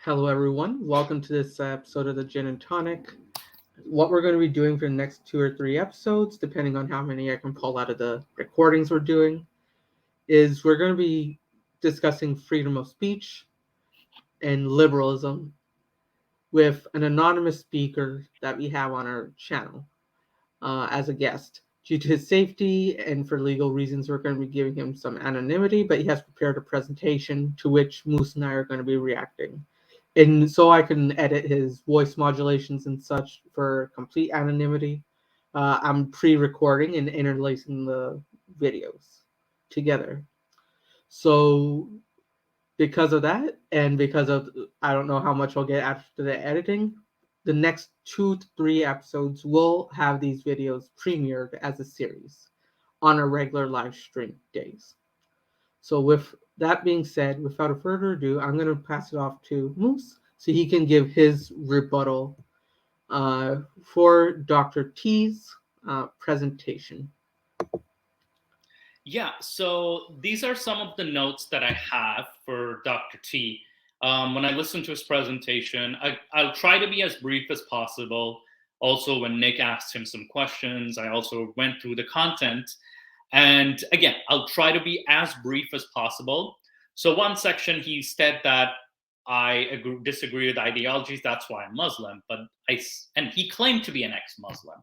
Hello, everyone. Welcome to this episode of the Gin and Tonic. What we're going to be doing for the next 2 or 3 episodes, depending on how many I can pull out of the recordings we're doing, is we're going to be discussing freedom of speech and liberalism with an anonymous speaker that we have on our channel as a guest. Due to his safety and for legal reasons, we're going to be giving him some anonymity, but he has prepared a presentation to which Moose and I are going to be reacting. And so I can edit his voice modulations and such for complete anonymity. I'm pre-recording and interlacing the videos together. So because of that, and because of I don't know how much I'll get after the editing, the next 2 to 3 episodes will have these videos premiered as a series on our regular live stream days. So with that being said, without further ado, I'm going to pass it off to Moose so he can give his rebuttal for Dr. T's presentation. Yeah, so these are some of the notes that I have for Dr. T. When I listen to his presentation, I'll try to be as brief as possible. Also, when Nick asked him some questions, I also went through the content. And again, I'll try to be as brief as possible. So, one section, he said that disagree with ideologies, that's why I'm Muslim. And he claimed to be an ex Muslim.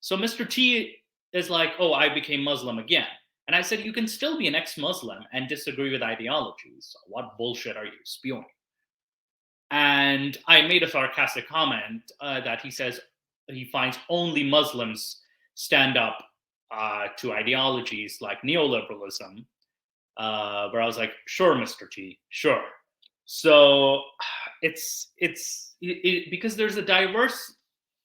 So, Mr. T is like, oh, I became Muslim again. And I said, you can still be an ex Muslim and disagree with ideologies. What bullshit are you spewing? And I made a sarcastic comment that he says he finds only Muslims stand up to ideologies like neoliberalism, where I was like, sure, Mr. T, sure. So because there's a diverse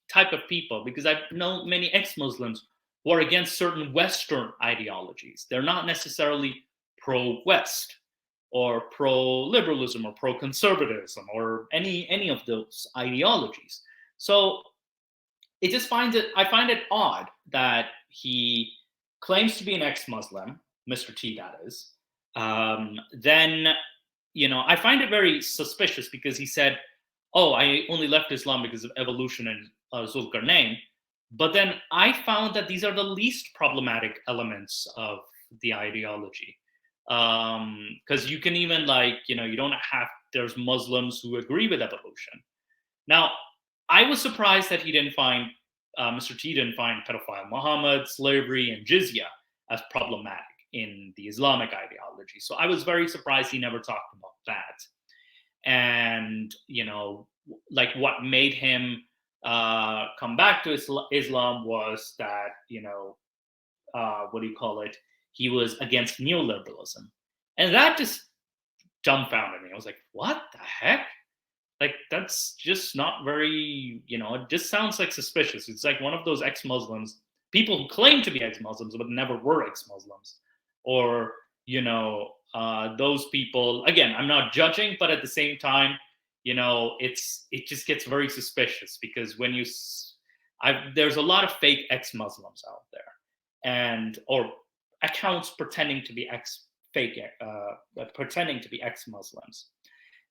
type of people, because I know many ex-Muslims who are against certain Western ideologies. They're not necessarily pro-West or pro-liberalism or pro-conservatism or any of those ideologies. So I find it odd that he claims to be an ex-Muslim, Mr. T, that is. Then, I find it very suspicious because he said, oh, I only left Islam because of evolution and Zulkarnain. But then I found that these are the least problematic elements of the ideology. Because you can even you don't have, there's Muslims who agree with evolution. Now, I was surprised that Mr. T didn't find pedophile Muhammad, slavery, and jizya as problematic in the Islamic ideology. So I was very surprised he never talked about that. And, what made him come back to Islam was that, he was against neoliberalism. And that just dumbfounded me. I was like, what the heck? Like, that's just not very, it just sounds like suspicious. It's like one of those ex-Muslims, people who claim to be ex-Muslims but never were ex-Muslims. Or, those people, again, I'm not judging, but at the same time, it just gets very suspicious because when there's a lot of fake ex-Muslims out there, or accounts pretending to be ex-Muslims.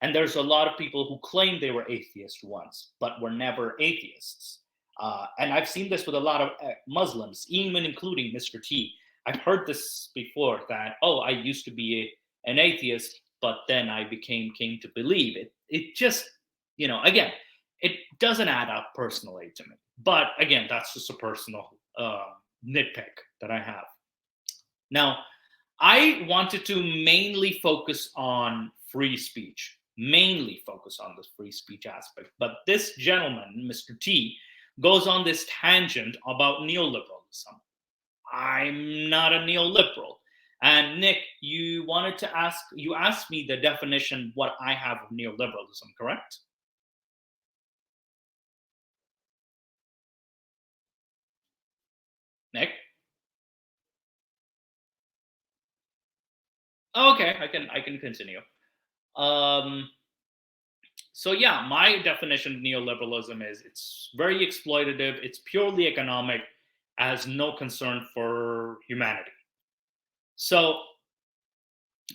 And there's a lot of people who claim they were atheists once, but were never atheists. And I've seen this with a lot of Muslims, even including Mr. T. I've heard this before that, oh, I used to be an atheist, but then I came to believe it. It just, again, it doesn't add up personally to me. But again, that's just a personal nitpick that I have. Now, I wanted to mainly focus on free speech, mainly focus on the free speech aspect. But this gentleman, Mr. T, goes on this tangent about neoliberalism. I'm not a neoliberal. And Nick, you asked me the definition, what I have of neoliberalism, correct? Nick? Okay, I can continue. So yeah, my definition of neoliberalism is it's very exploitative, it's purely economic, has no concern for humanity. So,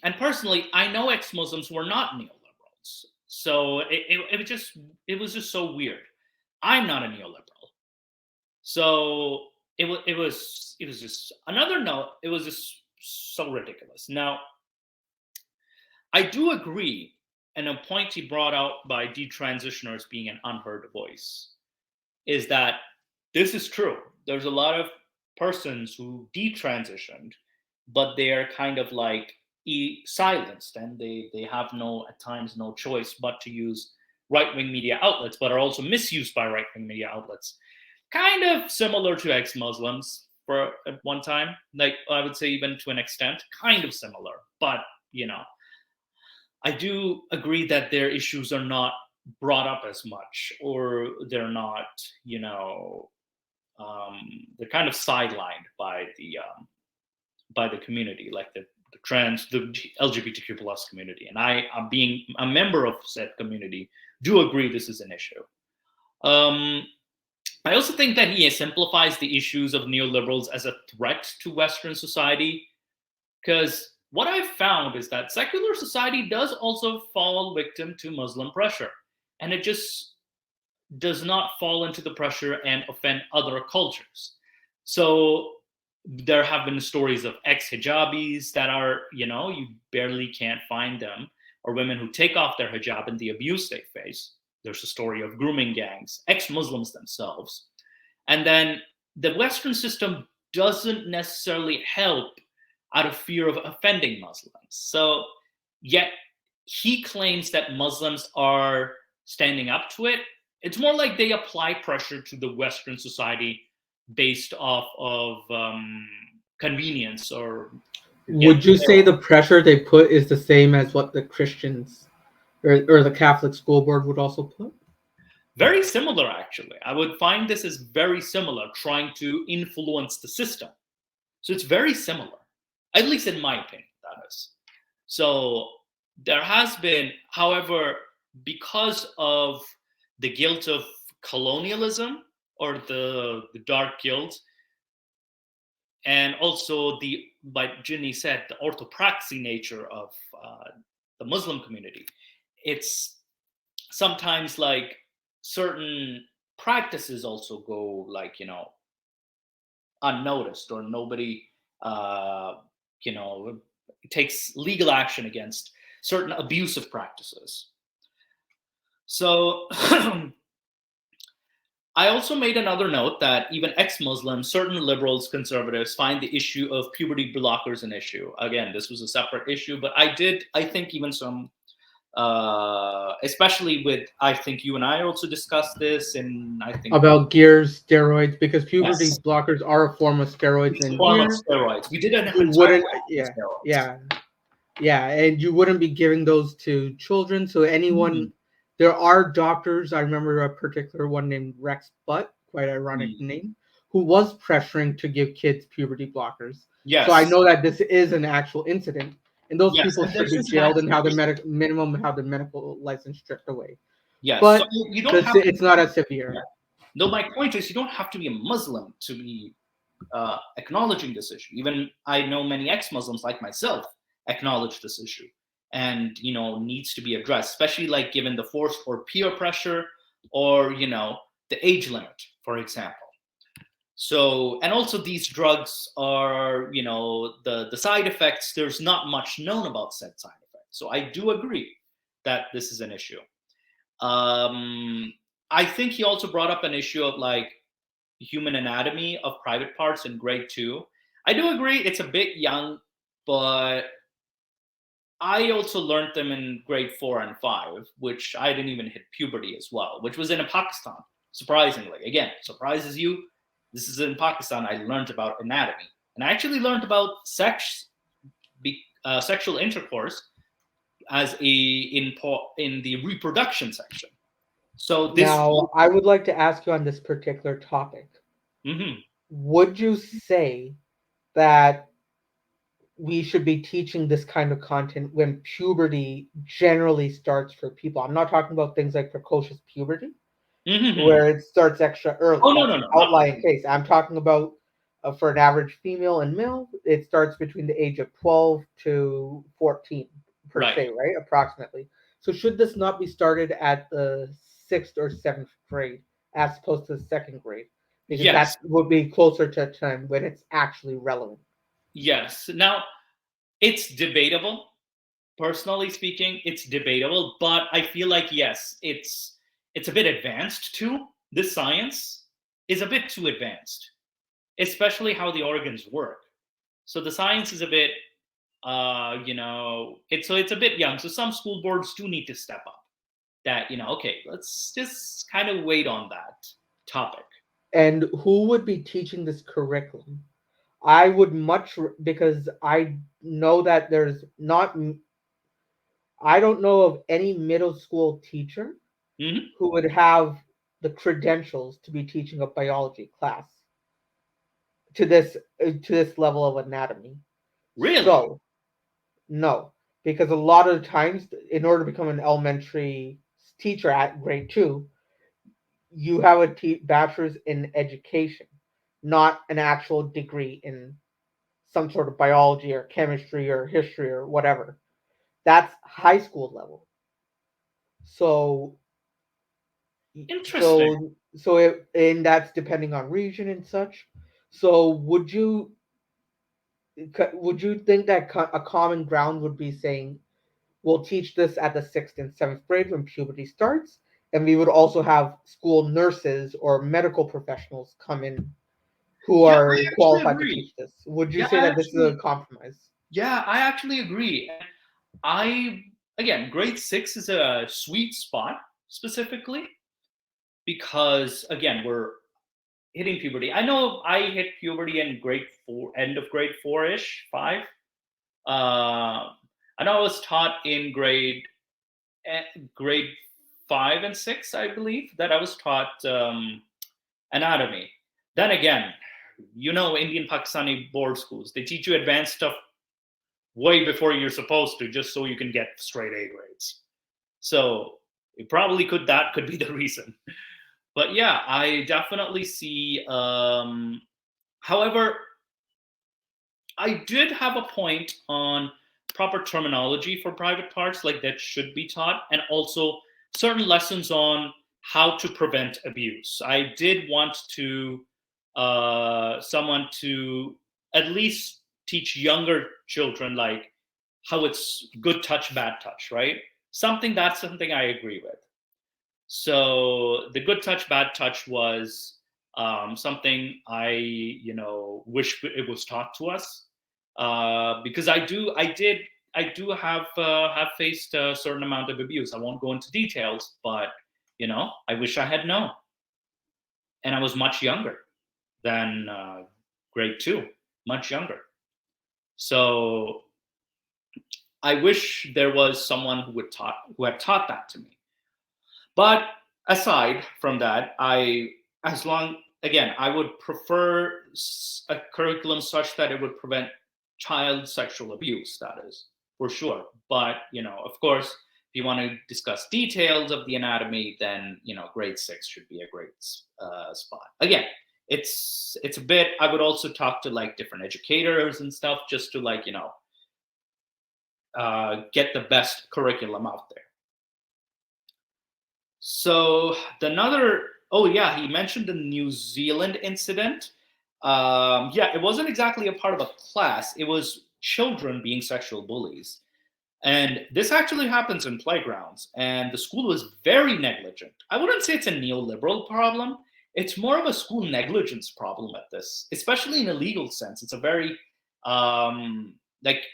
and personally, I know ex-Muslims who are not neoliberals. So it was just so weird. I'm not a neoliberal, so it was just another note. It was just so ridiculous. Now I do agree, and a point he brought out by detransitioners being an unheard voice is that this is true. There's a lot of persons who detransitioned, but they are kind of like silenced, and they have no at times no choice but to use right wing media outlets, but are also misused by right wing media outlets. Kind of similar to ex Muslims for at one time, like I would say even to an extent, kind of similar, but you know I do agree that their issues are not brought up as much, or they're not, you know, um, they're kind of sidelined by the community, like the trans, the LGBTQ plus community. And I'm being a member of said community, do agree this is an issue. Um, I also think that he simplifies the issues of neoliberals as a threat to Western society, because what I've found is that secular society does also fall victim to Muslim pressure, and it just does not fall into the pressure and offend other cultures. So there have been stories of ex-hijabis that are, you barely can't find them, or women who take off their hijab and the abuse they face. There's a story of grooming gangs, ex-Muslims themselves. And then the Western system doesn't necessarily help out of fear of offending Muslims. So, yet he claims that Muslims are standing up to it. It's more like they apply pressure to the Western society based off of convenience or. Would you say the pressure they put is the same as what the Christians or the Catholic school board would also put? Very similar, actually. I would find this as very similar, trying to influence the system. So it's very similar, at least in my opinion, that is. So there has been, however, because of the guilt of colonialism, or the dark guilt, and also like Ginny said, the orthopraxy nature of the Muslim community, it's sometimes like certain practices also go like, unnoticed, or nobody uh, takes legal action against certain abusive practices. So I also made another note that even ex-Muslims, certain liberals, conservatives find the issue of puberty blockers an issue. Again, this was a separate issue, but I think even some, especially with, I think you and I also discussed this, and I think about gears, steroids, because puberty yes, blockers are a form of steroids, it's a and form of here steroids. We did an you entire wouldn't, episode on steroids. and you wouldn't be giving those to children. So anyone, there are doctors. I remember a particular one named Rex Butt, quite ironic name, who was pressuring to give kids puberty blockers. Yes. So I know that this is an actual incident, and those Yes, people and should there's be this jailed and have the vaccination. have the medical license stripped away. Yes, so But you don't because have to, it's not as severe. yeah. No, my point is you don't have to be a Muslim to be acknowledging this issue. Even I know many ex-Muslims like myself acknowledge this issue, and needs to be addressed, especially like given the forced or peer pressure, or the age limit, for example. So, and also these drugs are, the side effects, there's not much known about said side effects. So I do agree that this is an issue. I think he also brought up an issue of like human anatomy of private parts in grade 2. I do agree it's a bit young, but I also learned them in grade 4 and 5, which I didn't even hit puberty as well, which was in Pakistan, surprisingly. Again, surprises you. This is in Pakistan. I learned about anatomy, and I actually learned about sexual intercourse as in the reproduction section. So this. Now, I would like to ask you on this particular topic. Mm-hmm. Would you say that we should be teaching this kind of content when puberty generally starts for people? I'm not talking about things like precocious puberty, where it starts extra early. Oh, That's no, an outlying case. I'm talking about for an average female and male, it starts between the age of 12 to 14 per se, right? Approximately. So should this not be started at the 6th or 7th grade as opposed to the 2nd grade? Because Yes, that would be closer to a time when it's actually relevant. yes. Now, it's debatable. Personally speaking, it's debatable, but I feel like yes, it's a bit advanced too. This science is a bit too advanced, especially how the organs work. So the science is a bit, it's a bit young. So some school boards do need to step up. That okay, let's just kind of wait on that topic. And who would be teaching this curriculum? I would because I know that there's not, I don't know of any middle school teacher Hmm. who would have the credentials to be teaching a biology class to this level of anatomy. Really? So, no, because a lot of the times, in order to become an elementary teacher at grade 2, you have a bachelor's in education, not an actual degree in some sort of biology or chemistry or history or whatever. That's high school level. So Interesting. and that's depending on region and such. So would you think that a common ground would be saying we'll teach this at the 6th and 7th grade when puberty starts, and we would also have school nurses or medical professionals come in who Yeah, are I actually qualified to agree. teach this? Would you Yeah, say that this is a compromise? I actually agree. And I again, grade 6 is a sweet spot specifically because again, we're hitting puberty. I know I hit puberty in grade 4, end of grade 4-ish, 5. I know I was taught in grade 5 and 6, I believe, that I was taught anatomy. Then again, Indian Pakistani board schools, they teach you advanced stuff way before you're supposed to, just so you can get straight A grades. So it probably that could be the reason. But yeah, I definitely see. However, I did have a point on proper terminology for private parts, like that should be taught, and also certain lessons on how to prevent abuse. I did want to someone to at least teach younger children like how it's good touch, bad touch, right? Something I agree with. So the good touch, bad touch was something I, wish it was taught to us because I do have faced a certain amount of abuse. I won't go into details, but I wish I had known, and I was much younger than grade 2, much younger. So I wish there was someone who had taught that to me. But aside from that, as long, again, I would prefer a curriculum such that it would prevent child sexual abuse, that is, for sure. But, of course, if you want to discuss details of the anatomy, then, grade 6 should be a great spot. Again, it's a bit, I would also talk to like different educators and stuff just to like, get the best curriculum out there. So oh yeah, he mentioned the New Zealand incident. Yeah, it wasn't exactly a part of a class. It was children being sexual bullies. And this actually happens in playgrounds. And the school was very negligent. I wouldn't say it's a neoliberal problem. It's more of a school negligence problem at this, especially in a legal sense. It's a very,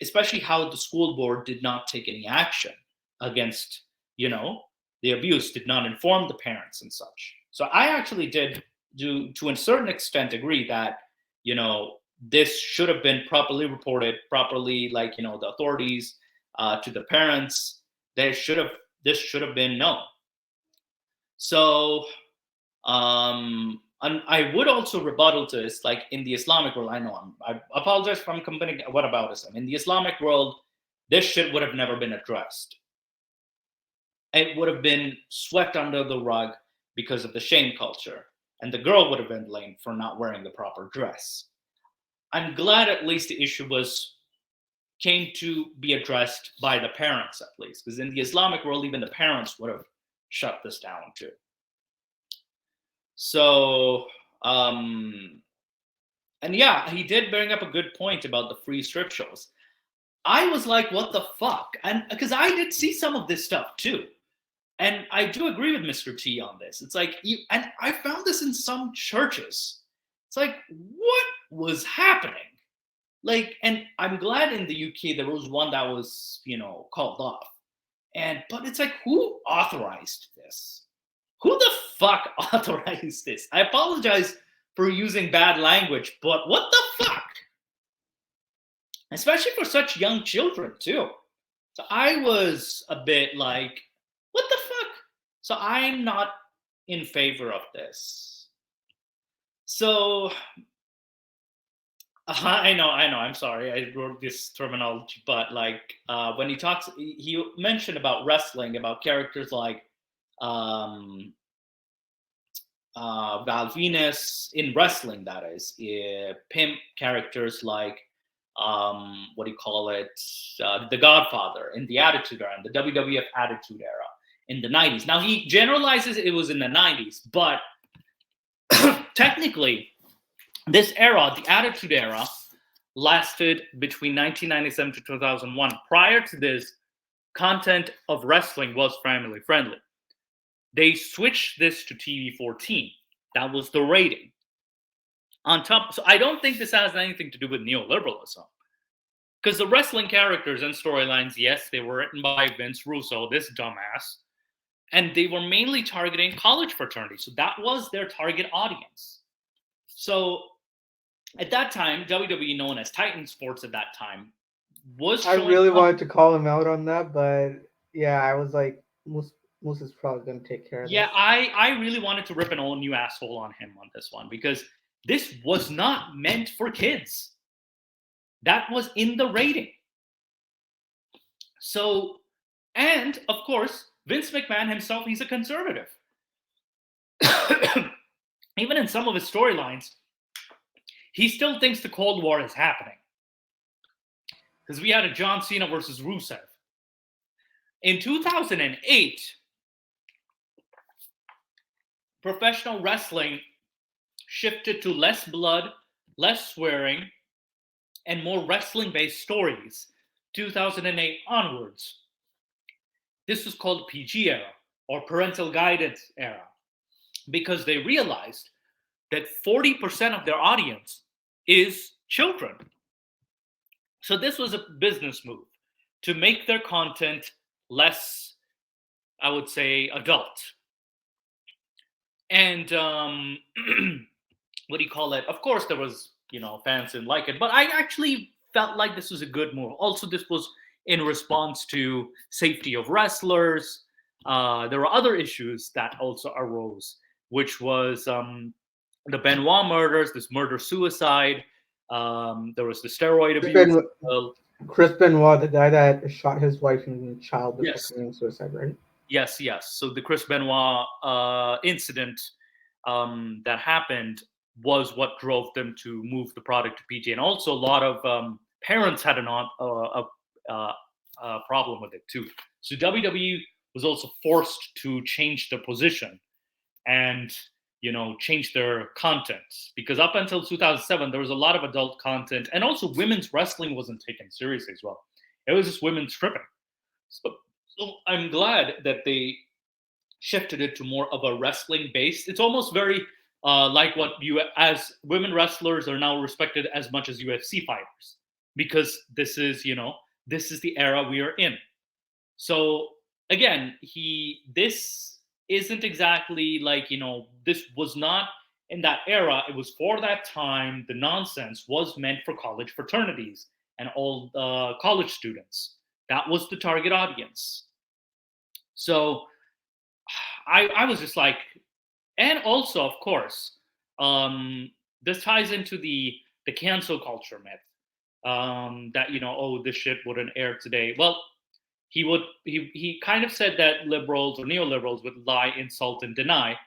especially how the school board did not take any action against, the abuse, did not inform the parents and such. So I actually did to a certain extent agree that, this should have been properly reported, properly, like, the authorities to the parents. This should have been known. So and I would also rebuttal to this, like in the Islamic world. I apologize if I'm complaining whataboutism. In the Islamic world, this shit would have never been addressed. It would have been swept under the rug because of the shame culture, and the girl would have been blamed for not wearing the proper dress. I'm glad at least the issue was came to be addressed by the parents, at least, because in the Islamic world, even the parents would have shut this down too. So, and yeah, he did bring up a good point about the free strip shows. I was like, what the fuck? And because I did see some of this stuff too. And I do agree with Mr. T on this. It's like, and I found this in some churches. It's like, what was happening? Like, and I'm glad in the UK there was one that was, called off. But it's like, who authorized this? Who the fuck authorized this? I apologize for using bad language, but what the fuck? Especially for such young children, too. So I was a bit like, what the fuck? So I'm not in favor of this. So I know. I'm sorry. I wrote this terminology, but like when he mentioned about wrestling, about characters like Val Venus in wrestling, that is, pimp characters like what do you call it? The Godfather in the Attitude Era, in the WWF Attitude Era in the 90s. Now he generalizes it was in the 90s, but technically, this era, the Attitude Era, lasted between 1997 to 2001. Prior to this, content of wrestling was family friendly. They switched this to TV 14. That was the rating. On top, so I don't think this has anything to do with neoliberalism. Because the wrestling characters and storylines, yes, they were written by Vince Russo, this dumbass, and they were mainly targeting college fraternities. So that was their target audience. So at that time, WWE, known as Titan Sports at that time, was I really wanted to call him out on that, but yeah, I was like, Moose is probably going to take care of this. Yeah, I really wanted to rip an old new asshole on him on this one, because this was not meant for kids. That was in the rating. So, and of course, Vince McMahon himself, he's a conservative. Even in some of his storylines, he still thinks the Cold War is happening. Because we had a John Cena versus Rusev. In 2008, professional wrestling shifted to less blood, less swearing, and more wrestling-based stories. 2008 onwards. This was called PG era, or parental guidance era, because they realized that 40% of their audience is children. So this was a business move to make their content less, I would say, adult. And what do you call it? Of course, there was, fans didn't like it, but I actually felt like this was a good move. Also, this was in response to safety of wrestlers. There were other issues that also arose, which was the Benoit murders, this murder-suicide. There was the steroid abuse. Chris Benoit, the guy that shot his wife and child before committing suicide, right? Yes. So the Chris Benoit incident that happened was what drove them to move the product to PG. And also a lot of parents had a problem with it too. So WWE was also forced to change their position and change their content, because up until 2007 there was a lot of adult content, and also women's wrestling wasn't taken seriously as well. It was just women stripping. So I'm glad that they shifted it to more of a wrestling based. It's almost very like what you, as women wrestlers, are now respected as much as UFC fighters, because this is the era we are in. So again, this isn't exactly like, this was not in that era. It was for that time. The nonsense was meant for college fraternities and all college students. That was the target audience. So I was just like, and also, of course, this ties into the cancel culture myth, that, this shit wouldn't air today. Well, he kind of said that liberals or neoliberals would lie, insult, and deny.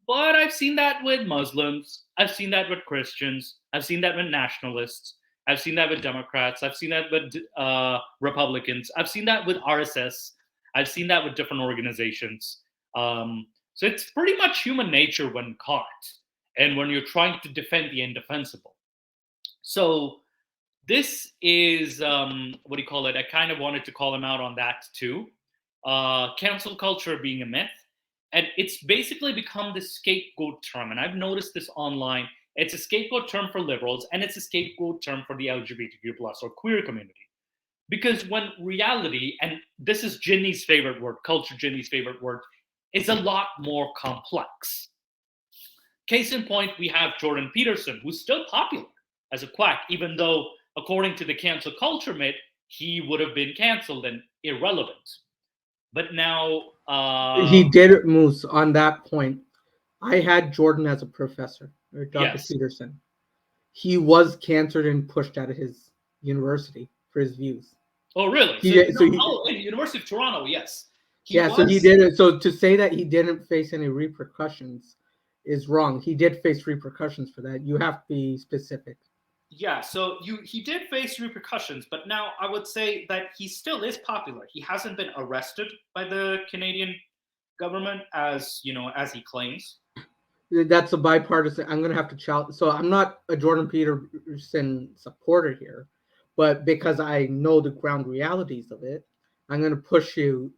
But I've seen that with Muslims. I've seen that with Christians. I've seen that with nationalists. I've seen that with Democrats. I've seen that with Republicans. I've seen that with RSS. I've seen that with different organizations. So it's pretty much human nature when caught and when you're trying to defend the indefensible. So this is what do you call it? I kind of wanted to call him out on that too. Cancel culture being a myth, and it's basically become the scapegoat term. And I've noticed this online. It's a scapegoat term for liberals, and it's a scapegoat term for the LGBTQ plus or queer community. Because when reality, and this is Ginny's favorite word, culture Ginny's favorite word, is a lot more complex. Case in point, we have Jordan Peterson, who's still popular as a quack, even though, according to the cancel culture myth, he would have been canceled and irrelevant. But now he did, Moose, on that point. I had Jordan as a professor, or Dr. Yes. Peterson. He was canceled and pushed out of his university for his views. Oh, really? In University of Toronto, yes. So he did it. So to say that he didn't face any repercussions is wrong. He did face repercussions for that. You have to be specific. Yeah, so he did face repercussions, but now I would say that he still is popular. He hasn't been arrested by the Canadian government as he claims. That's a bipartisan. I'm going to have to challenge. So I'm not a Jordan Peterson supporter here, but because I know the ground realities of it, I'm going to push you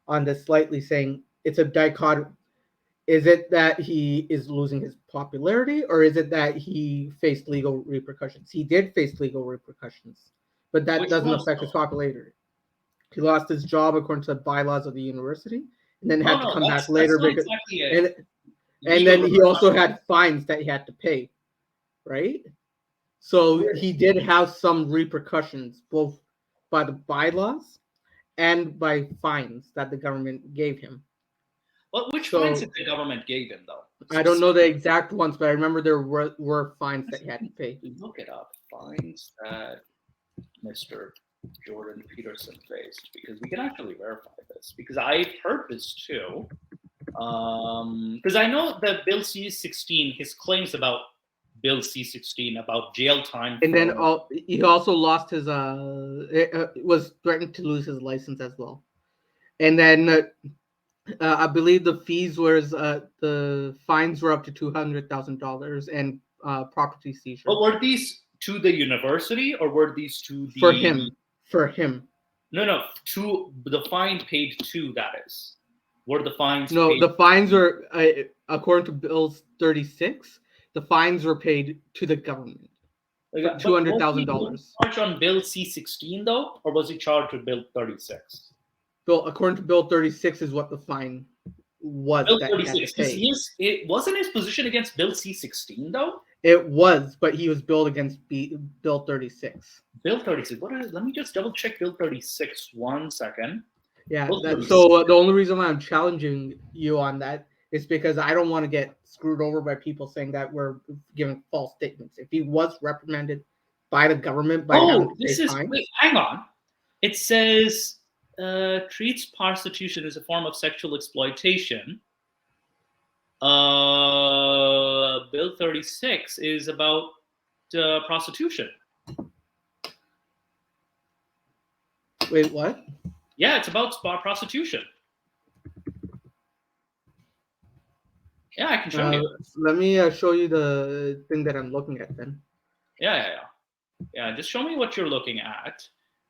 on this slightly, saying it's a dichotomy. Is it that he is losing his popularity, or is it that he faced legal repercussions? He did face legal repercussions, but that doesn't affect his popularity. He lost his job according to the bylaws of the university, and then had to come back later because and then he also had fines that he had to pay, right? So he did have some repercussions, both by the bylaws and by fines that the government gave him. Well, which fines did the government give him, though? I don't know the exact ones, but I remember there were fines that he had to pay. Look it up. Fines that Mr. Jordan Peterson faced, because we can actually verify this, because I've heard this too. Because I know that Bill C-16, his claims about Bill C-16 about jail time, and then he also lost his was threatened to lose his license as well, and then I believe the fees was the fines were up to $200,000 and property seizure. But were these to the university or were these to the for him? No, to the fine paid to, that is. Were the fines paid? The fines were according to Bill 36, the fines were paid to the government. $200,000. Was he charged on Bill C-16 though, or was he charged with Bill 36? Bill, according to Bill 36, is what the fine was. Bill 36, because it wasn't his position against Bill C-16 though. It was, but he was billed against Bill 36. Bill 36. Let me just double check Bill 36. 1 second. Yeah. So the only reason why I'm challenging you on that is because I don't want to get screwed over by people saying that we're giving false statements. If he was reprimanded by the government, wait, hang on. It says treats prostitution as a form of sexual exploitation. Bill 36 is about prostitution. Wait, what? Yeah, it's about prostitution. Yeah, I can show you. Let me show you the thing that I'm looking at then. Yeah, just show me what you're looking at.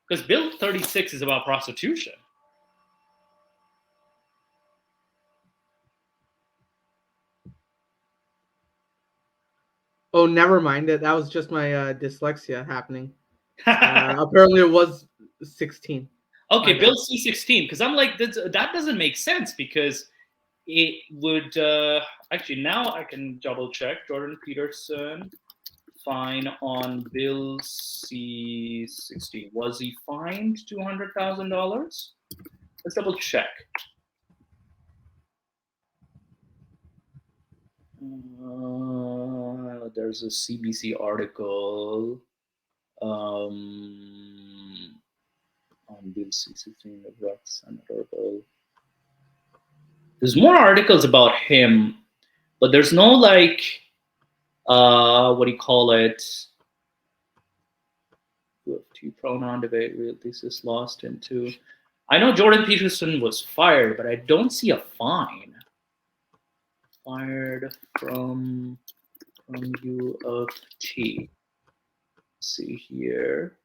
Because Bill 36 is about prostitution. Oh, never mind. That was just my dyslexia happening. Apparently, it was 16. Okay, Bill C-16. Because I'm like, that doesn't make sense, because it would actually, now I can double check. Jordan Peterson fine on Bill C-16. Was he fined $200,000? Let's double check. There's a CBC article on Bill C-16 of Rock Senator Bill. There's more articles about him, but there's no what do you call it? T pronoun debate, real thesis lost into. I know Jordan Peterson was fired, but I don't see a fine. Fired from U of T. Let's see here.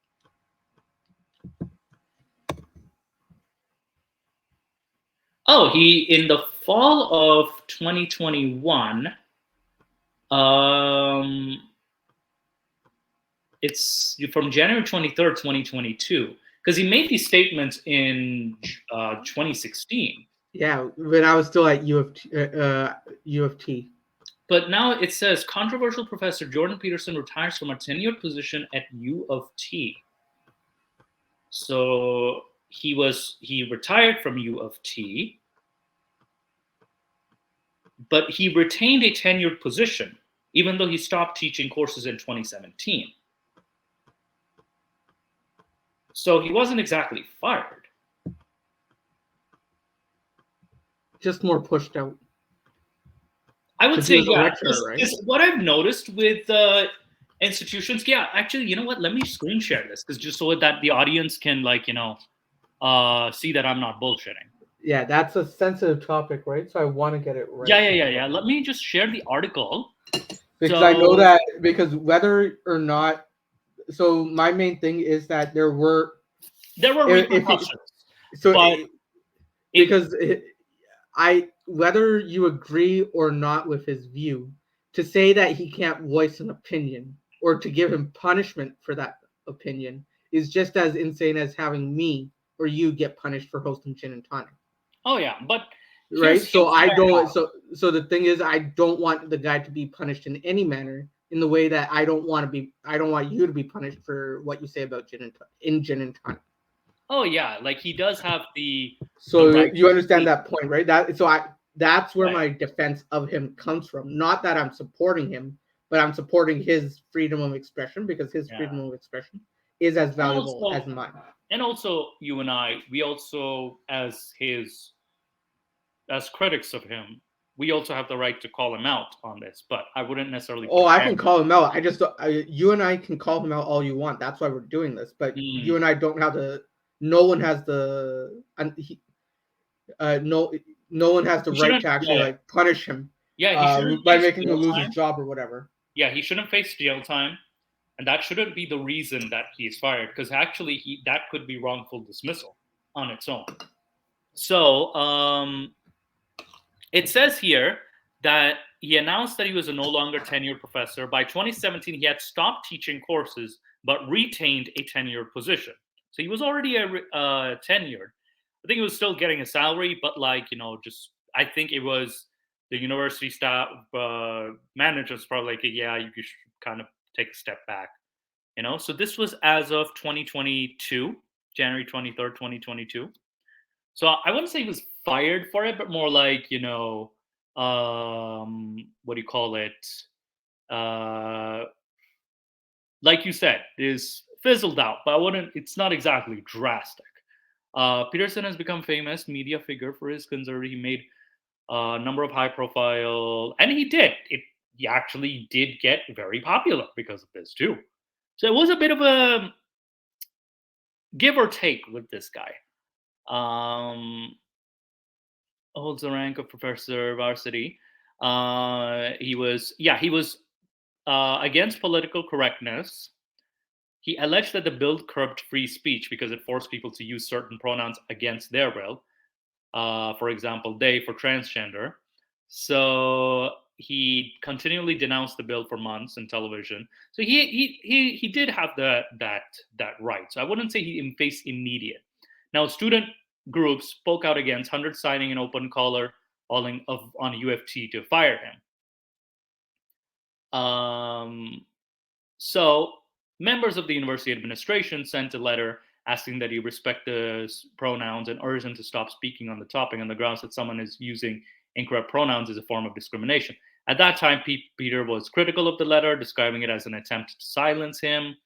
Oh, he in the fall of 2021. It's from January 23rd, 2022, because he made these statements in 2016. Yeah, when I was still at U of T. But now it says controversial professor Jordan Peterson retires from a tenured position at U of T. So he retired from U of T, but he retained a tenured position, even though he stopped teaching courses in 2017. So he wasn't exactly fired. Just more pushed out. I would say, yeah. Lecturer, right? What I've noticed with institutions, yeah, actually, you know what? Let me screen share this, because just so that the audience can, like, see that I'm not bullshitting. Yeah, that's a sensitive topic, right? So I want to get it right. Yeah. Let me just share the article. Because I know that, because whether or not, so my main thing is that there were repercussions. Whether you agree or not with his view, to say that he can't voice an opinion or to give him punishment for that opinion is just as insane as having me or you get punished for hosting Gin and Tonic. Oh yeah, but right. So I don't. So the thing is, I don't want the guy to be punished in any manner. In the way that I don't want you to be punished for what you say about Gin and Tonic. Oh yeah, like he does have the. So the right you understand that point, right? That's where my defense of him comes from. Not that I'm supporting him, but I'm supporting his freedom of expression, because his freedom of expression is as valuable as mine. And also, you and I, we also, as critics of him, we also have the right to call him out on this. But I wouldn't necessarily. Oh, I can call him out. You and I can call him out all you want. That's why we're doing this. But you and I don't have the. No one has the. No one has the right to actually punish him. Yeah, by making him lose his job or whatever. Yeah, he shouldn't face jail time, and that shouldn't be the reason that he's fired, because actually that could be wrongful dismissal on its own. So it says here that he announced that he was a no longer tenured professor. By 2017, he had stopped teaching courses but retained a tenured position. So he was already tenured. I think he was still getting a salary, but I think it was the university staff managers probably like, yeah, you should kind of take a step back, So this was as of 2022, January 23rd, 2022. So I wouldn't say he was fired for it, but more like, what do you call it? Like you said, is fizzled out, but it's not exactly drastic. Peterson has become famous media figure for his conservative. He made a number of high profile, and he actually did get very popular because of this too. So it was a bit of a give or take with this guy. Holds the rank of professor varsity. He was against political correctness. He alleged that the bill curbed free speech because it forced people to use certain pronouns against their will. For example, they for transgender. So he continually denounced the bill for months in television. So he did have that right. So I wouldn't say he faced immediate. Now, student groups spoke out against hundreds signing an open call on UFT to fire him. So members of the university administration sent a letter asking that he respect the pronouns and urged him to stop speaking on the topic on the grounds that someone is using incorrect pronouns is a form of discrimination. At that time, Peter was critical of the letter, describing it as an attempt to silence him.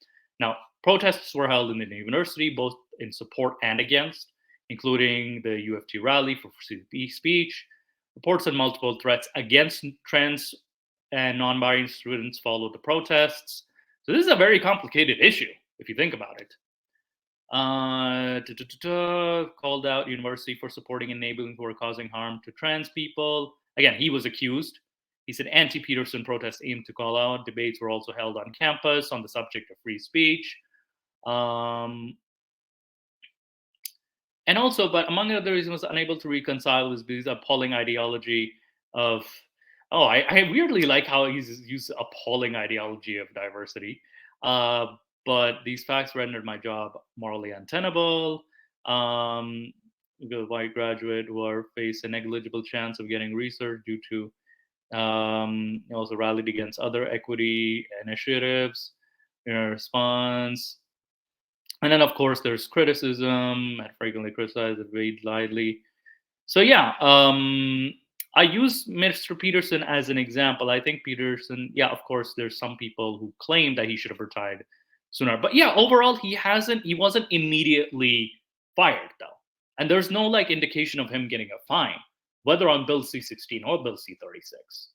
Now, protests were held in the university, both in support and against, including the UFT rally for free speech. Reports and multiple threats against trans and non-binary students followed the protests. So this is a very complicated issue, if you think about it. Called out university for supporting enabling who are causing harm to trans people. Again, he was accused. He said anti-Peterson protests aimed to call out. Debates were also held on campus on the subject of free speech. And also, but among other reasons, was unable to reconcile with this appalling ideology of, I weirdly like how he's used appalling ideology of diversity. But these facts rendered my job morally untenable. The white graduate who are face a negligible chance of getting research due to also rallied against other equity initiatives in response. And then, of course, there's criticism and frequently criticized and read lightly. So, yeah, I use Mr. Peterson as an example. I think Peterson, yeah, of course, there's some people who claim that he should have retired sooner. But yeah, overall, he wasn't immediately fired, though. And there's no like indication of him getting a fine, whether on Bill C-16 or Bill C-36.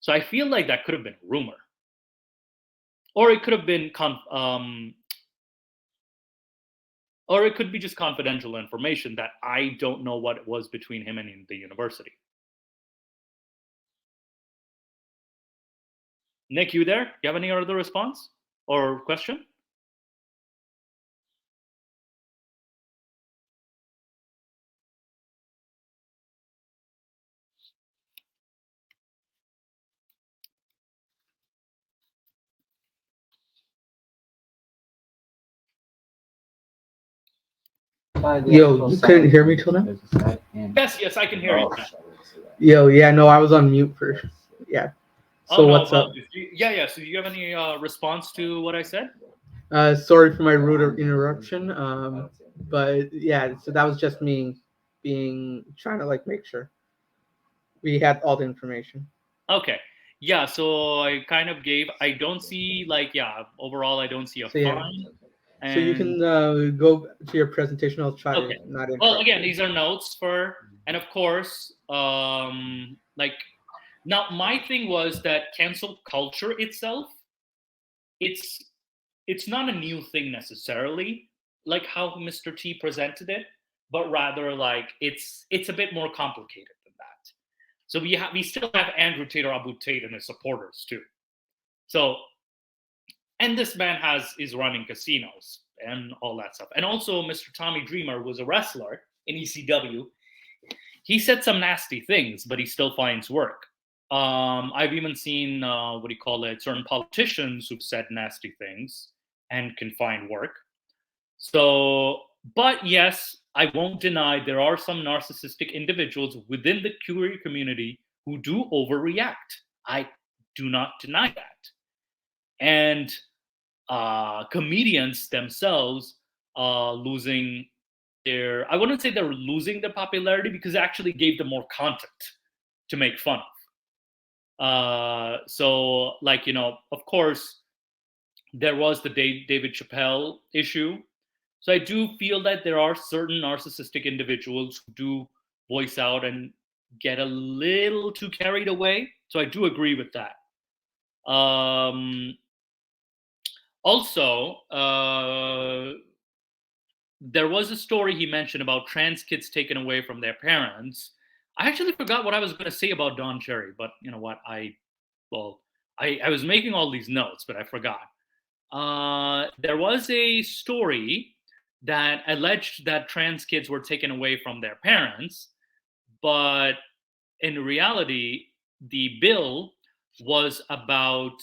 So I feel like that could have been a rumor. Or it could have been or it could be just confidential information that I don't know what it was between him and the university. Nick, you there? You have any other response or question? Yo, you couldn't hear me till now? Yes, I can hear you. Yo, yeah, no, I was on mute for, yeah. So Oh, no, what's up? Yeah. So do you have any response to what I said? Sorry for my rude interruption. But yeah, so that was just me trying to like make sure we had all the information. Okay. Yeah, so I kind of gave. I don't see like overall I don't see a So yeah, fine. so you can go to your presentation. I'll try Okay. to not interrupt. Well, again, you. these are notes for, and of course, like now my thing was that cancel culture itself, it's it's not a new thing necessarily, like how Mr. T presented it, but rather like it's a bit more complicated than that. So we still have Andrew Tate or Abu Tate and his supporters too. So, and this man is running casinos and all that stuff. And also Mr. Tommy Dreamer was a wrestler in ECW. He said some nasty things, but he still finds work. I've even seen what do you call it, certain politicians who've said nasty things and can find work. So, but yes, I won't deny there are some narcissistic individuals within the queer community who do overreact. I do not deny that. And comedians themselves losing their, I wouldn't say they're losing their popularity because it actually gave them more content to make fun of. So, like, of course, there was the David Chappelle issue. So I do feel that there are certain narcissistic individuals who do voice out and get a little too carried away. So I do agree with that. Also, there was a story he mentioned about trans kids taken away from their parents. I actually forgot what I was going to say about Don Cherry, but you know what? I was making all these notes, but I forgot. There was a story that alleged that trans kids were taken away from their parents, but in reality, the bill was about.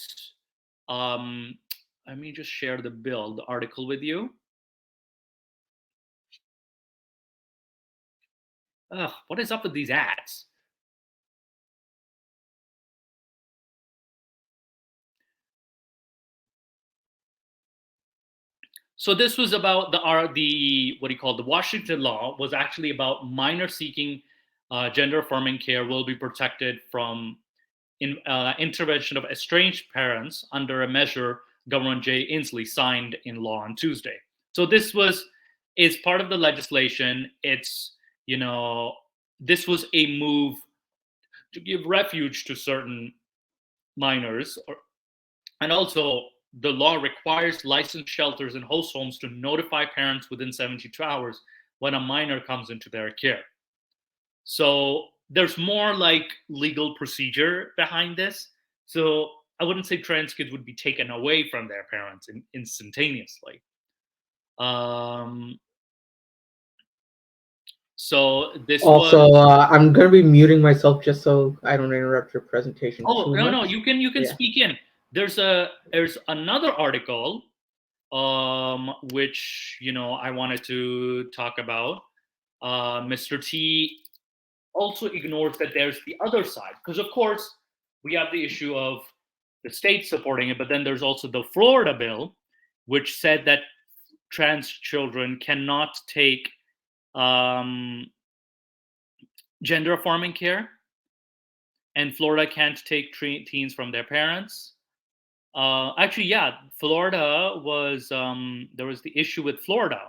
Let me just share the article with you. Ugh, what is up with these ads? So this was about the what do you call the Washington law was actually about minor seeking gender affirming care will be protected from intervention of estranged parents under a measure Governor Jay Inslee signed in law on Tuesday. So this is part of the legislation. It's this was a move to give refuge to certain minors, and also the law requires licensed shelters and host homes to notify parents within 72 hours when a minor comes into their care. So there's more like legal procedure behind this. So I wouldn't say trans kids would be taken away from their parents instantaneously. Um, so this was. Also, I'm going to be muting myself just so I don't interrupt your presentation Oh too no, much. no, you can Yeah. speak in. There's another article, which I wanted to talk about. Mr. T also ignores that there's the other side, because of course we have the issue of the state supporting it, but then there's also the Florida bill, which said that trans children cannot take um, gender affirming care, and Florida can't take teens from their parents. Actually, yeah, Florida was there was the issue with Florida.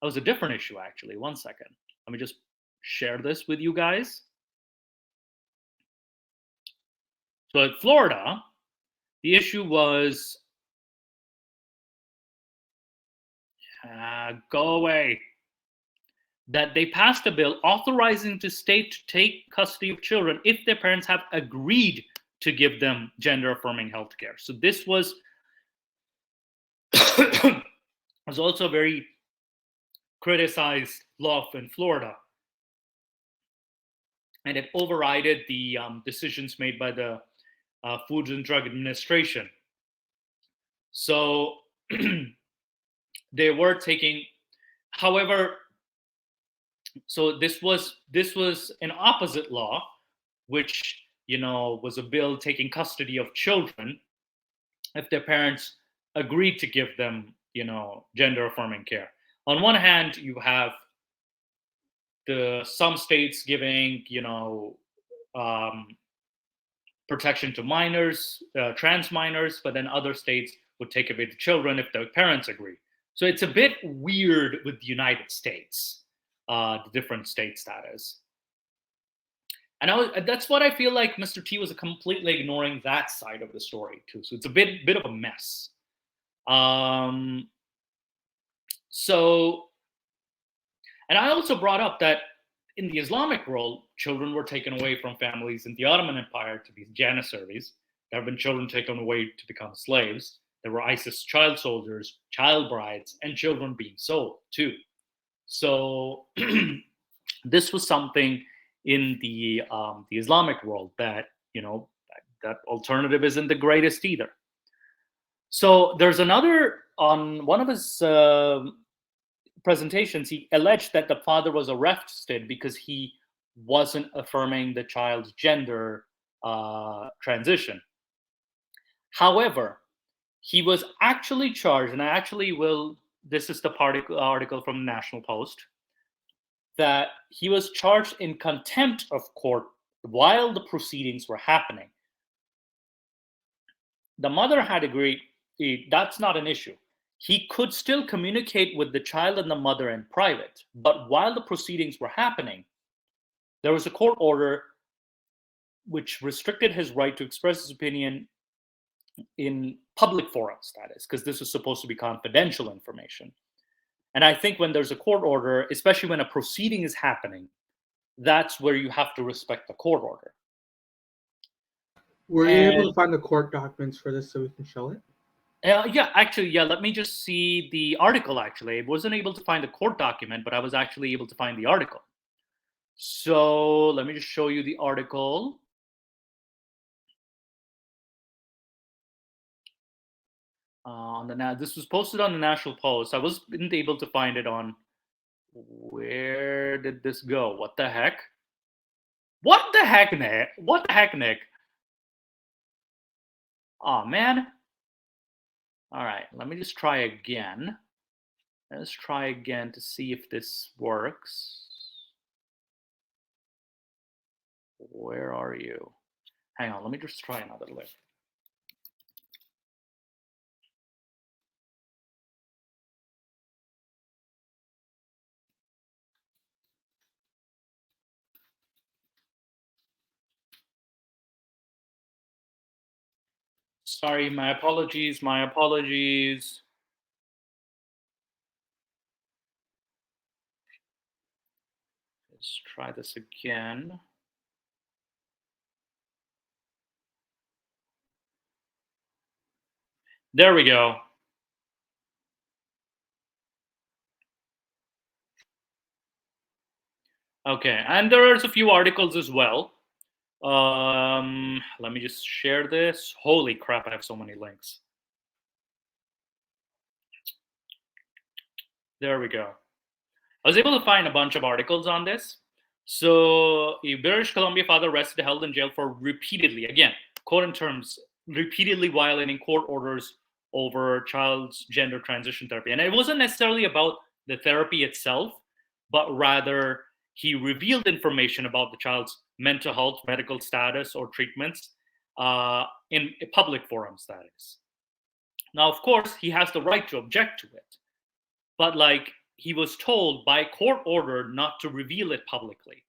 That was a different issue, actually. One second, let me just share this with you guys. So at Florida, the issue was go away. That they passed a bill authorizing the state to take custody of children if their parents have agreed to give them gender affirming health care. So this was was also a very criticized law in Florida, and it overrided the decisions made by the Food and Drug Administration. So they were taking, however, so this was an opposite law, which was a bill taking custody of children if their parents agreed to give them gender affirming care. On one hand, you have some states giving um, protection to minors, trans minors, but then other states would take away the children if their parents agree. So it's a bit weird with the United States, the different states that is. And that's what I feel like Mr. T was completely ignoring that side of the story too. So it's a bit of a mess. So, and I also brought up that in the Islamic world, children were taken away from families in the Ottoman Empire to be janissaries. There have been children taken away to become slaves. There were ISIS child soldiers, child brides, and children being sold too. So this was something in the Islamic world that that alternative isn't the greatest either. So there's another, on one of his presentations, he alleged that the father was arrested because he wasn't affirming the child's gender transition. However, he was actually charged, and I actually will, this is the article from the National Post, that he was charged in contempt of court while the proceedings were happening. The mother had agreed that's not an issue. He could still communicate with the child and the mother in private, but while the proceedings were happening, there was a court order which restricted his right to express his opinion in public forums, that is, because this was supposed to be confidential information. And I think when there's a court order, especially when a proceeding is happening, that's where you have to respect the court order. Were you able to find the court documents for this so we can show it? Yeah, actually, yeah. Let me just see the article. Actually, I wasn't able to find the court document, but I was actually able to find the article. So let me just show you the article. This was posted on the National Post. I wasn't able to find it on. Where did this go? What the heck? What the heck, Nick? What the heck, Nick? Oh man. All right, let me just try again. Let's try again to see if this works. Where are you? Hang on, let me just try another link. Sorry, my apologies, my apologies. Let's try this again. There we go. Okay, and there's a few articles as well. Let me just share this. Holy crap, I have so many links. There we go. I was able to find a bunch of articles on this. So, a British Columbia father arrested, held in jail for repeatedly, again, quote in terms, repeatedly violating court orders over child's gender transition therapy. And it wasn't necessarily about the therapy itself, but rather he revealed information about the child's mental health, medical status, or treatments in public forums, that is. Now, of course, he has the right to object to it, but like he was told by court order not to reveal it publicly,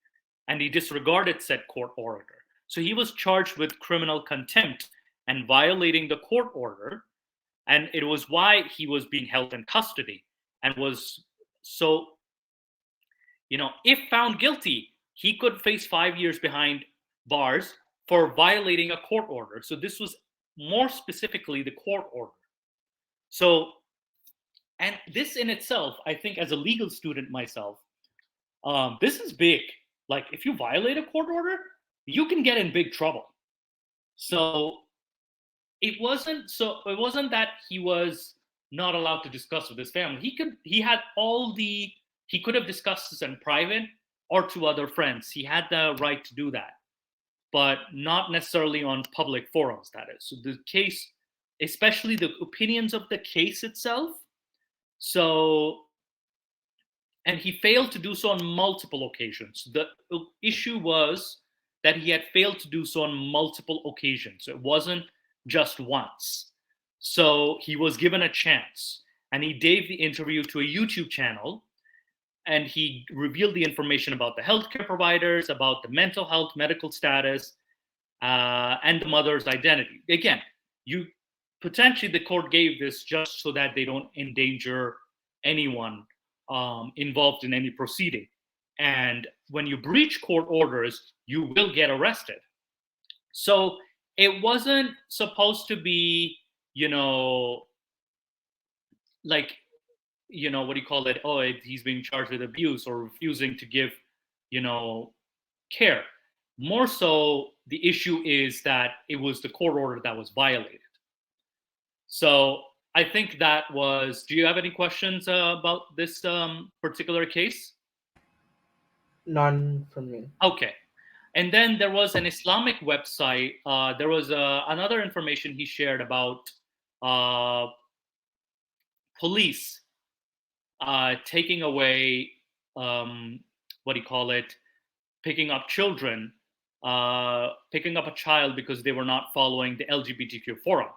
and he disregarded said court order. So he was charged with criminal contempt and violating the court order, and it was why he was being held in custody and was so, if found guilty, he could face 5 years behind bars for violating a court order. So this was more specifically the court order. So, and this in itself, I think as a legal student myself, this is big. Like if you violate a court order, you can get in big trouble. So it wasn't that he was not allowed to discuss with his family. He could have discussed this in private or to other friends. He had the right to do that, but not necessarily on public forums, that is. So the case, especially the opinions of the case itself. So, and he failed to do so on multiple occasions. The issue was that he had failed to do so on multiple occasions. It wasn't just once. So he was given a chance, and he gave the interview to a YouTube channel, and he revealed the information about the healthcare providers, about the mental health, medical status, and the mother's identity. Again, potentially the court gave this just so that they don't endanger anyone involved in any proceeding. And when you breach court orders, you will get arrested. So it wasn't supposed to be, what do you call it? Oh, he's being charged with abuse or refusing to give, care. More so, the issue is that it was the court order that was violated. So I think that was. Do you have any questions about this particular case? None from me. Okay. And then there was an Islamic website. There was another information he shared about police taking away, picking up children, picking up a child because they were not following the LGBTQ forum.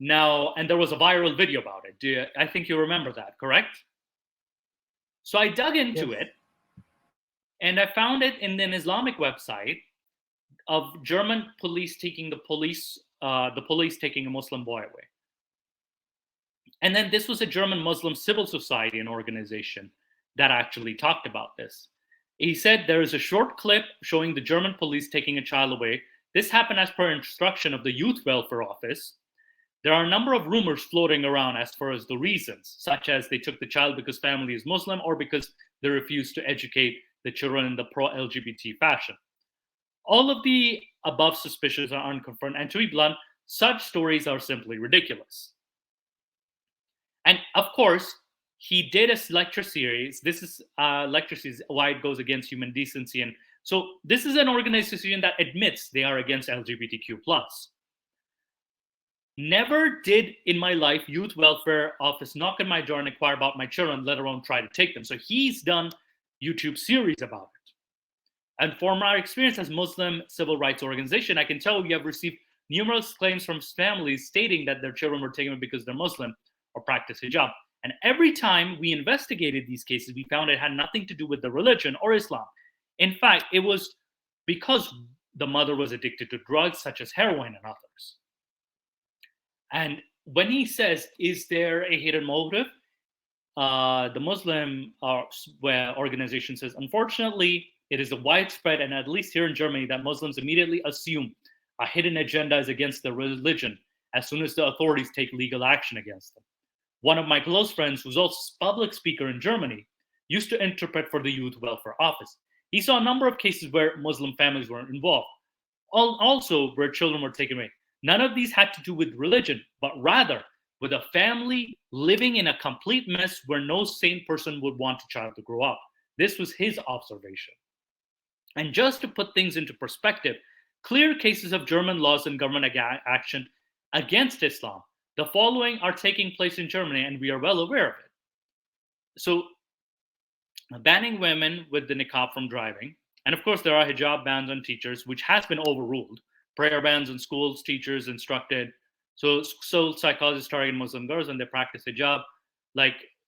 Now, and there was a viral video about it. I think you remember that, correct? So I dug into it, and I found it in an Islamic website of German police taking the police taking a Muslim boy away. And then this was a German Muslim civil society and organization that actually talked about this. He said there is a short clip showing the German police taking a child away. This happened as per instruction of the Youth Welfare Office. There are a number of rumors floating around as far as the reasons, such as they took the child because family is Muslim or because they refused to educate the children in the pro-LGBT fashion. All of the above suspicions are unconfirmed, and to be blunt, such stories are simply ridiculous. And of course, he did a lecture series. This is lecture series, why it goes against human decency. And so this is an organization that admits they are against LGBTQ+. Never did in my life Youth Welfare Office knock on my door and inquire about my children, let alone try to take them. So he's done YouTube series about it. And from our experience as Muslim civil rights organization, I can tell we have received numerous claims from families stating that their children were taken because they're Muslim or practice hijab. And every time we investigated these cases, we found it had nothing to do with the religion or Islam. In fact, it was because the mother was addicted to drugs such as heroin and others. And when he says, is there a hidden motive? The Muslim organization says, unfortunately, it is a widespread, and at least here in Germany, that Muslims immediately assume a hidden agenda is against their religion as soon as the authorities take legal action against them. One of my close friends, who's also a public speaker in Germany, used to interpret for the Youth Welfare Office. He saw a number of cases where Muslim families were involved, also where children were taken away. None of these had to do with religion, but rather with a family living in a complete mess where no sane person would want a child to grow up. This was his observation. And just to put things into perspective, clear cases of German laws and government action against Islam, the following are taking place in Germany, and we are well aware of it. So, banning women with the niqab from driving, and of course, there are hijab bans on teachers, which has been overruled. Prayer bans in schools, teachers instructed. So psychologists target Muslim girls and they practice hijab,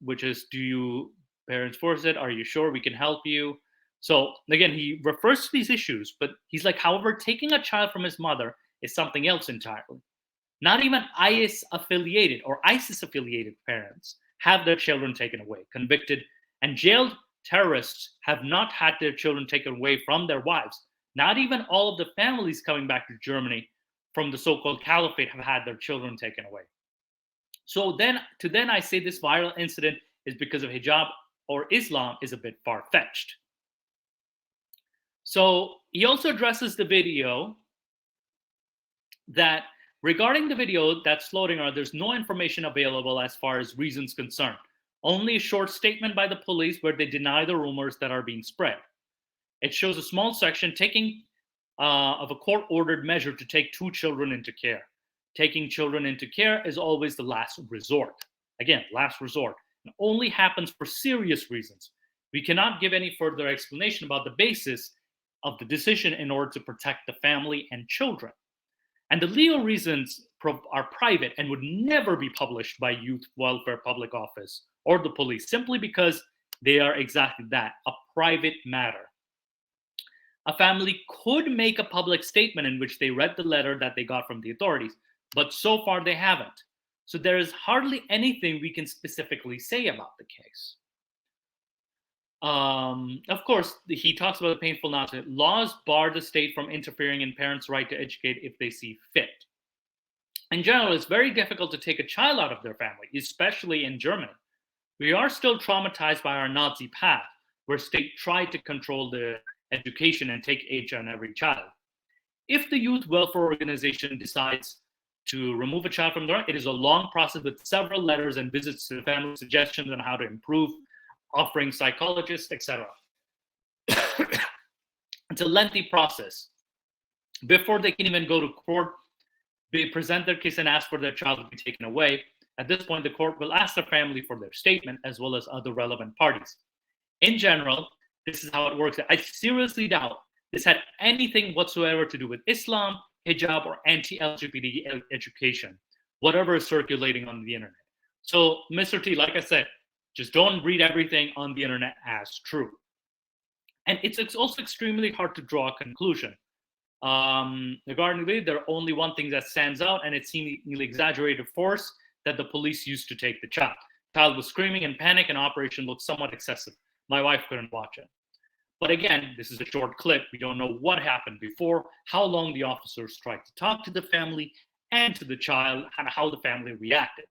which is, do you parents force it? Are you sure we can help you? So again, he refers to these issues, but he's like, however, taking a child from his mother is something else entirely. Not even ISIS affiliated parents have their children taken away, convicted, and jailed terrorists have not had their children taken away from their wives. Not even all of the families coming back to Germany from the so-called caliphate have had their children taken away. So then I say this viral incident is because of hijab or Islam is a bit far-fetched. So he also addresses the video that regarding the video that's floating around, there's no information available as far as reasons concerned. Only a short statement by the police where they deny the rumors that are being spread. It shows a small section taking of a court-ordered measure to take 2 children into care. Taking children into care is always the last resort. Again, last resort. It only happens for serious reasons. We cannot give any further explanation about the basis of the decision in order to protect the family and children. And the legal reasons are private and would never be published by Youth Welfare Public Office or the police, simply because they are exactly that, a private matter. A family could make a public statement in which they read the letter that they got from the authorities, but so far they haven't. So there is hardly anything we can specifically say about the case. Of course, he talks about the painful nonsense. Laws bar the state from interfering in parents' right to educate if they see fit. In general, it's very difficult to take a child out of their family, especially in Germany. We are still traumatized by our Nazi past, where state tried to control the education and take each and every child. If the youth welfare organization decides to remove a child from their, it is a long process with several letters and visits to the family, suggestions on how to improve, offering psychologists, etc. It's a lengthy process. Before they can even go to court, they present their case and ask for their child to be taken away. At this point, the court will ask the family for their statement as well as other relevant parties. In general, this is how it works. I seriously doubt this had anything whatsoever to do with Islam, hijab, or anti-LGBT education, whatever is circulating on the internet. So, Mr. T, like I said, just don't read everything on the internet as true. And it's also extremely hard to draw a conclusion. Regarding this, there are only one thing that stands out, and it's seemingly exaggerated force that the police used to take the child. The child was screaming in panic, and operation looked somewhat excessive. My wife couldn't watch it. But again, this is a short clip. We don't know what happened before, how long the officers tried to talk to the family and to the child, and how the family reacted.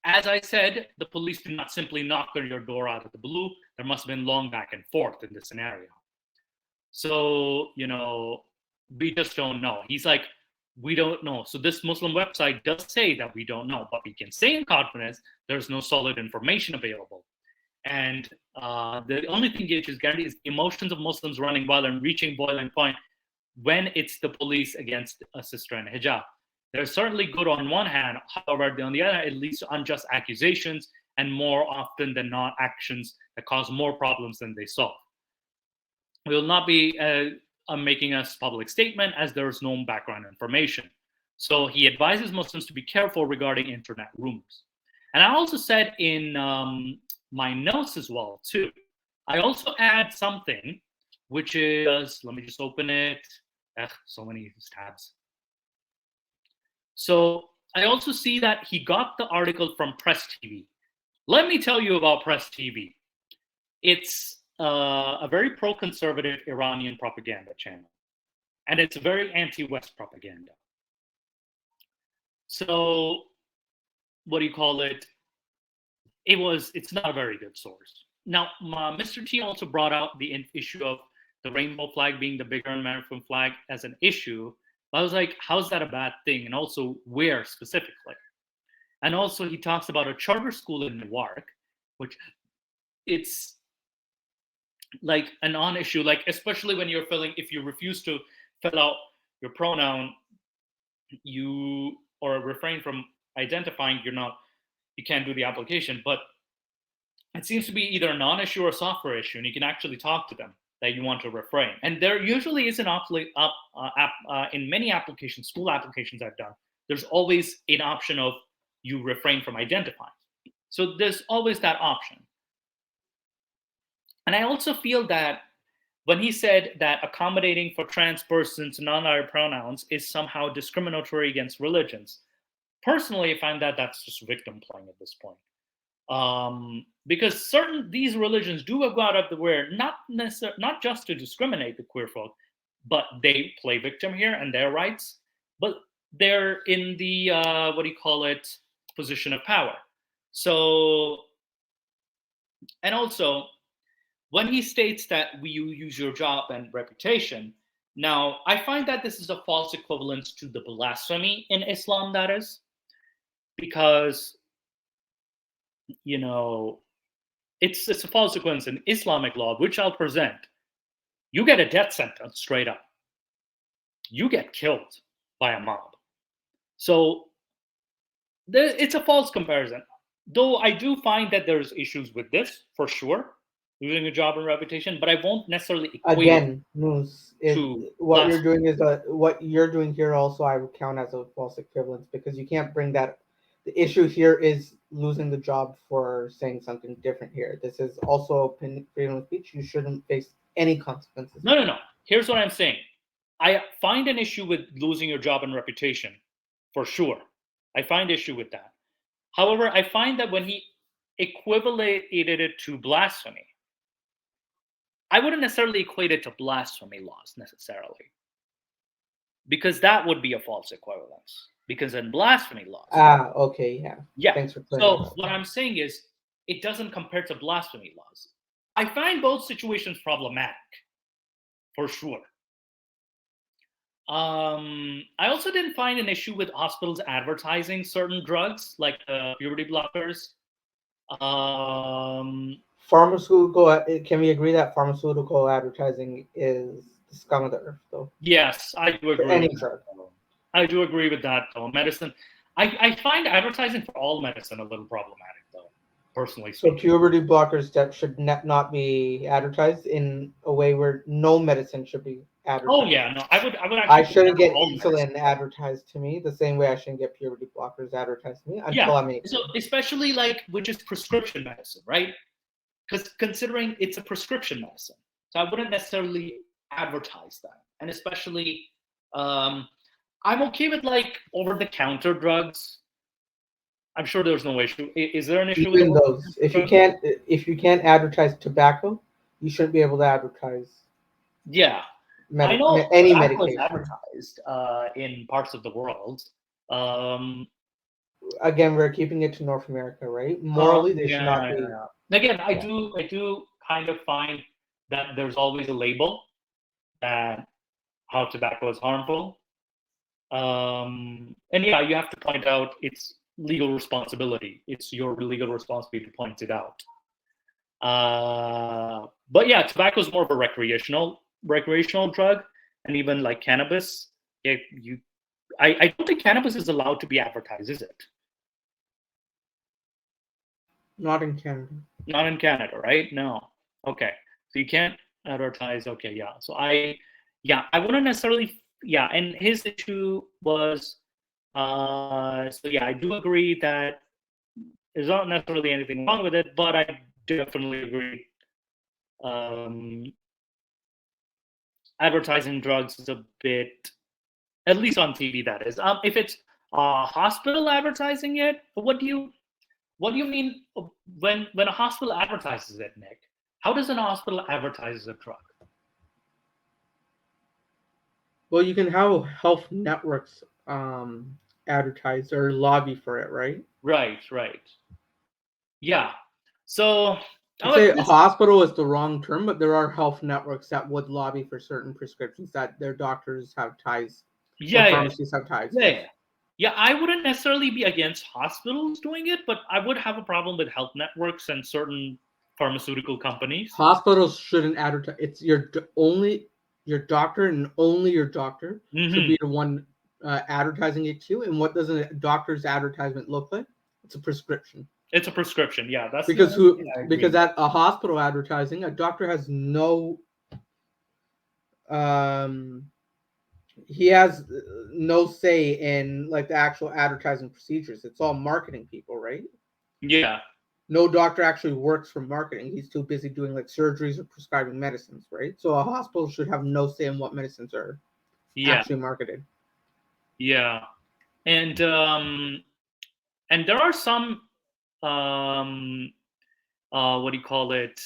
As I said, the police do not simply knock on your door out of the blue. There must have been long back and forth in this scenario. So, we just don't know. He's like, we don't know. So this Muslim website does say that we don't know, but we can say in confidence there's no solid information available. And the only thing which is guaranteed is the emotions of Muslims running wild and reaching boiling point when it's the police against a sister in hijab. They're certainly good on one hand. However, on the other hand, it leads to unjust accusations and more often than not actions that cause more problems than they solve. We will not be making a public statement as there is no background information. So he advises Muslims to be careful regarding internet rumors. And I also said in my notes as well, too. I also add something, which is, let me just open it. So many tabs. So I also see that he got the article from Press TV. Let me tell you about Press TV. It's a very pro-conservative Iranian propaganda channel, and it's very anti-West propaganda. So, what do you call it? It's not a very good source. Now, Mr. T also brought out the issue of the rainbow flag being the bigger American flag as an issue. I was like, how's that a bad thing? And also, where specifically? And also, he talks about a charter school in Newark, which it's like a non-issue, like especially when you're if you refuse to fill out your pronoun, or refrain from identifying, you can't do the application. But it seems to be either a non-issue or a software issue, and you can actually talk to them that you want to refrain. And there usually is in many applications, school applications I've done, there's always an option of you refrain from identifying. So there's always that option. And I also feel that when he said that accommodating for trans persons non-binary pronouns is somehow discriminatory against religions, personally, I find that that's just victim playing at this point. Because these religions do go out of the way, not just to discriminate the queer folk, but they play victim here and their rights, but they're in the position of power. So, and also when he states that you use your job and reputation, now I find that this is a false equivalence to the blasphemy in Islam, that is, because it's a false equivalence in Islamic law, which I'll present. You get a death sentence straight up. You get killed by a mob. So it's a false comparison. Though I do find that there's issues with this, for sure, losing a job and reputation, but I won't necessarily equate again, Moose, what you're doing is what you're doing here also I would count as a false equivalence, because you can't bring that. The issue here is losing the job for saying something different here. This is also freedom of speech. You shouldn't face any consequences. No. Here's what I'm saying. I find an issue with losing your job and reputation, for sure. I find issue with that. However, I find that when he equated it to blasphemy, I wouldn't necessarily equate it to blasphemy laws necessarily, because that would be a false equivalence. Because in blasphemy laws, okay, yeah. Thanks for So what I'm saying is, it doesn't compare to blasphemy laws. I find both situations problematic, for sure. I also didn't find an issue with hospitals advertising certain drugs like puberty blockers. Pharmaceutical. Can we agree that pharmaceutical advertising is the scum of the earth, though? Yes, I do agree. Any drug. I do agree with that, though. Medicine, I find advertising for all medicine a little problematic, though, personally speaking. So puberty blockers that should not be advertised in a way where no medicine should be advertised. Oh yeah, no, I would actually. I shouldn't get insulin advertised to me the same way I shouldn't get puberty blockers advertised to me until I'm 18. So especially which is prescription medicine, right? Because considering it's a prescription medicine, so I wouldn't necessarily advertise that, and especially. I'm okay with over-the-counter drugs. I'm sure there's no issue. Is there an issue with those? If you can't advertise tobacco, you shouldn't be able to advertise. Yeah, I know any medication is advertised in parts of the world. Again, we're keeping it to North America, right? Morally, they should not be. Again, I do kind of find that there's always a label that how tobacco is harmful. And yeah, you have to point out it's legal responsibility. It's your legal responsibility to point it out. But yeah, tobacco is more of a recreational drug, and even like cannabis. I don't think cannabis is allowed to be advertised, is it? Not in Canada. Not in Canada, right? No. Okay. So you can't advertise. Okay, yeah. So I wouldn't necessarily. Yeah, and his issue was, I do agree that there's not necessarily anything wrong with it, but I definitely agree. Advertising drugs is a bit, at least on TV, that is. If it's hospital advertising it? What do you mean when a hospital advertises it, Nick? How does an hospital advertise a drug? Well, you can have health networks advertise or lobby for it, right? Right. Yeah. So I'd say a hospital is the wrong term, but there are health networks that would lobby for certain prescriptions that their doctors have ties or pharmacies have ties with. Yeah, I wouldn't necessarily be against hospitals doing it, but I would have a problem with health networks and certain pharmaceutical companies. Hospitals shouldn't advertise. It's only your doctor and only your doctor should be the one advertising it to you. And what does a doctor's advertisement look like? It's a prescription. It's a prescription, yeah. That's because at a hospital advertising, a doctor has no he has no say in like the actual advertising procedures. It's all marketing people, right? Yeah. No doctor actually works for marketing. He's too busy doing like surgeries or prescribing medicines, right? So a hospital should have no say in what medicines are actually marketed. Yeah. And there are some what do you call it?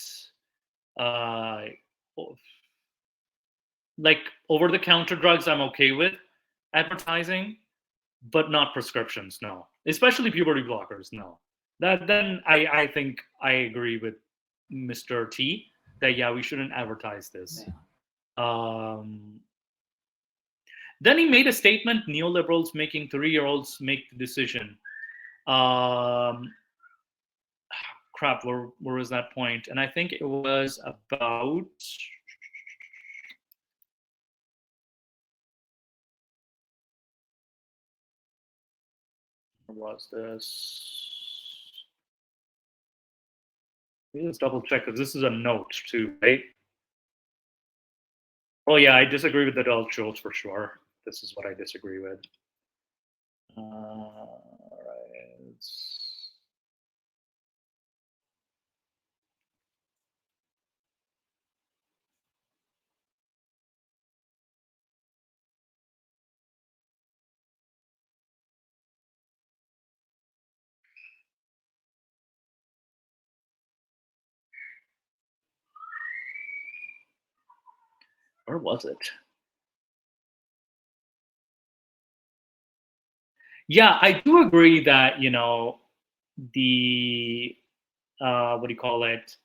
Like over-the-counter drugs I'm okay with advertising, but not prescriptions, no. Especially puberty blockers, no. Then I think I agree with Mr. T that yeah, we shouldn't advertise this. Then he made a statement: neoliberals making 3-year-olds make the decision. Crap, where was that point? And I think it was about. Where was this? Let's double check because this is a note too, right? Oh yeah, I disagree with adult shows for sure. This is what I disagree with. All right. Where was it? Yeah, I do agree that, the what do you call it?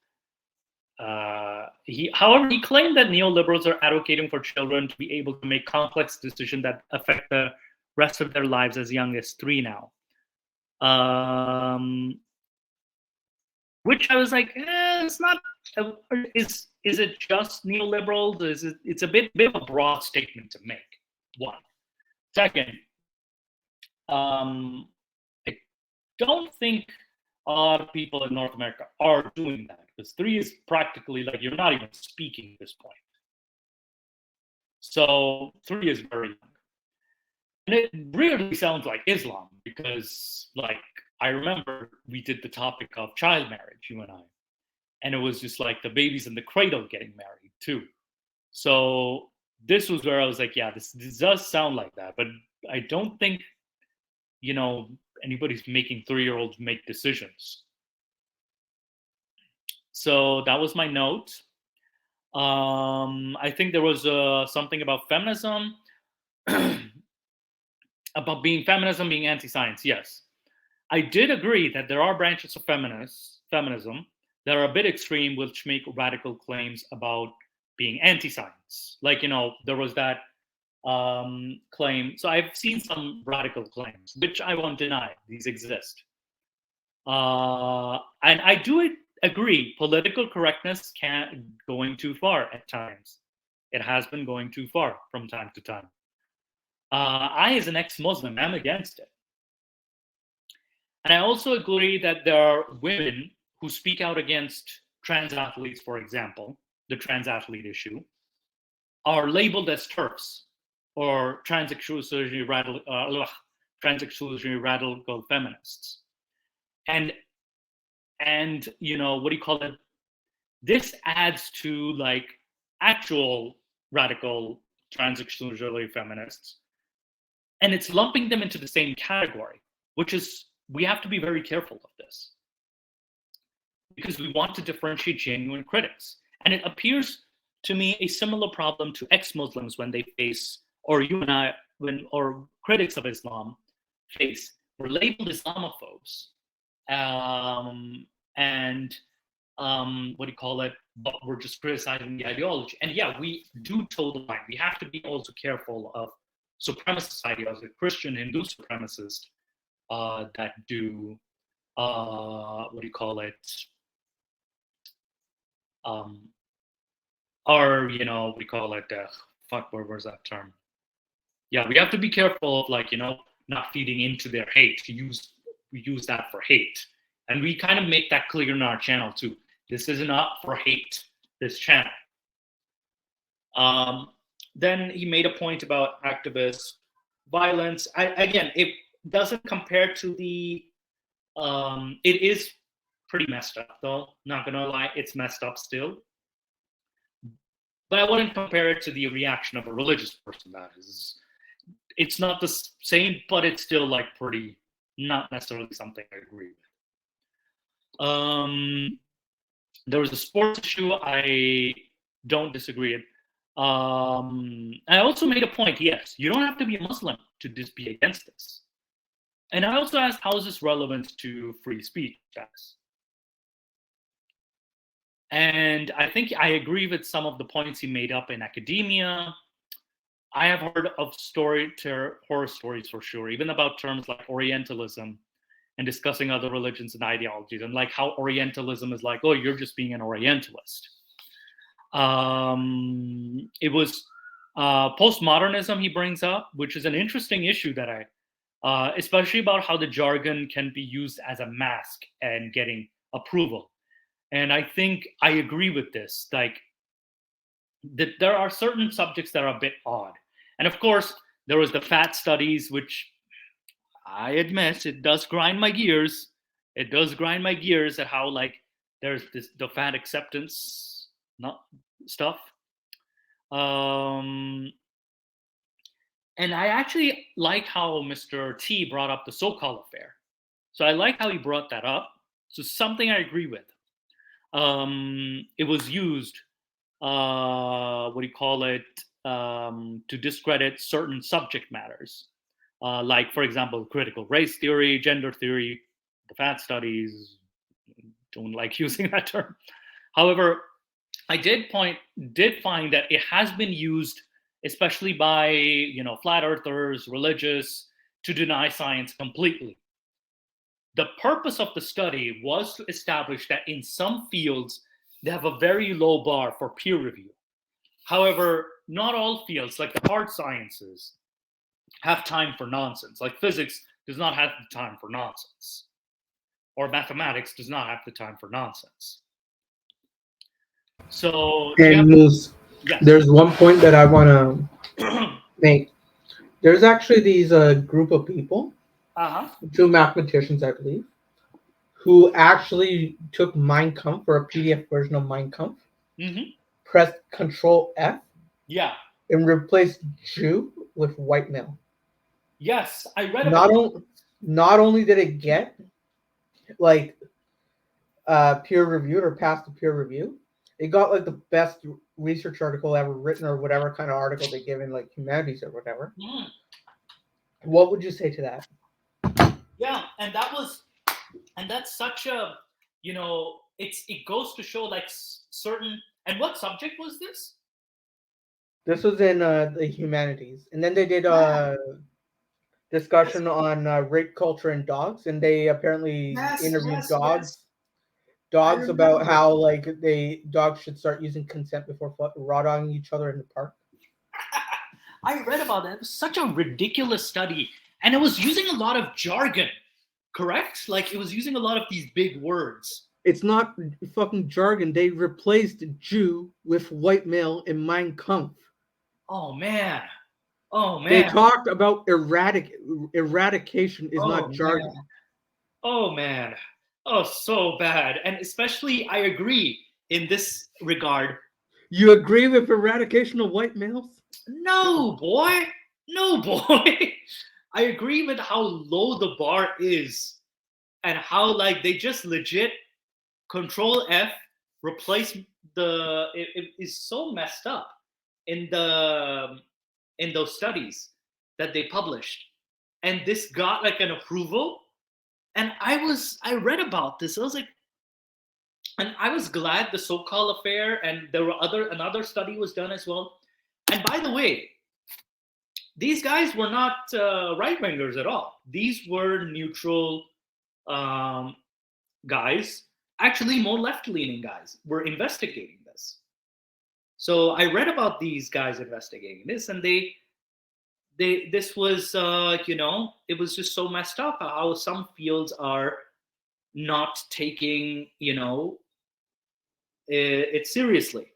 However, he claimed that neoliberals are advocating for children to be able to make complex decisions that affect the rest of their lives as young as 3 now. Which I was like, it's not. Is it just neoliberals? It's a bit of a broad statement to make. One. Second, I don't think a lot of people in North America are doing that because 3 is practically like you're not even speaking at this point. So 3 is very young. And it really sounds like Islam because, like, I remember we did the topic of child marriage, you and I, and it was just like the babies in the cradle getting married too. So this was where I was like, yeah, this does sound like that, but I don't think, anybody's making 3-year-olds make decisions. So that was my note. I think there was something about feminism, about feminism being anti-science. Yes, I did agree that there are branches of feminism that are a bit extreme, which make radical claims about being anti-science. Like, there was that claim. So I've seen some radical claims, which I won't deny. These exist. And I do agree, political correctness can going too far at times. It has been going too far from time to time. I, as an ex-Muslim, am against it. And I also agree that there are women who speak out against trans athletes, for example, the trans athlete issue, are labeled as TERFs or trans-exclusionary radical feminists. And what do you call it? This adds to like actual radical trans-exclusionary feminists. and it's lumping them into the same category, which is, we have to be very careful of this because we want to differentiate genuine critics. And it appears to me a similar problem to ex-Muslims when they face, or you and I, or critics of Islam face, we're labeled Islamophobes. And what do you call it? But we're just criticizing the ideology. And yeah, we do toe the line. We have to be also careful of supremacist ideology, Christian, Hindu supremacists that do, what do you call it? Or, you know, what do you call it? Where's that term? Yeah, we have to be careful of, like, you know, not feeding into their hate. We use that for hate. And we kind of make that clear in our channel too. This is not for hate, this channel. Then he made a point about activist violence. Again, it doesn't compare to the, it is pretty messed up though, not gonna lie, it's messed up still. But I wouldn't compare it to the reaction of a religious person, that is. It's not the same, but it's still like pretty, not necessarily something I agree with. There was a sports issue I don't disagree with. I also made a point, yes, you don't have to be a Muslim to just be against this. And I also asked, how is this relevant to free speech? And I think I agree with some of the points he made up in academia. I have heard of horror stories for sure, even about terms like Orientalism and discussing other religions and ideologies, and like how Orientalism is like, oh, you're just being an Orientalist. It was postmodernism he brings up, which is an interesting issue that especially about how the jargon can be used as a mask and getting approval. And I think I agree with this, like that there are certain subjects that are a bit odd. And of course, there was the fat studies, which I admit, it does grind my gears. It does grind my gears at how, like, there's the fat acceptance stuff. And I actually like how Mr. T brought up the so-called affair. So I like how he brought that up. So something I agree with. It was used, what do you call it, to discredit certain subject matters. Like, for example, critical race theory, gender theory, the fat studies, don't like using that term. However, I did find that it has been used, especially by, you know, flat earthers, religious, to deny science completely. The purpose of the study was to establish that in some fields, they have a very low bar for peer review. However, not all fields, like the hard sciences, have time for nonsense. Like physics does not have the time for nonsense. Or mathematics does not have the time for nonsense. So, and yes. There's one point that I want to make. There's actually these group of people, two mathematicians, I believe, who actually took Mein Kampf, or a PDF version of Mein Kampf, pressed Control F, and replaced Jew with white male. Yes, I read about it. Not only did it get like peer reviewed or passed the peer review, it got like the best research article ever written, or whatever kind of article they give in like humanities or whatever. What would you say to that? Yeah, and that's such a, you know, it goes to show like certain. And what subject was this? This was in the humanities, and then they did discussion on rape culture and dogs, and they apparently interviewed dogs about how like dogs should start using consent before raw dogging each other in the park. I read about that. It was such a ridiculous study, and it was using a lot of jargon, correct? Like, it was using a lot of these big words. It's not fucking jargon. They replaced Jew with white male in Mein Kampf. Oh man. Oh man. They talked about eradication is not jargon. Man. Oh man. Oh, so bad. And especially, I agree in this regard. You agree with eradication of white males? No, boy. No, boy. I agree with how low the bar is and how like they just legit control F replace it is so messed up in the in those studies that they published, and this got like an approval. And I read about this. I was like, and I was glad the so-called affair, and there were another study was done as well. And by the way, these guys were not right wingers at all. These were neutral um, guys, actually more left leaning guys, were investigating this. So I read about these guys investigating this, and they this was it was just so messed up how some fields are not taking it seriously.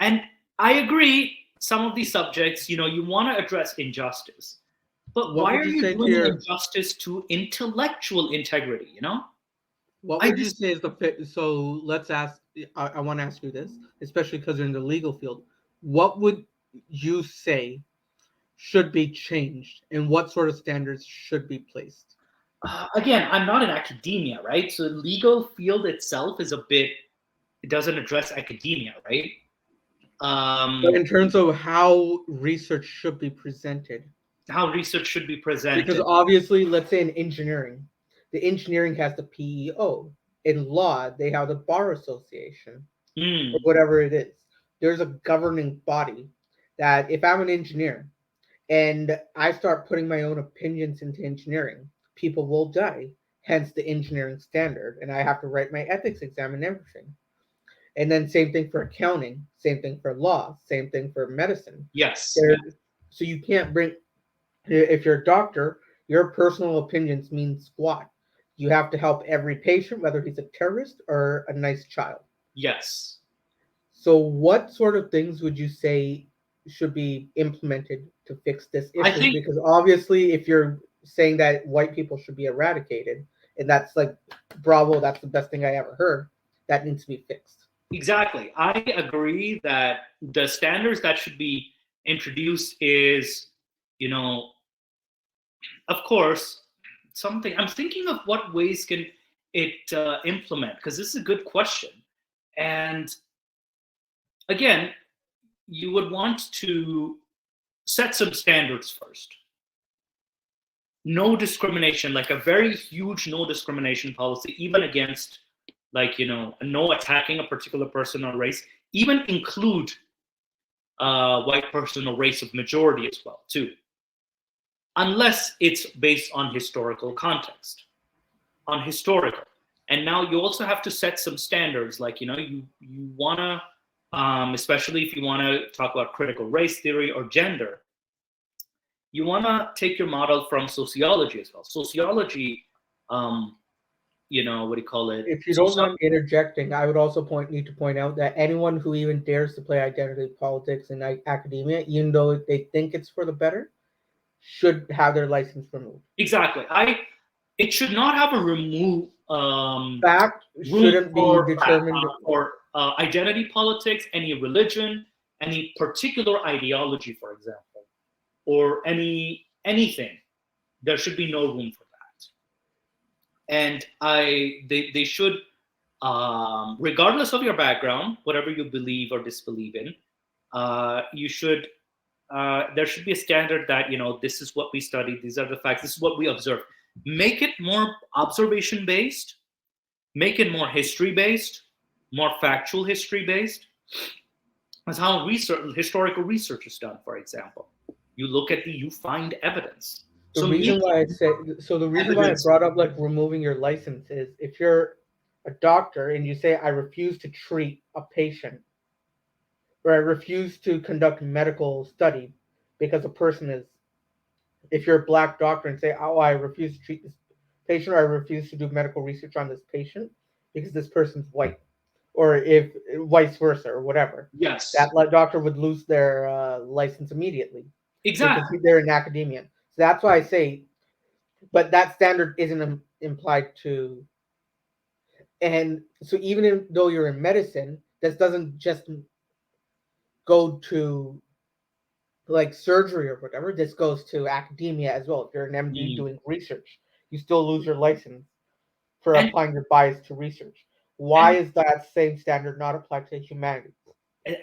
And I agree, some of these subjects, you want to address injustice, but What why would are you you say to doing an your injustice to intellectual integrity? What I would you just say is the fit? So let's ask. I want to ask you this, especially because you're in the legal field. What would you say should be changed, and what sort of standards should be placed? again, I'm not in academia, right? So the legal field itself is a bit, it doesn't address academia, right? But um in terms of how research should be presented, how research should be because presented. obviously, let's say in engineering, the engineering has the PEO. In law, they have the bar association or Hmm. whatever it is. There's a governing body that if I'm an engineer and I start putting my own opinions into engineering, people will die. Hence the engineering standard, and I have to write my ethics exam and everything. And then same thing for accounting, same thing for law, same thing for medicine. Yes, There, yeah. so you can't bring if you're a doctor, your personal opinions mean squat. You have to help every patient, whether he's a terrorist or a nice child. Yes, So, what sort of things would you say should be implemented to fix this I issue? think Because obviously, if you're saying that white people should be eradicated, and that's like, bravo, that's the best thing I ever heard, that needs to be fixed. exactly. I agree that the standards that should be introduced is, you know, of course, something. I'm thinking of what ways can it implement, because this is a good question. And again, you would want to set some standards first. No discrimination, like a very huge no discrimination policy, even against, like, no attacking a particular person or race, even include white person or race of majority as well, too, unless it's based on historical context, on historical. And now you also have to set some standards, like, you want to, especially if you want to talk about critical race theory or gender, you want to take your model from sociology as well. Sociology, um, what do you call it? If you don't mind interjecting, I would also need to point out that anyone who even dares to play identity politics in academia, even though they think it's for the better, should have their license removed. Exactly. It should not have a Fact room shouldn't be for determined. identity politics, any religion, any particular ideology, for example, or anything. There should be no room for that. And they should, regardless of your background, whatever you believe or disbelieve in, you should there should be a standard that, this is what we study, these are the facts, this is what we observe. Make it more observation based, make it more history based, more factual history based. That's how historical research is done. For example, you find evidence. The So reason make why I it say so the reason why I evidence. brought up like removing your license is if you're a doctor and you say I refuse to treat a patient or I refuse to conduct medical study because a person is if you're a black doctor and say, oh, I refuse to treat this patient or I refuse to do medical research on this patient because this person's white, or if vice versa or whatever, that Yes, doctor would lose their license immediately because exactly. they're in academia. So that's why I say, but that standard isn't implied to, and so though you're in medicine, this doesn't just go to like surgery or whatever, this goes to academia as well. If you're an MD Mm. doing research, you still lose your license for and applying your bias to research. Why and is that same standard not applied to humanities?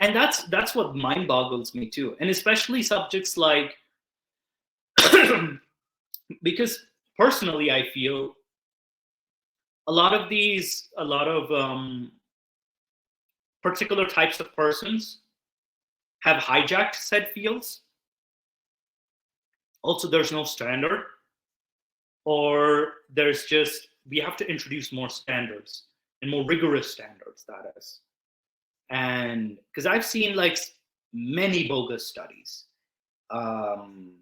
and that's what mind boggles me too, and especially subjects like because personally I feel a lot of particular types of persons have hijacked said fields. Also, there's no standard, or there's just we have to introduce more standards and more rigorous standards, that is. And because I've seen like many bogus studies, um,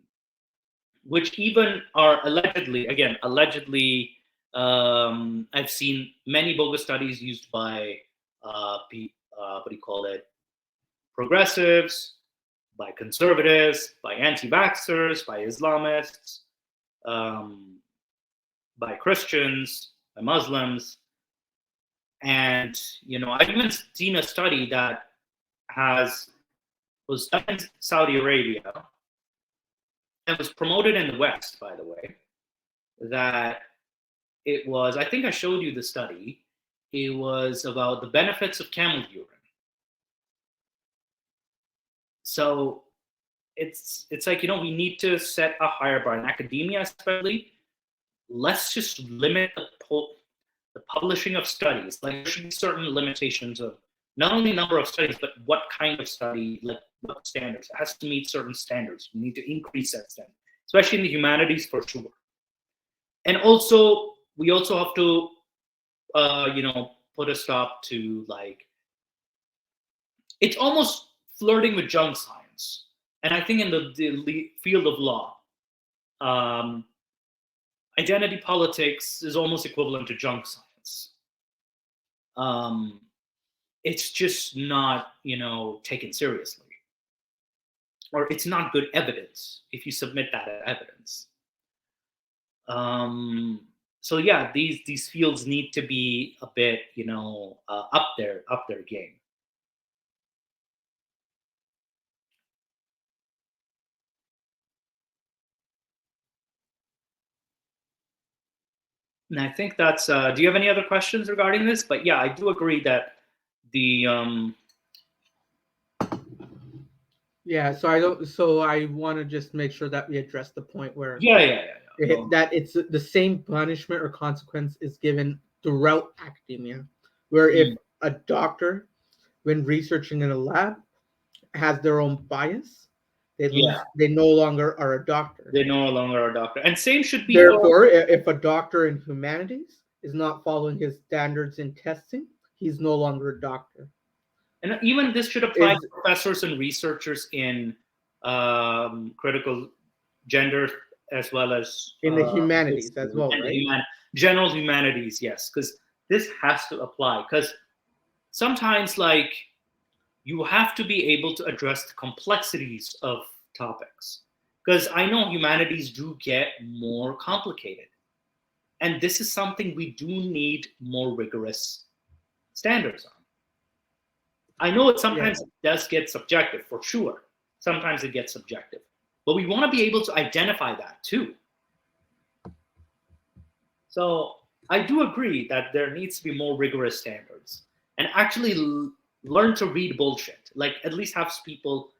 which even are allegedly, again, allegedly, I've seen many bogus studies used by, what do you call it, progressives, by conservatives, by anti-vaxxers, by Islamists, um, by Christians, by Muslims. And, I've even seen a study that was done in Saudi Arabia and was promoted in the West, by the way, that it was, I think I showed you the study. It was about the benefits of camel urine. So it's like, we need to set a higher bar in academia, especially. Let's just limit the publishing of studies. Like there should be certain limitations of not only number of studies, but what kind of study, like what standards. It has to meet certain standards. We need to increase that standard, especially in the humanities for sure. And also, we also have to, put a stop to like, it's almost flirting with junk science. And I think in the field of law, um, identity politics is almost equivalent to junk science. Um, it's just not, taken seriously, or it's not good evidence if you submit that as evidence. Um, so yeah, these fields need to be a bit, up their game. And I think that's. Do you have any other questions regarding this? But yeah, I do agree that the Yeah, so I don't. So I want to just make sure that we address the point where Go. that it's the same punishment or consequence is given throughout academia, where if Mm. a doctor, when researching in a lab, has their own bias, they Yeah, lose. They no longer are a doctor. they no longer are a doctor, and same should be for. Therefore, if a doctor in humanities is not following his standards in testing, he's no longer a doctor. And even this should apply Is to professors and researchers in critical gender, as well as in the humanities as history well, and the right? general humanities. Yes, because this has to apply. Because sometimes, like, you have to be able to address the complexities of topics. Because I know humanities do get more complicated, and this is something we do need more rigorous standards on. I know it Yeah. sometimes does get subjective, for sure. Sometimes it gets subjective. But we want to be able to identify that too. So I do agree that there needs to be more rigorous standards and actually learn to read bullshit. Like at least have people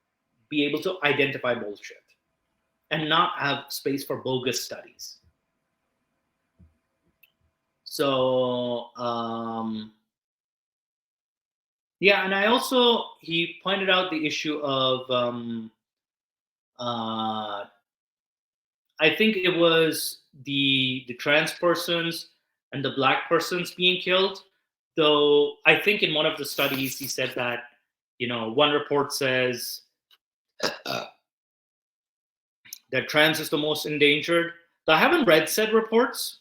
be able to identify bullshit and not have space for bogus studies. So, yeah, and I also, he pointed out the issue of uh, I think it was the trans persons and the black persons being killed. Though I think in one of the studies he said that, one report says that trans is the most endangered. So I haven't read said reports.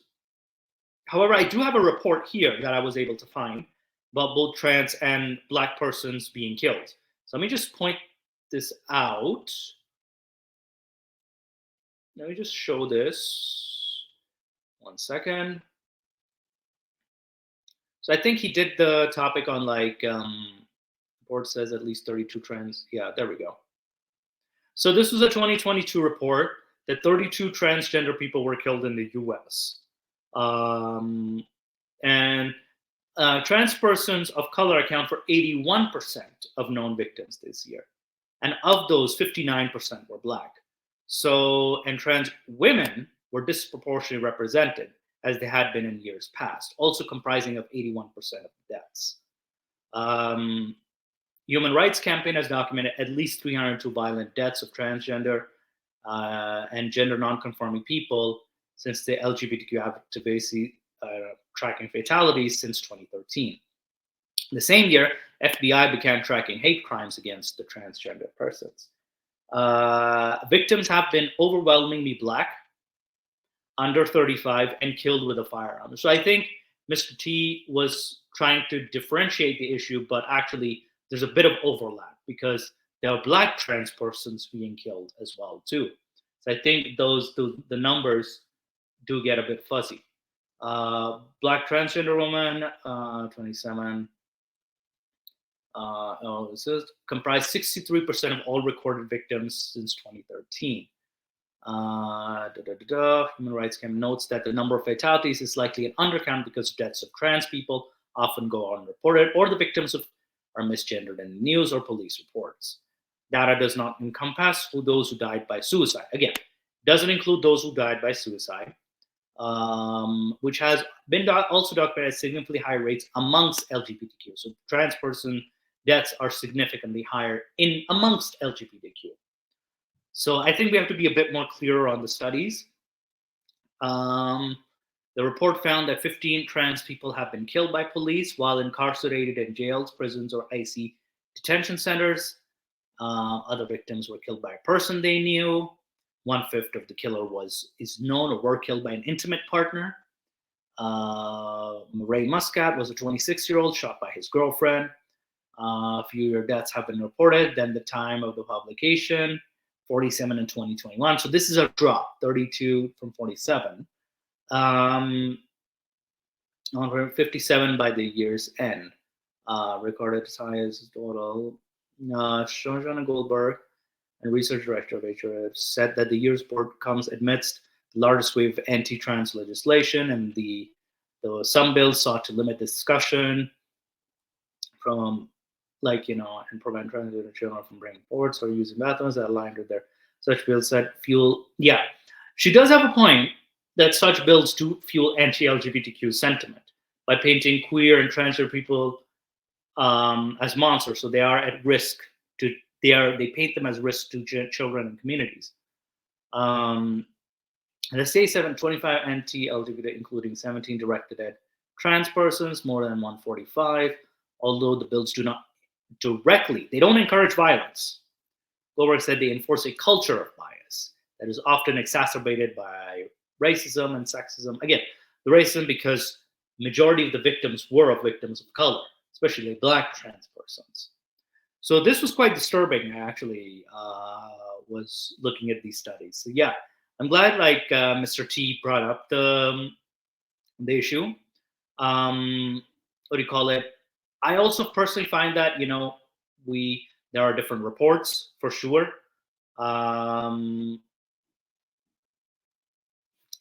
However, I do have a report here that I was able to find about both trans and black persons being killed. So let me just point this out. Let me just show this. One second. So I think he did the topic on like board says at least 32 trends. Yeah, there we go. So this was a 2022 report that 32 transgender people were killed in the U.S. And trans persons of color account for 81% of known victims this year. And of those, 59% were Black. So, and trans women were disproportionately represented as they had been in years past, also comprising of 81% of deaths. Human Rights Campaign has documented at least 302 violent deaths of transgender and gender non-conforming people since the LGBTQ advocacy tracking fatalities since 2013. The same year, FBI began tracking hate crimes against the transgender persons. Victims have been overwhelmingly Black, under 35, and killed with a firearm. So I think Mr. T was trying to differentiate the issue, but actually there's a bit of overlap because there are Black trans persons being killed as well too. So I think the numbers do get a bit fuzzy. Black transgender woman, 27. This is comprised 63% of all recorded victims since 2013. Human Rights Campaign notes that the number of fatalities is likely an undercount because deaths of trans people often go unreported, or the victims are misgendered in the news or police reports. Data does not encompass those who died by suicide. Again, doesn't include those who died by suicide, which has been also documented at significantly high rates amongst LGBTQ. So trans person deaths are significantly higher amongst LGBTQ. So I think we have to be a bit more clearer on the studies. The report found that 15 trans people have been killed by police while incarcerated in jails, prisons, or IC detention centers. Other victims were killed by a person they knew. 1/5 of the killer is known or were killed by an intimate partner. Ray Muscat was a 26-year-old shot by his girlfriend. Fewer deaths have been reported than the time of the publication, 47 in 2021. So this is a drop, 32 from 47. 57 by the year's end. Recorded science total. Shoshana Goldberg, and research director of HRF, said that the year's report comes amidst the largest wave of anti-trans legislation, and some bills sought to limit discussion from, and prevent transgender children from bringing forwards or using bathrooms that aligned with their such bills said fuel. Yeah, she does have a point that such bills do fuel anti-LGBTQ sentiment by painting queer and transgender people as monsters, so they are at risk to. They paint them as risk to children and communities. The state 725 anti-LGBT, including 17 directed at trans persons, more than 145. Although the bills do not directly, they don't encourage violence. Goldberg said they enforce a culture of bias that is often exacerbated by racism and sexism. Again, the racism because majority of the victims were victims of color, especially Black trans persons. So this was quite disturbing. I actually was looking at these studies. So yeah, I'm glad Mr. T brought up the issue. What do you call it? I also personally find that there are different reports for sure. What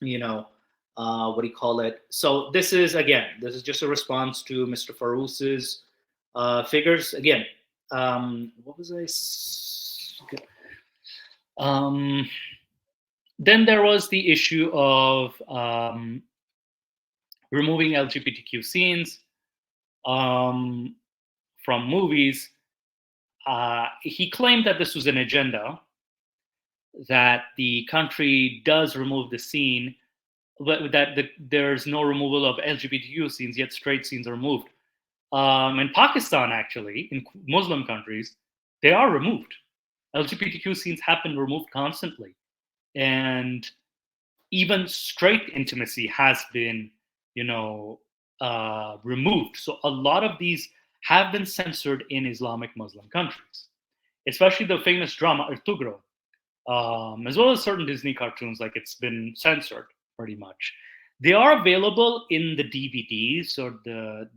do you call it? So this is just a response to Mr. Farouz's figures. Again, what was I? Then there was the issue of removing LGBTQ scenes from movies. He claimed that this was an agenda, that the country does remove the scene, but that there's no removal of LGBTQ scenes, yet straight scenes are removed. In Pakistan, actually, in Muslim countries, they are removed. LGBTQ scenes have been removed constantly. And even straight intimacy has been, removed. So a lot of these have been censored in Islamic Muslim countries, especially the famous drama Ertugrul, as well as certain Disney cartoons, it's been censored pretty much. They are available in the DVDs, or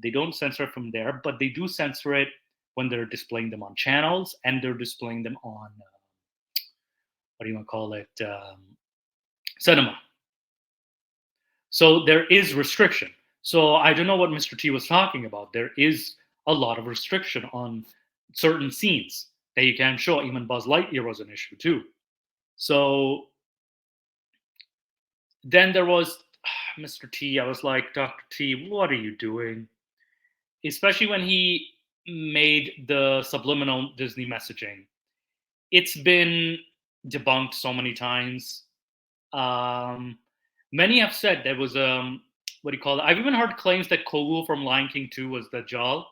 they don't censor it from there, but they do censor it when they're displaying them on channels and they're displaying them on what do you want to call it, cinema. So there is restriction. So I don't know what Mr. T was talking about. There is a lot of restriction on certain scenes that you can't show. Even Buzz Lightyear was an issue too. So then there was Mr. T. I was like, Dr. T, what are you doing? Especially when he made the subliminal Disney messaging. It's been debunked so many times. Many have said there was what do you call it? I've even heard claims that Kogu from Lion King 2 was Dajjal.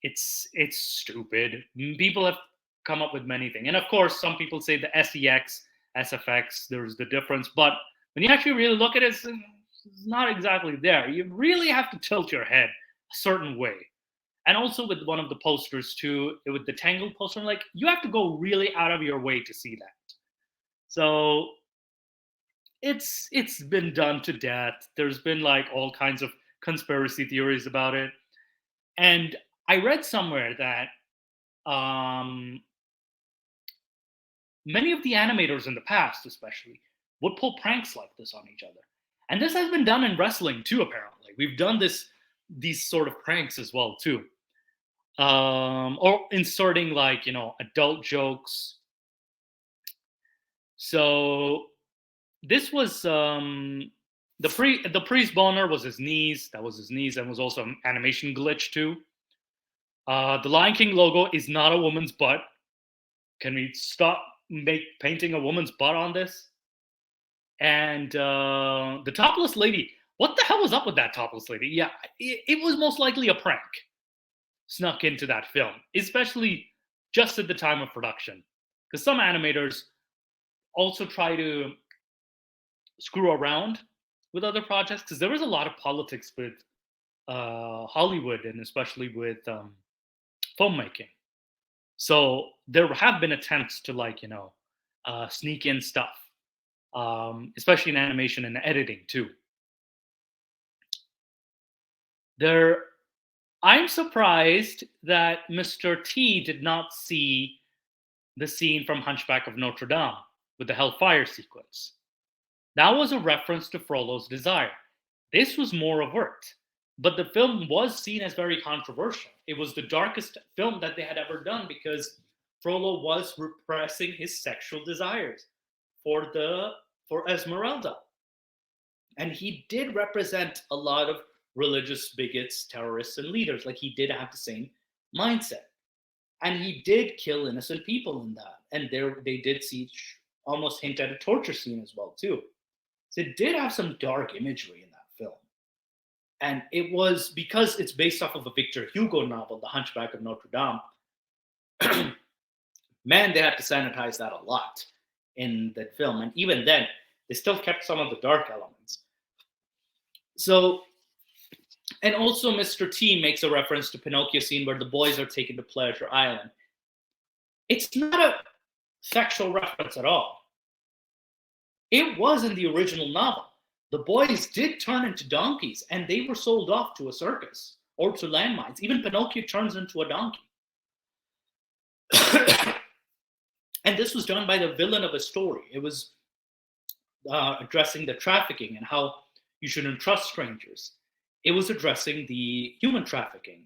It's stupid. People have come up with many things, and of course, some people say the SEX, SFX. There's the difference, but when you actually really look at it, it's not exactly there. You really have to tilt your head a certain way. And also with one of the posters too, with the Tangled poster, like you have to go really out of your way to see that. So it's been done to death. There's been like all kinds of conspiracy theories about it. And I read somewhere that many of the animators in the past, especially, would pull pranks like this on each other. And this has been done in wrestling too, apparently. We've done these sort of pranks as well too. Or inserting like, adult jokes. So this was the priest boner was his knees. That was his knees, and was also an animation glitch too. The Lion King logo is not a woman's butt. Can we stop painting a woman's butt on this? And the topless lady. What the hell was up with that topless lady? Yeah, it was most likely a prank snuck into that film, especially just at the time of production. Because some animators also try to screw around with other projects, because there was a lot of politics with Hollywood, and especially with filmmaking. So there have been attempts to sneak in stuff, especially in animation and editing too. I'm surprised that Mr. T did not see the scene from Hunchback of Notre Dame with the Hellfire sequence. That was a reference to Frollo's desire. This was more overt, but the film was seen as very controversial. It was the darkest film that they had ever done because Frollo was repressing his sexual desires for Esmeralda. And he did represent a lot of religious bigots, terrorists, and leaders. Like, he did have the same mindset. And he did kill innocent people in that. And they did almost hint at a torture scene as well, too. So it did have some dark imagery in that film. And it was because it's based off of a Victor Hugo novel, The Hunchback of Notre Dame. Man, they had to sanitize that a lot in that film. And even then, they still kept some of the dark elements. So, and also Mr. T makes a reference to Pinocchio scene where the boys are taken to Pleasure Island. It's not a sexual reference at all. It was in the original novel. The boys did turn into donkeys, and they were sold off to a circus or to landmines. Even Pinocchio turns into a donkey. And this was done by the villain of a story. It was addressing the trafficking and how you shouldn't trust strangers. It was addressing the human trafficking.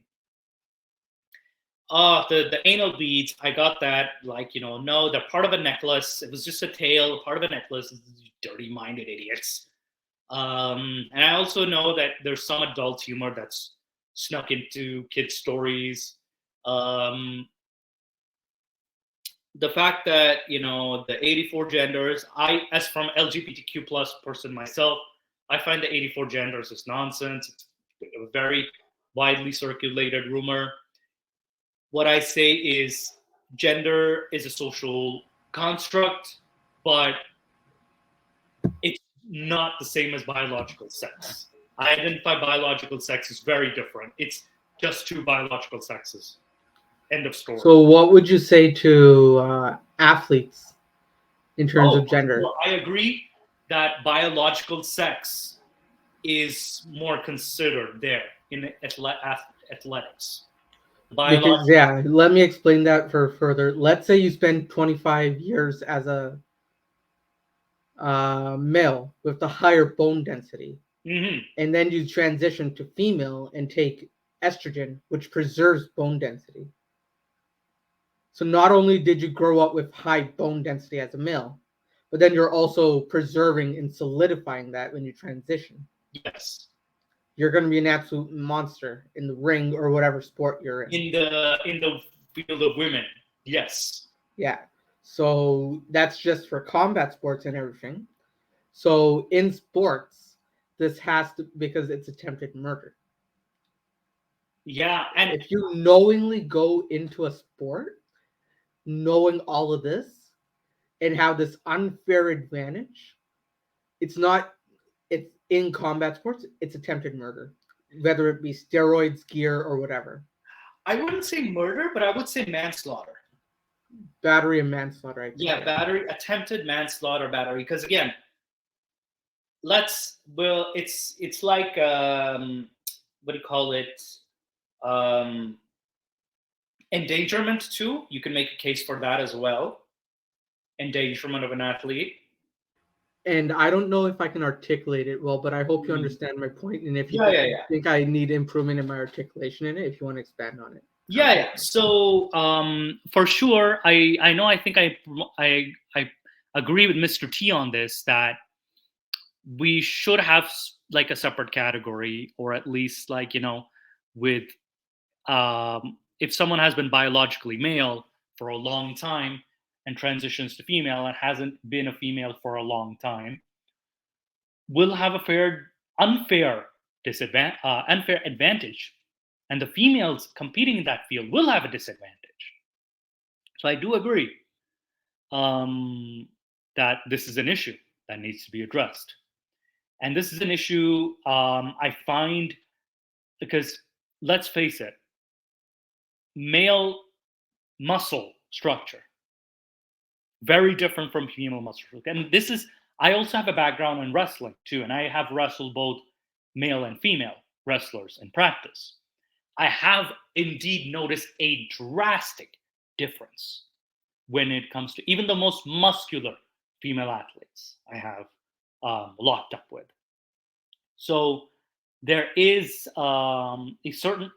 The anal beads, I got that, no, they're part of a necklace. It was just a tail, part of a necklace. Dirty-minded idiots. And I also know that there's some adult humor that's snuck into kids' stories. The fact that, the 84 genders, as from LGBTQ plus person myself, I find the 84 genders is nonsense. It's a very widely circulated rumor. What I say is gender is a social construct, but it's not the same as biological sex. I identify biological sex as very different. It's just two biological sexes. End of story. So what would you say to athletes in terms of gender? Well, I agree that biological sex is more considered there in athletics. Because, let me explain that for further. Let's say you spend 25 years as a male with the higher bone density, Mm-hmm. and then you transition to female and take estrogen, which preserves bone density. So not only did you grow up with high bone density as a male, but then you're also preserving and solidifying that when you transition. Yes. You're going to be an absolute monster in the ring or whatever sport you're in. In the field of women. Yes. Yeah. So that's just for combat sports and everything. So in sports, this has to, because it's attempted murder. Yeah, and If you knowingly go into a sport, knowing all of this and have this unfair advantage, it's not, it's in combat sports, it's attempted murder, whether it be steroids, gear, or whatever. I wouldn't say murder, but I would say manslaughter. Battery and manslaughter, I think. Yeah, battery, attempted manslaughter, battery. Because again, it's like what do you call it? Um, Endangerment too. You can make a case for that as well. Endangerment of an athlete. And I don't know if I can articulate it well, but I hope you Mm. understand my point. And if you Yeah. think I need improvement in my articulation in it, if you want to expand on it. Yeah. So for sure, I know. I think I agree with Mr. T on this, that we should have like a separate category, or at least like, with if someone has been biologically male for a long time and transitions to female and hasn't been a female for a long time, will have a unfair advantage, and the females competing in that field will have a disadvantage. So I do agree, um, that this is an issue that needs to be addressed, and this is an issue, I find, because let's face it, male muscle structure very different from female muscle structure. And this is, I also have a background in wrestling too, and I have wrestled both male and female wrestlers in practice. I have indeed noticed a drastic difference when it comes to even the most muscular female athletes I have locked up with. So there is a certain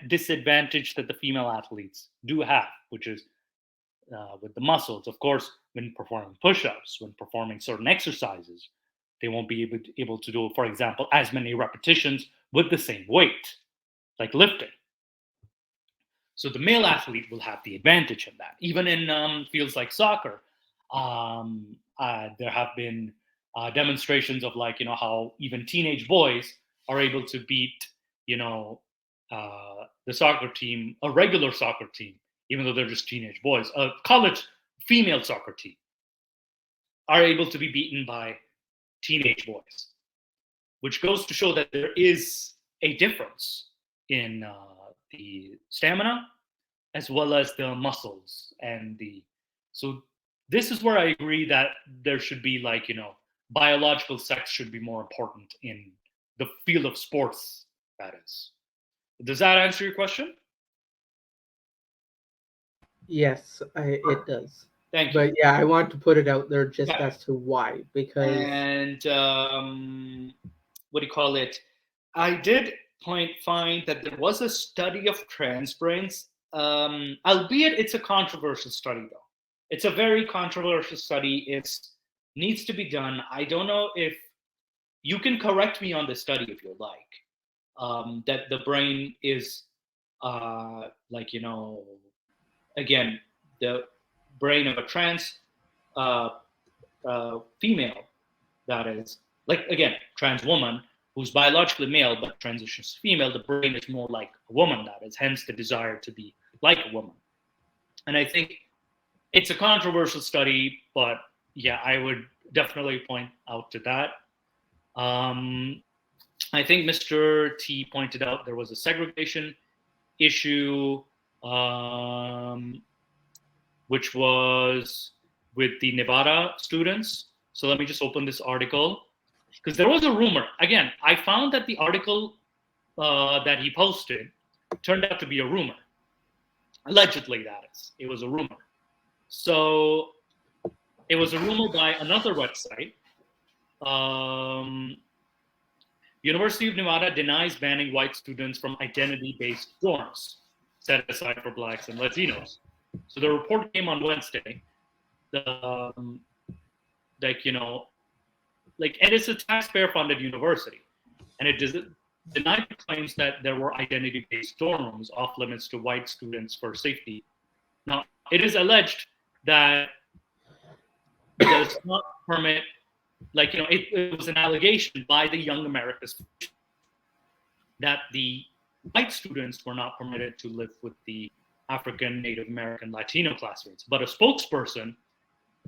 disadvantage that the female athletes do have, which is with the muscles. Of course, when performing push-ups, when performing certain exercises, they won't be able to do, for example, as many repetitions with the same weight, like lifting. So the male athlete will have the advantage in that. Even in fields like soccer, there have been demonstrations of, like, how even teenage boys are able to beat, the soccer team, a regular soccer team, even though they're just teenage boys. A college female soccer team are able to be beaten by teenage boys, which goes to show that there is a difference in the stamina as well as the muscles and the. So this is where I agree that there should be, like, biological sex should be more important in the field of sports. That is. Does that answer your question? Yes, it does. Thank you. But yeah, I want to put it out there just Yeah. as to why, because And what do you call it? I did find that there was a study of trans brains, albeit it's a controversial study, though. It's a very controversial study. It needs to be done. I don't know if you can correct me on the study if you like. That the brain is, like, again, the brain of a trans uh, female, that is, like, again, trans woman who's biologically male but transitions to female, the brain is more like a woman, that is, hence the desire to be like a woman. And I think it's a controversial study, but yeah, I would definitely point out to that. I think Mr. T pointed out there was a segregation issue, which was with the Nevada students. So let me just open this article, because there was a rumor. Again, I found that the article that he posted turned out to be a rumor. Allegedly, that is. It was a rumor. So it was a rumor by another website University of Nevada denies banning white students from identity-based dorms set aside for blacks and Latinos. So the report came on Wednesday. The like you know like and it's a taxpayer-funded university, and it denied claims that there were identity-based dorm rooms off limits to white students for safety. Now, it is alleged that does not permit, it was an allegation by the Young Americas that the white students were not permitted to live with the African, Native American, Latino classmates. But a spokesperson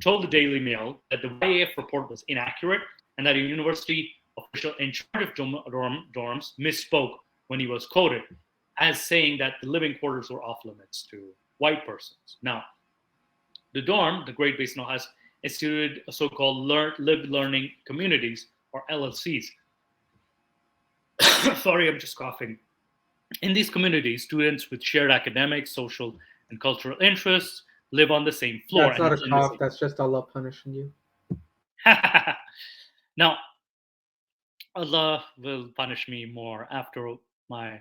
told the Daily Mail that the YAF report was inaccurate and that a university official in charge of dorms misspoke when he was quoted as saying that the living quarters were off limits to white persons. Now, the dorm, the Great Basin, has instituted a so-called lived learning communities, or LLCs. Sorry, I'm just coughing. In these communities, students with shared academic, social, and cultural interests live on the same floor. That's not a cough. That's just Allah punishing you. Now, Allah will punish me more after my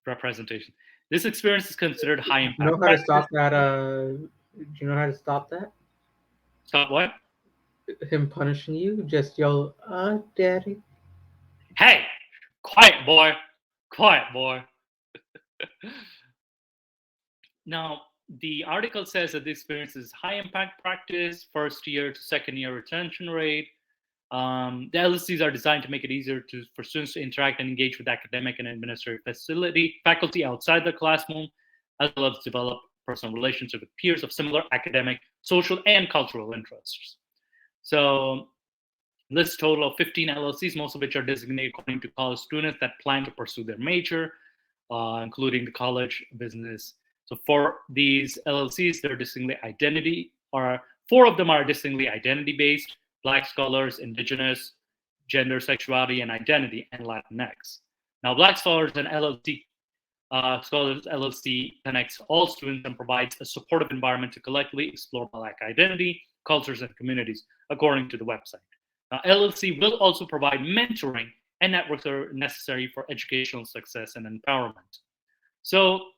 presentation. This experience is considered high impact. You know how to stop that? Do you know how to stop that? Stop what? Him punishing you? Just yell, Daddy. Hey, quiet boy. Quiet boy. Now, the article says that the experience is high impact practice, first year to second year retention rate. The LLCs are designed to make it easier for students to interact and engage with academic and administrative faculty outside the classroom, as well as develop personal relationships with peers of similar academic, social, and cultural interests. So, lists total of 15 LLCs, most of which are designated according to college students that plan to pursue their major, including the college business. So for these LLCs, they're distinctly four of them are distinctly identity-based: Black scholars, Indigenous, gender, sexuality, and identity, and Latinx. Now, Black scholars and Scholars LLC connects all students and provides a supportive environment to collectively explore Black identity, cultures, and communities, according to the website. Now, LLC will also provide mentoring and networks that are necessary for educational success and empowerment. So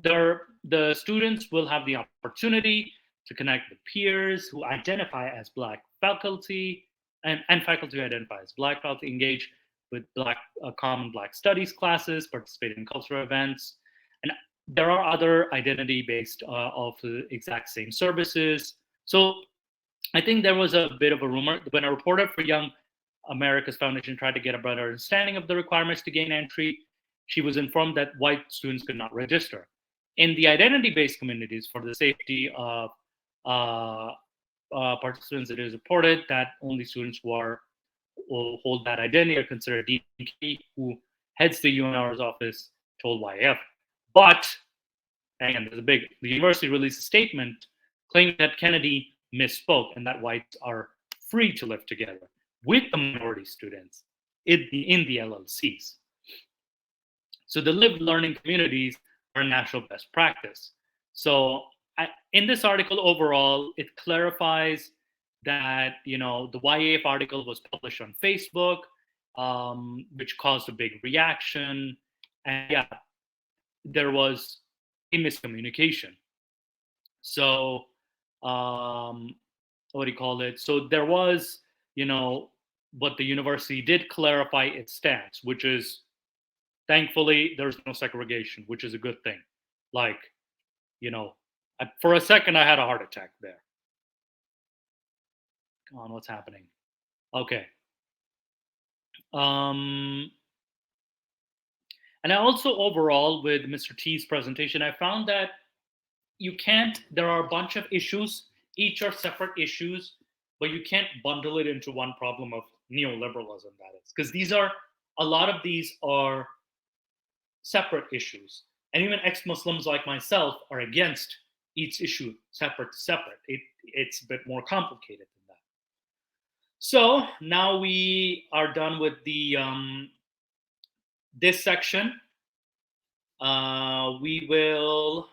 the students will have the opportunity to connect with peers who identify as Black faculty and faculty who identify as Black faculty, engage with common Black studies classes, participate in cultural events. And there are other identity-based of the exact same services. So I think there was a bit of a rumor when a reporter for Young America's Foundation tried to get a better understanding of the requirements to gain entry. She was informed that white students could not register. In the identity-based communities, for the safety of participants, it is reported that only students who hold that identity are considered DK, who heads the UNR's office, told YF. But, and the university released a statement claiming that Kennedy misspoke and that whites are free to live together with the minority students in the LLCs. So the lived learning communities are national best practice. So in this article overall, it clarifies that the YAF article was published on Facebook, which caused a big reaction, and yeah, there was a miscommunication. So what do you call it? So there was, but the university did clarify its stance, which is, thankfully, there's no segregation, which is a good thing. For a second, I had a heart attack there. Come on, what's happening? Okay. And I also, overall, with Mr. T's presentation, I found that there are a bunch of issues, each are separate issues, but you can't bundle it into one problem of neoliberalism, that is. Because a lot of these are separate issues. And even ex-Muslims like myself are against each issue separate. It's a bit more complicated than that. So now we are done with the this section. We will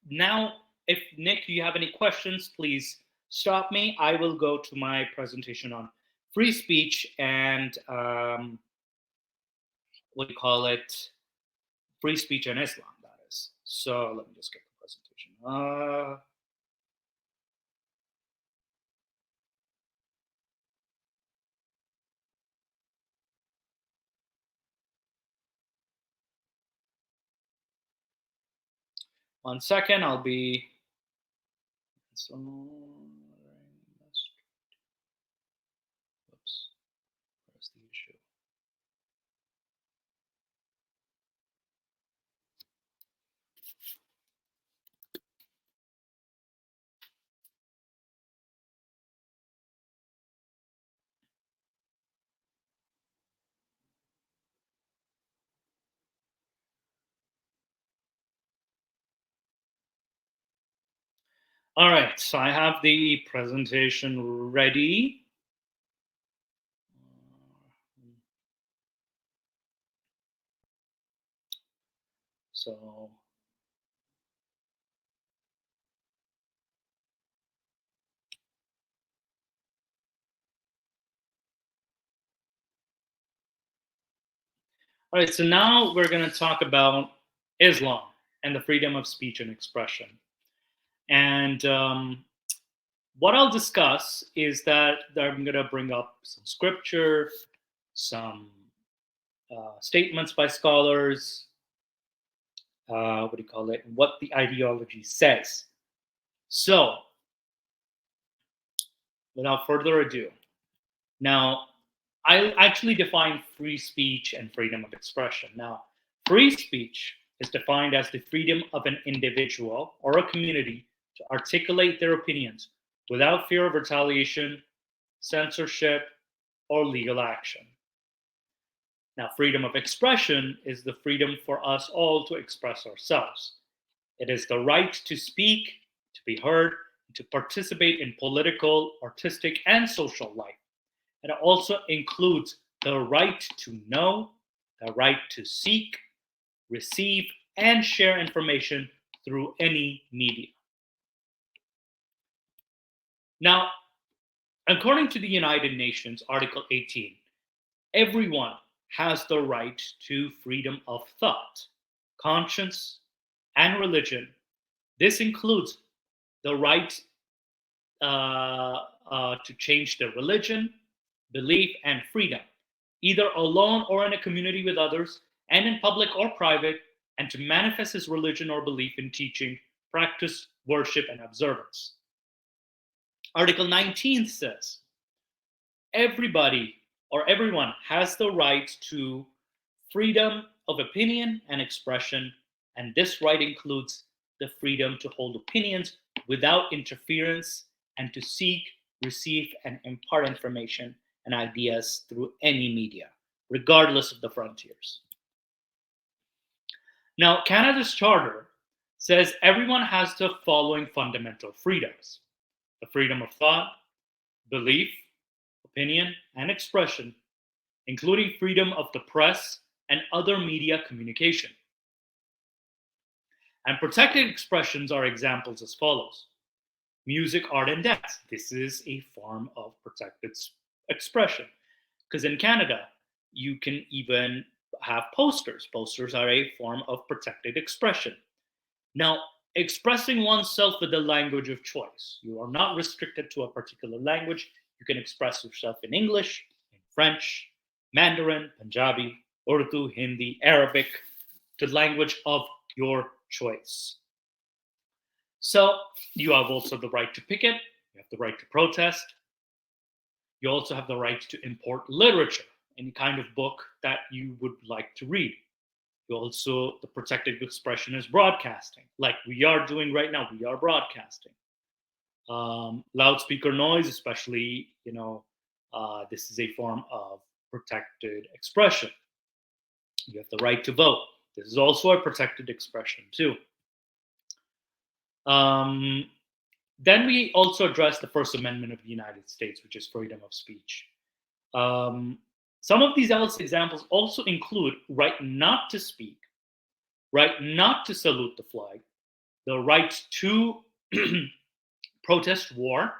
now if Nick, you have any questions, please stop me. I will go to my presentation on free speech and what do you call it? Free speech and Islam, that is. So let me just get the presentation. One second, I'll be. So, oops, where's the issue? All right, so I have the presentation ready. So, all right, so now we're going to talk about Islam and the freedom of speech and expression. And what I'll discuss is that I'm going to bring up some scripture, some statements by scholars, what do you call it, what the ideology says. So, without further ado, now I actually define free speech and freedom of expression. Now, free speech is defined as the freedom of an individual or a community to articulate their opinions without fear of retaliation, censorship, or legal action. Now, freedom of expression is the freedom for us all to express ourselves. It is the right to speak, to be heard, to participate in political, artistic, and social life. And it also includes the right to know, the right to seek, receive, and share information through any media. Now, according to the United Nations, Article 18, everyone has the right to freedom of thought, conscience, and religion. This includes the right to change their religion, belief, and freedom, either alone or in a community with others, and in public or private, and to manifest his religion or belief in teaching, practice, worship, and observance. Article 19 says everybody or everyone has the right to freedom of opinion and expression, and this right includes the freedom to hold opinions without interference and to seek, receive, and impart information and ideas through any media, regardless of the frontiers. Now, Canada's charter says everyone has the following fundamental freedoms: the freedom of thought, belief, opinion, and expression, including freedom of the press and other media communication. And protected expressions are examples as follows: music, art, and dance. This is a form of protected expression. Because in Canada, you can even have posters. Posters are a form of protected expression. Now, expressing oneself with the language of choice. You are not restricted to a particular language. You can express yourself in English, in French, Mandarin, Punjabi, Urdu, Hindi, Arabic, the language of your choice. So you have also the right to picket, you have the right to protest, you also have the right to import literature, any kind of book that you would like to read. You also, the protected expression is broadcasting, like we are doing right now, we are broadcasting. Loudspeaker noise, especially, this is a form of protected expression. You have the right to vote. This is also a protected expression too. Then we also address the First Amendment of the United States, which is freedom of speech. Some of these else examples also include right not to speak, right not to salute the flag, the right to protest war,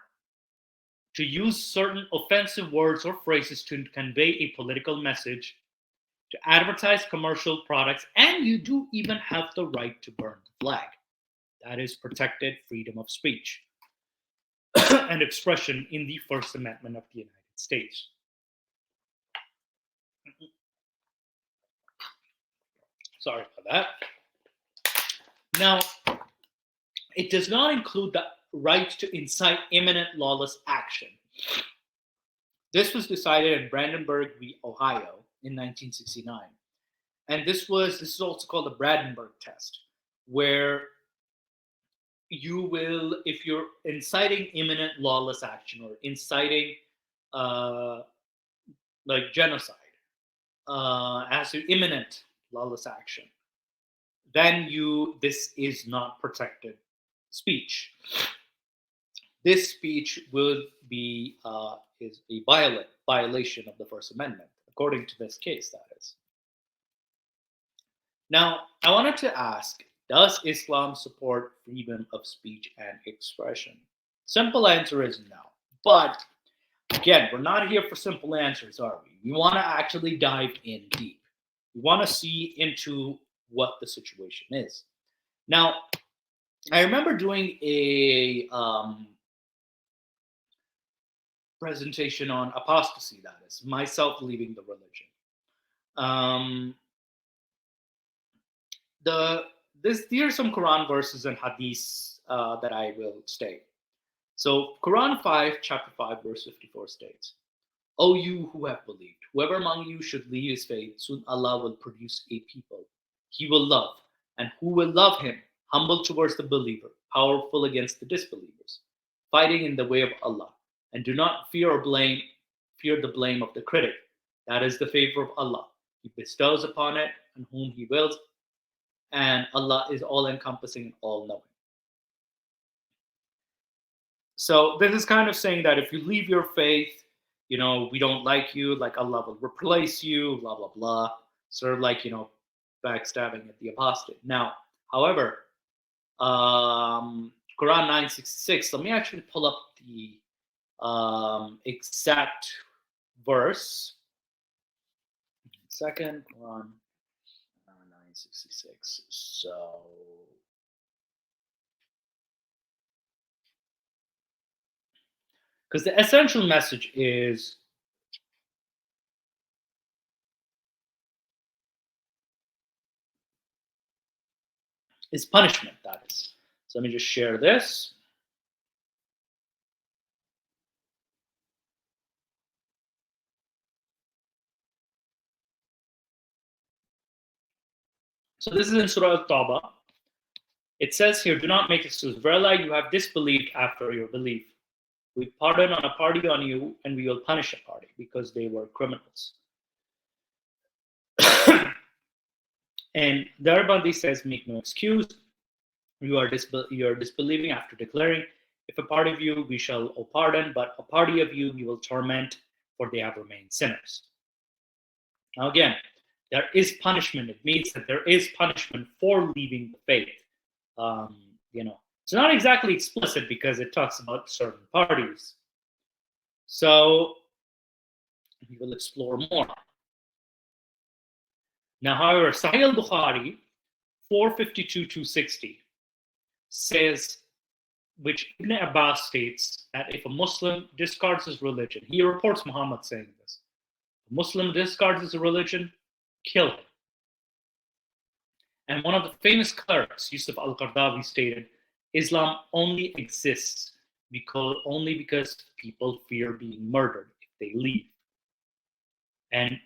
to use certain offensive words or phrases to convey a political message, to advertise commercial products, and you do even have the right to burn the flag. That is protected freedom of speech and expression in the First Amendment of the United States. Sorry about that. Now, it does not include the right to incite imminent lawless action. This was decided in Brandenburg v. Ohio in 1969. And this is also called the Brandenburg test, where you will, if you're inciting imminent lawless action or inciting like genocide as to imminent lawless action, then this is not protected speech. This speech will be is a violation of the First Amendment, according to this case, that is. Now, I wanted to ask, does Islam support freedom of speech and expression? Simple answer is no. But again, we're not here for simple answers, are we? We want to actually dive in deep. We want to see into what the situation is. Now, I remember doing a presentation on apostasy, that is, myself leaving the religion. There are some Quran verses and hadiths that I will state. So Quran 5, chapter 5, verse 54 states, O you who have believed, whoever among you should leave his faith, soon Allah will produce a people he will love, and who will love him, humble towards the believer, powerful against the disbelievers, fighting in the way of Allah, and do not fear the blame of the critic. That is the favor of Allah. He bestows upon it on whom he wills, and Allah is all-encompassing and all-knowing. So this is kind of saying that if you leave your faith, we don't like you, like Allah will replace you, blah, blah, blah. Sort of like, backstabbing at the apostate. Now, however, Quran 9:66, let me actually pull up the exact verse. Second, Quran 9:66. So, because the essential message is punishment, that is. So let me just share this. So this is in Surah Al-Tawbah. It says here, do not make excuses. Verily, you have disbelieved after your belief. We pardon on a party on you, and we will punish a party because they were criminals. And Darbandi says, make no excuse. You are disbelieving after declaring, if a part of you we shall pardon, but a party of you we will torment, for they have remained sinners. Now again, there is punishment. It means that there is punishment for leaving the faith. It's not exactly explicit because it talks about certain parties. So we will explore more. Now, however, Sahih al-Bukhari 452-260 says, which Ibn Abbas states, that if a Muslim discards his religion, he reports Muhammad saying this, a Muslim discards his religion, kill him. And one of the famous clerics, Yusuf al-Qardawi, stated, Islam only exists because people fear being murdered if they leave. And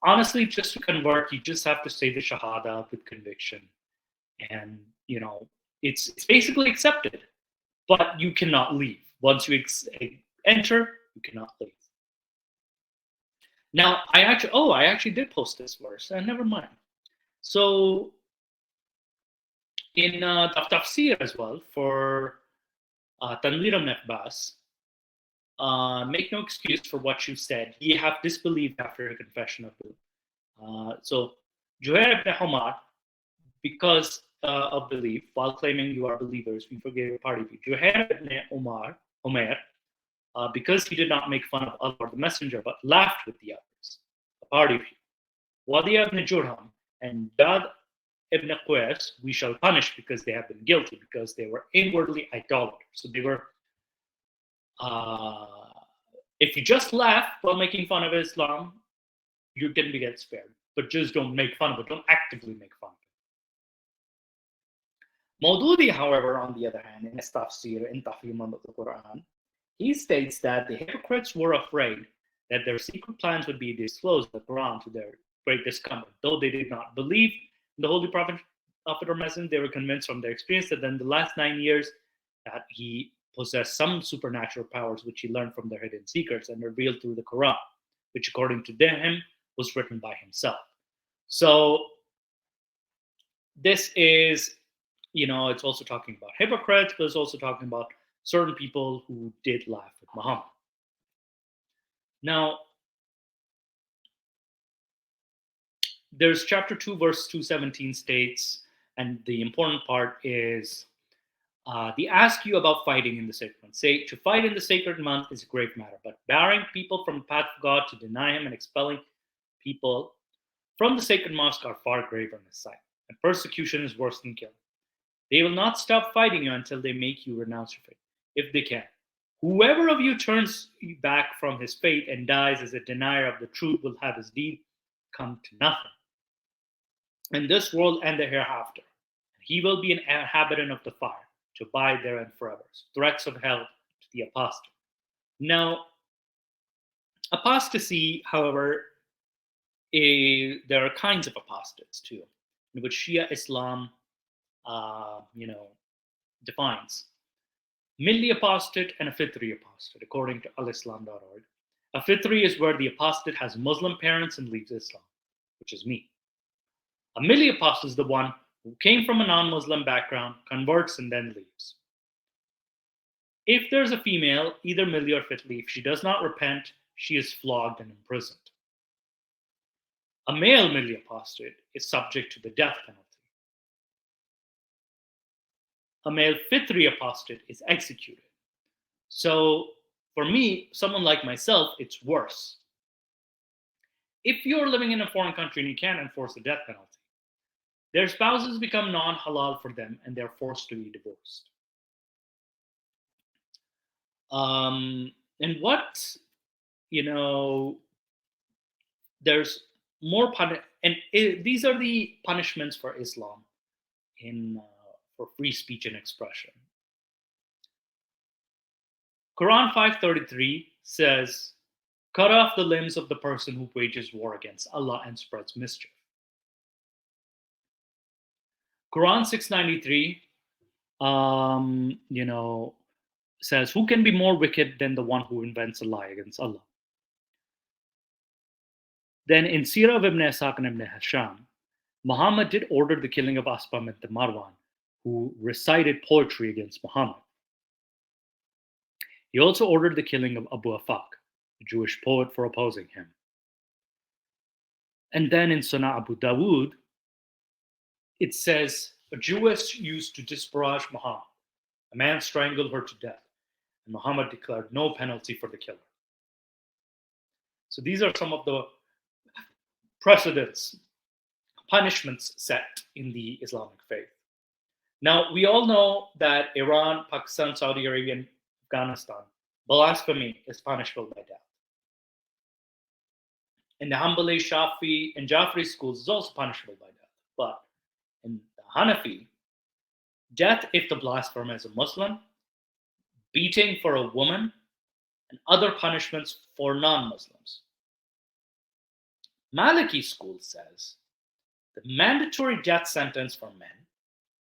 honestly, just to convert, you just have to say the Shahada with conviction. And, it's basically accepted. But you cannot leave. Once you enter, you cannot leave. Now, I actually did post this verse. Never mind. So, in Tafsir as well, for Tanwir ibn Abbas, make no excuse for what you said. Ye have disbelieved after a confession of belief. So, Juhair ibn Hamad, because of belief, while claiming you are believers, we forgave a party of you. Juhair ibn Omer, because he did not make fun of Allah or the Messenger, but laughed with the others, a party of you. Wadi ibn Jurham and Dad ibn Qais, we shall punish because they have been guilty, because they were inwardly idolaters. So they were, if you just laugh while making fun of Islam, you can get spared. But just don't make fun of it. Don't actively make fun of it. Maududi, however, on the other hand, in his tafsir, in Tahrim of the Quran, he states that the hypocrites were afraid that their secret plans would be disclosed in the Quran to their great discomfort. Though they did not believe in the Holy Prophet or Messenger, they were convinced from their experience that in the last 9 years that he possessed some supernatural powers which he learned from their hidden secrets and revealed through the Quran, which according to them was written by himself. So this is, it's also talking about hypocrites, but it's also talking about certain people who did laugh with Muhammad. Now, there's chapter 2, verse 217 states, and the important part is, they ask you about fighting in the sacred month. Say, to fight in the sacred month is a grave matter, but barring people from the path of God, to deny him and expelling people from the sacred mosque are far graver in his sight, and persecution is worse than killing. They will not stop fighting you until they make you renounce your faith, if they can. Whoever of you turns back from his faith and dies as a denier of the truth will have his deed come to nothing in this world and the hereafter. He will be an inhabitant of the fire, to abide therein forever. Threats of hell to the apostate. Now, apostasy, however, there are kinds of apostates too, in which Shia Islam, defines. Milli apostate and a fitri apostate, according to alislam.org. A fitri is where the apostate has Muslim parents and leaves Islam, which is me. A milli apostate is the one who came from a non-Muslim background, converts, and then leaves. If there's a female, either milli or fitri, if she does not repent, she is flogged and imprisoned. A male milli apostate is subject to the death penalty. A male fitri apostate is executed. So for me, someone like myself, it's worse. If you're living in a foreign country and you can't enforce the death penalty, their spouses become non-halal for them and they're forced to be divorced. And what, there's more these are the punishments for Islam for free speech and expression. Quran 5:33 says, cut off the limbs of the person who wages war against Allah and spreads mischief. Quran 6:93, says, who can be more wicked than the one who invents a lie against Allah? Then in Sirah of Ibn Ishaq and Ibn Hisham, Muhammad did order the killing of Asbam and Marwan, who recited poetry against Muhammad. He also ordered the killing of Abu Afaq, a Jewish poet, for opposing him. And then in Sunnah Abu Dawood, it says, a Jewess used to disparage Muhammad. A man strangled her to death, and Muhammad declared no penalty for the killer. So these are some of the precedents, punishments set in the Islamic faith. Now, we all know that Iran, Pakistan, Saudi Arabia, and Afghanistan, blasphemy is punishable by death. In the Hanbali, Shafi, and Jafri schools is also punishable by death. But in the Hanafi, death if the blasphemer is a Muslim, beating for a woman, and other punishments for non-Muslims. Maliki school says the mandatory death sentence for men.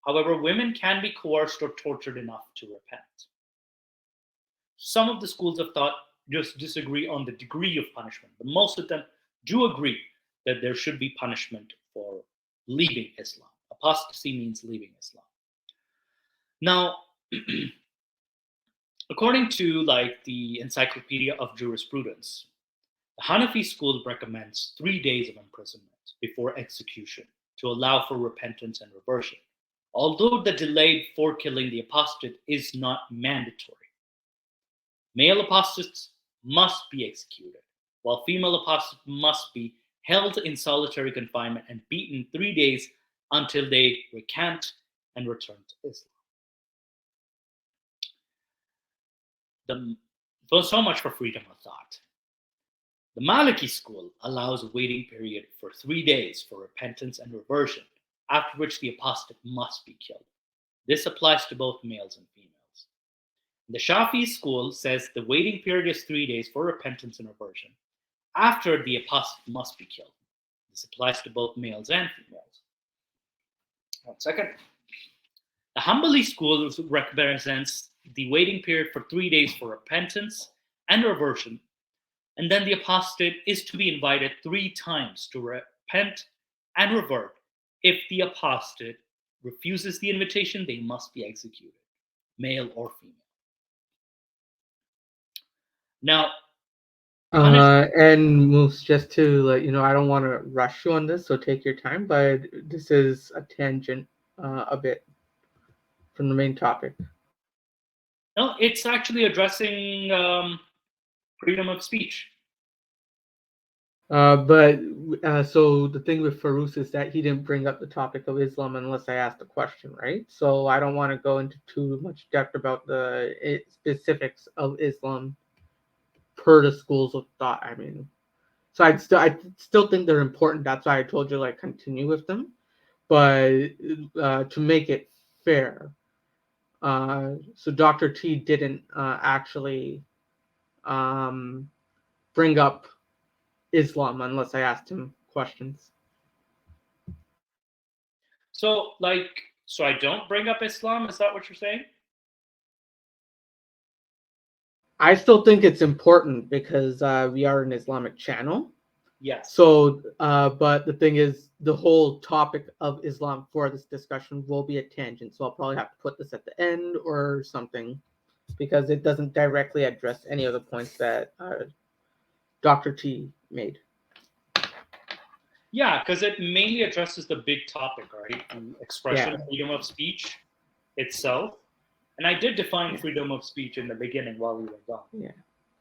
However, women can be coerced or tortured enough to repent. Some of the schools of thought just disagree on the degree of punishment, but most of them do agree that there should be punishment for leaving Islam. Apostasy means leaving Islam. Now, according to the Encyclopedia of Jurisprudence, the Hanafi school recommends 3 days of imprisonment before execution to allow for repentance and reversion. although the delay for killing the apostate is not mandatory. Male apostates must be executed, while female apostates must be held in solitary confinement and beaten 3 days until they recant and return to Islam. So much for freedom of thought. The Maliki school allows a waiting period for 3 days for repentance and reversion, after which the apostate must be killed. This applies to both males and females. The Shafi school says the waiting period is 3 days for repentance and reversion, after the apostate must be killed. This applies to both males and females. 1 second. The Hanbali school represents the waiting period for 3 days for repentance and reversion, and then the apostate is to be invited 3 times to repent and revert. If the apostate refuses the invitation, they must be executed, male or female. Now, and moves just to let you know, I don't want to rush you on this, so take your time. But this is a tangent a bit from the main topic. No, it's actually addressing freedom of speech. So the thing with Farouz is that he didn't bring up the topic of Islam unless I asked a question, right? So I don't want to go into too much depth about the specifics of Islam per the schools of thought. I mean, so I still think they're important. That's why I told you like continue with them, but to make it fair, so Dr.T didn't actually bring up Islam unless I asked him questions. So I don't bring up Islam? Is that what you're saying? I still think it's important because we are an Islamic channel. Yes. So, but the thing is, the whole topic of Islam for this discussion will be a tangent. So I'll probably have to put this at the end or something because it doesn't directly address any of the points that Dr. T made. Yeah, because it mainly addresses the big topic, right? The expression, freedom of speech itself. And I did define freedom of speech in the beginning while we were gone. Yeah.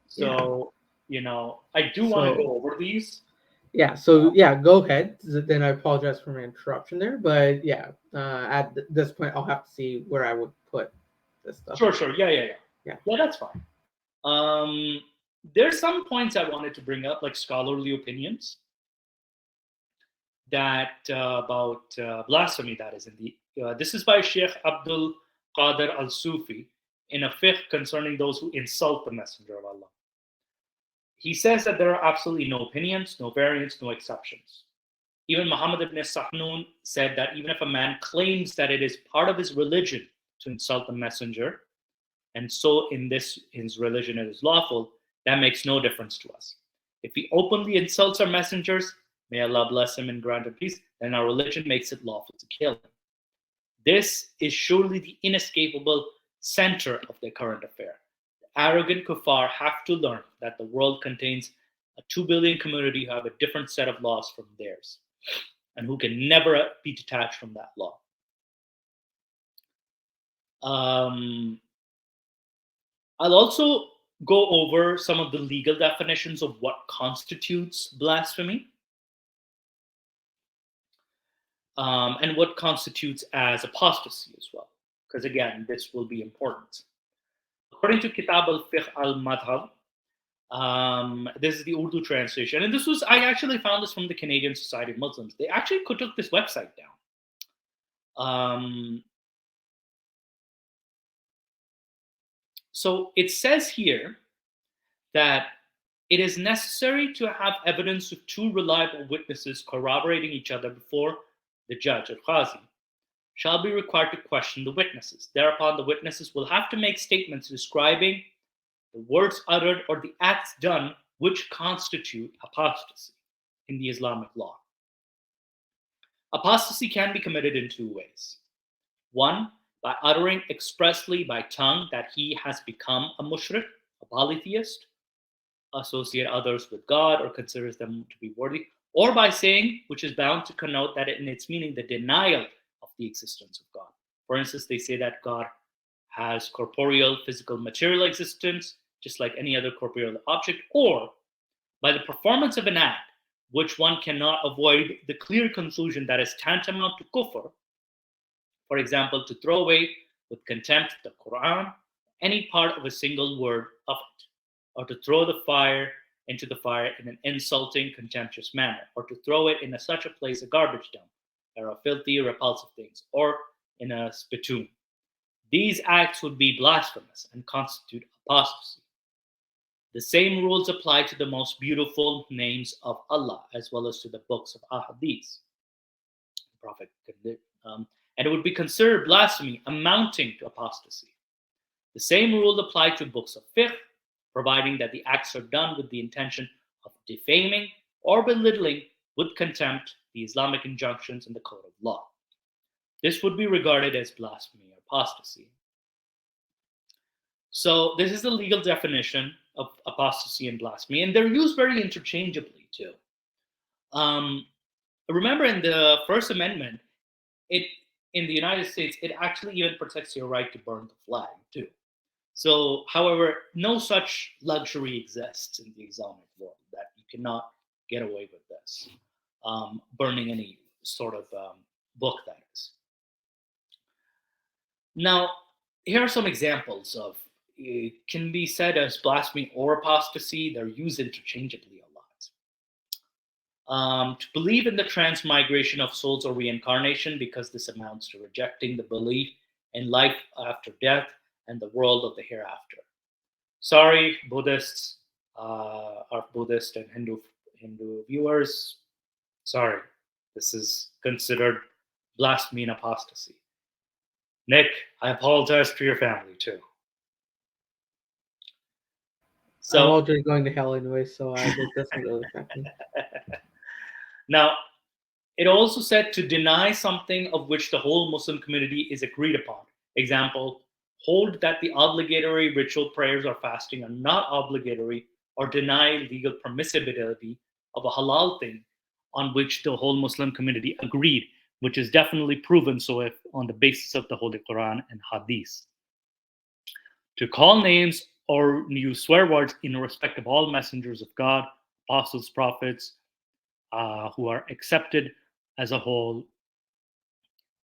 So, I do want to go over these. Yeah, so go ahead. Then I apologize for my interruption there. But yeah, at this point, I'll have to see where I would put this stuff. Sure. Yeah, that's fine. There's some points I wanted to bring up, like scholarly opinions that about blasphemy. That is this is by Sheikh Abdul Qadir al-Sufi in a fiqh concerning those who insult the Messenger of Allah. He says that there are absolutely no opinions, no variants, no exceptions. Even Muhammad ibn Sahnun said that even if a man claims that it is part of his religion to insult the Messenger, and so in his religion it is lawful, that makes no difference to us. If he openly insults our messengers, may Allah bless him and grant him peace, then our religion makes it lawful to kill him. This is surely the inescapable center of the current affair. The arrogant kuffar have to learn that the world contains a 2 billion community who have a different set of laws from theirs and who can never be detached from that law. I'll also go over some of the legal definitions of what constitutes blasphemy. And what constitutes as apostasy as well, because again, this will be important. According to Kitab al-Fiqh al-Madhab, this is the Urdu translation, and I actually found this from the Canadian Society of Muslims. They actually took this website down. So it says here that it is necessary to have evidence of 2 reliable witnesses corroborating each other before the judge, or Qazi, shall be required to question the witnesses. Thereupon, the witnesses will have to make statements describing the words uttered or the acts done which constitute apostasy in the Islamic law. Apostasy can be committed in 2 ways. 1, by uttering expressly by tongue that he has become a mushrik, a polytheist, associate others with God, or considers them to be worthy, or by saying, which is bound to connote that in its meaning, the denial of the existence of God. For instance, they say that God has corporeal, physical, material existence, just like any other corporeal object, or by the performance of an act, which one cannot avoid the clear conclusion that is tantamount to kufr. For example, to throw away with contempt the Quran, any part of a single word of it, or to throw the fire into the fire in an insulting, contemptuous manner, or to throw it in such a place, a garbage dump, there are filthy, repulsive things, or in a spittoon. These acts would be blasphemous and constitute apostasy. The same rules apply to the most beautiful names of Allah as well as to the books of Ahadith. Prophet, and it would be considered blasphemy amounting to apostasy. The same rule applied to books of fiqh, providing that the acts are done with the intention of defaming or belittling with contempt the Islamic injunctions in the code of law. This would be regarded as blasphemy or apostasy. So this is the legal definition of apostasy and blasphemy, and they're used very interchangeably too. Remember, in the First Amendment, it in the United States, it actually even protects your right to burn the flag too. So, however, no such luxury exists in the Islamic world that you cannot get away with this, burning any sort of book that is. Now, here are some examples of it can be said as blasphemy or apostasy. They're used interchangeably a lot. To believe in the transmigration of souls or reincarnation, because this amounts to rejecting the belief in life after death and the world of the hereafter. Sorry, Buddhists, our Buddhist and Hindu viewers. Sorry, this is considered blasphemy and apostasy. Nick, I apologize to your family too. I'm already going to hell anyway, so it doesn't really affect me. Now, it also said to deny something of which the whole Muslim community is agreed upon. Example, hold that the obligatory ritual prayers or fasting are not obligatory, or deny legal permissibility of a halal thing on which the whole Muslim community agreed, which is definitely proven so if on the basis of the Holy Quran and Hadith. To call names or use swear words in respect of all messengers of God, apostles, prophets, who are accepted as a whole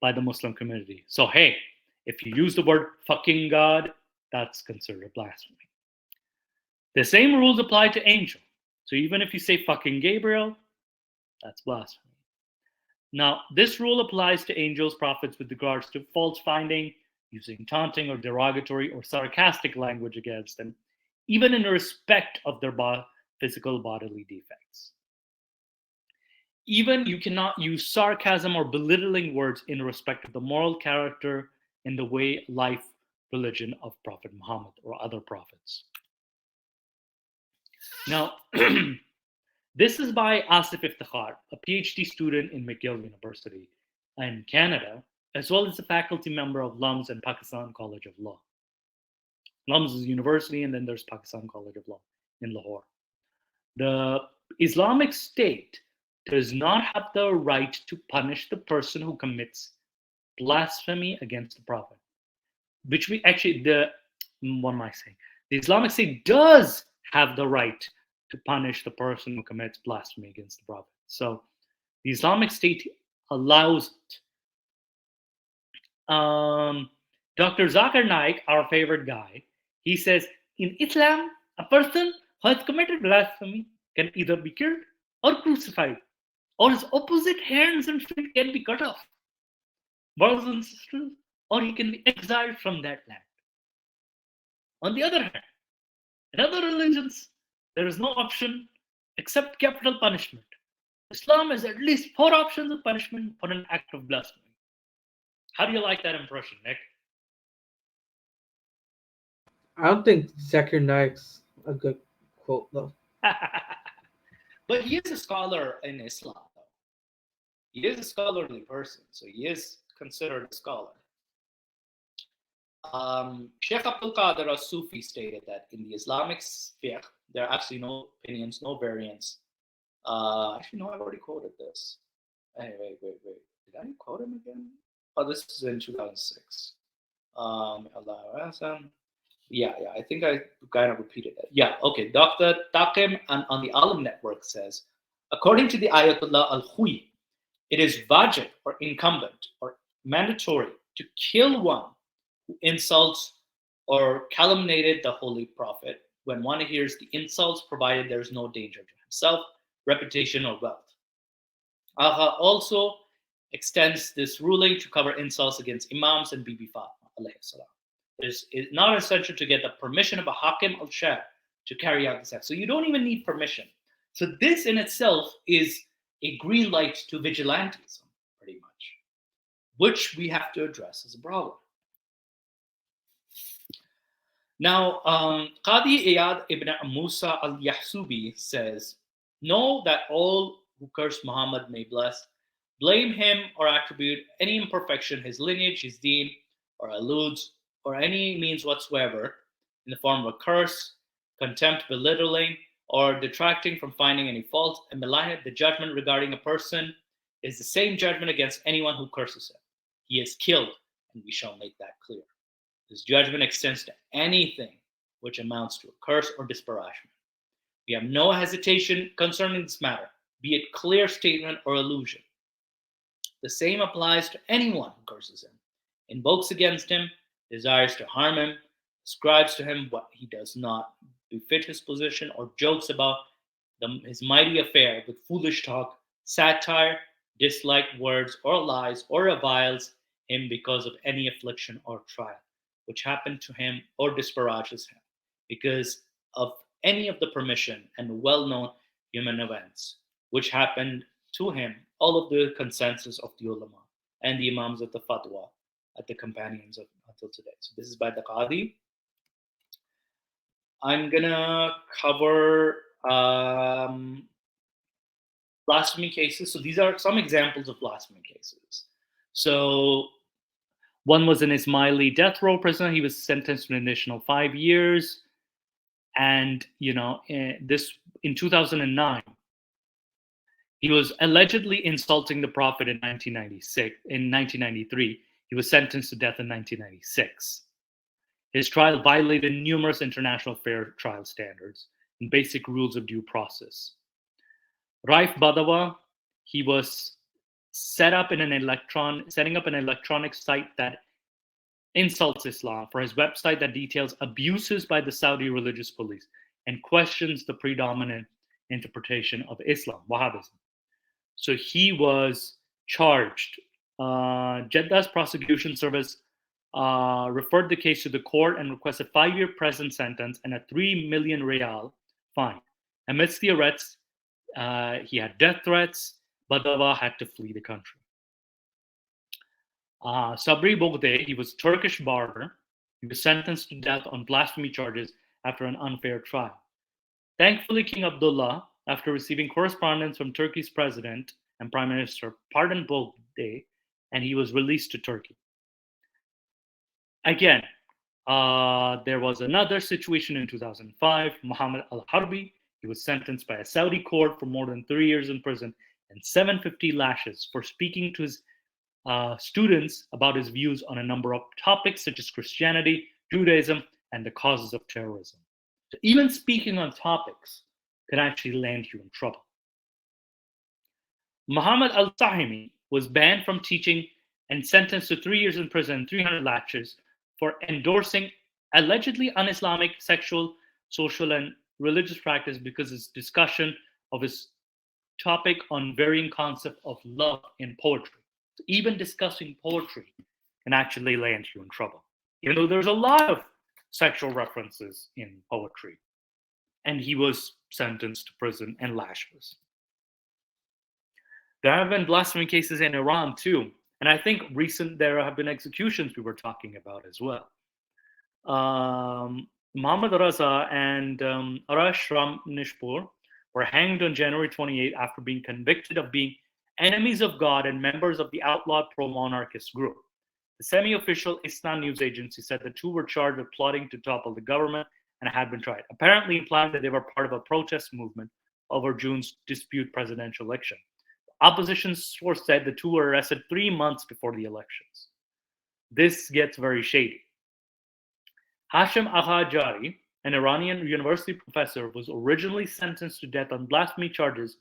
by the Muslim community. So, hey, if you use the word fucking God, that's considered blasphemy. The same rules apply to angel. So even if you say fucking Gabriel, that's blasphemy. Now, this rule applies to angels, prophets with regards to fault finding, using taunting or derogatory or sarcastic language against them, even in respect of their physical bodily defects. Even you cannot use sarcasm or belittling words in respect of the moral character and the way, life, religion of Prophet Muhammad or other prophets. Now, this is by Asif Iftikhar, a PhD student in McGill University in Canada, as well as a faculty member of LUMS and Pakistan College of Law. LUMS is a university, and then there's Pakistan College of Law in Lahore. The Islamic State does not have the right to punish the person who commits blasphemy against the Prophet. Which we actually, what am I saying? The Islamic State does have the right to punish the person who commits blasphemy against the Prophet. So the Islamic State allows it. Dr. Zakir Naik, our favorite guy, he says, in Islam, a person who has committed blasphemy can either be killed or crucified, or his opposite hands and feet can be cut off. Brothers and sisters, or he can be exiled from that land. On the other hand, in other religions, there is no option except capital punishment. Islam has at least 4 options of punishment for an act of blasphemy. How do you like that impression, Nick? I don't think Zakir Naik's a good quote, though. But he is a scholar in Islam, though. He is a scholarly person, so he is considered a scholar. Sheikh Abdul Qadir as-Sufi stated that in the Islamic fiqh, there are actually no opinions, no variants. Actually, no, I've already quoted this. Hey, wait. Did I quote him again? Oh, this is in 2006. Yeah, I think I kind of repeated it. Yeah, okay. Dr. Takim on the Alam Network says, according to the Ayatollah al-Hui, it is wajib or incumbent or mandatory to kill one who insults or calumniated the Holy Prophet when one hears the insults, provided there is no danger to himself, reputation, or wealth. Agha also extends this ruling to cover insults against imams and Bibi Fatima. It's not essential to get the permission of a Hakim al Shah to carry out this act. So you don't even need permission. So this in itself is a green light to vigilantism, pretty much, which we have to address as a problem. Now, Qadi Iyad ibn Musa al-Yahsubi says, know that all who curse Muhammad may blame him or attribute any imperfection, his lineage, his deen, or alludes, or any means whatsoever, in the form of a curse, contempt, belittling, or detracting from finding any fault, and malign the judgment regarding a person is the same judgment against anyone who curses him. He is killed, and we shall make that clear. This judgment extends to anything which amounts to a curse or disparagement. We have no hesitation concerning this matter, be it clear statement or allusion. The same applies to anyone who curses him, invokes against him, desires to harm him, ascribes to him what he does not befit his position, or jokes about his mighty affair with foolish talk, satire, disliked words, or lies, or reviles him because of any affliction or trial which happened to him, or disparages him because of any of the permission and well-known human events which happened to him, all of the consensus of the ulama and the imams of the fatwa at the companions of until today. So this is by the Qadi. I'm gonna cover blasphemy cases. So these are some examples of blasphemy cases. So one was an Ismaili death row prisoner. He was sentenced to an additional 5 years. And, this in 2009, he was allegedly insulting the Prophet in 1996. In 1993, he was sentenced to death in 1996. His trial violated numerous international fair trial standards and basic rules of due process. Raif Badawa, he was setting up an electronic site that insults Islam for his website that details abuses by the Saudi religious police and questions the predominant interpretation of Islam, Wahhabism. So he was charged. Jeddah's prosecution service referred the case to the court and requested 5-year prison sentence and a 3 million riyal fine. Amidst the arrests, he had death threats. Badawa had to flee the country. Sabri Bogde, he was Turkish barber. He was sentenced to death on blasphemy charges after an unfair trial. Thankfully, King Abdullah, after receiving correspondence from Turkey's president and prime minister, pardoned Bogde, and he was released to Turkey. Again, there was another situation in 2005. Muhammad al-Harbi, he was sentenced by a Saudi court for more than 3 years in prison and 750 lashes for speaking to his students about his views on a number of topics such as Christianity, Judaism, and the causes of terrorism. So even speaking on topics could actually land you in trouble. Muhammad al-Sahimi was banned from teaching and sentenced to 3 years in prison and 300 lashes for endorsing allegedly un-Islamic sexual, social, and religious practice because his discussion of his topic on varying concept of love in poetry. So even discussing poetry can actually land you in trouble, even though there's a lot of sexual references in poetry. And he was sentenced to prison and lashes. There have been blasphemy cases in Iran too. And I think there have been executions we were talking about as well. Muhammad Raza and Arash Ramnishpur were hanged on January 28 after being convicted of being enemies of God and members of the outlawed pro-monarchist group. The semi-official Islam news agency said the two were charged with plotting to topple the government and had been tried, apparently implying that they were part of a protest movement over June's dispute presidential election. Opposition source said the two were arrested 3 months before the elections. This gets very shady. Hashim Ahajari, an Iranian university professor, was originally sentenced to death on blasphemy charges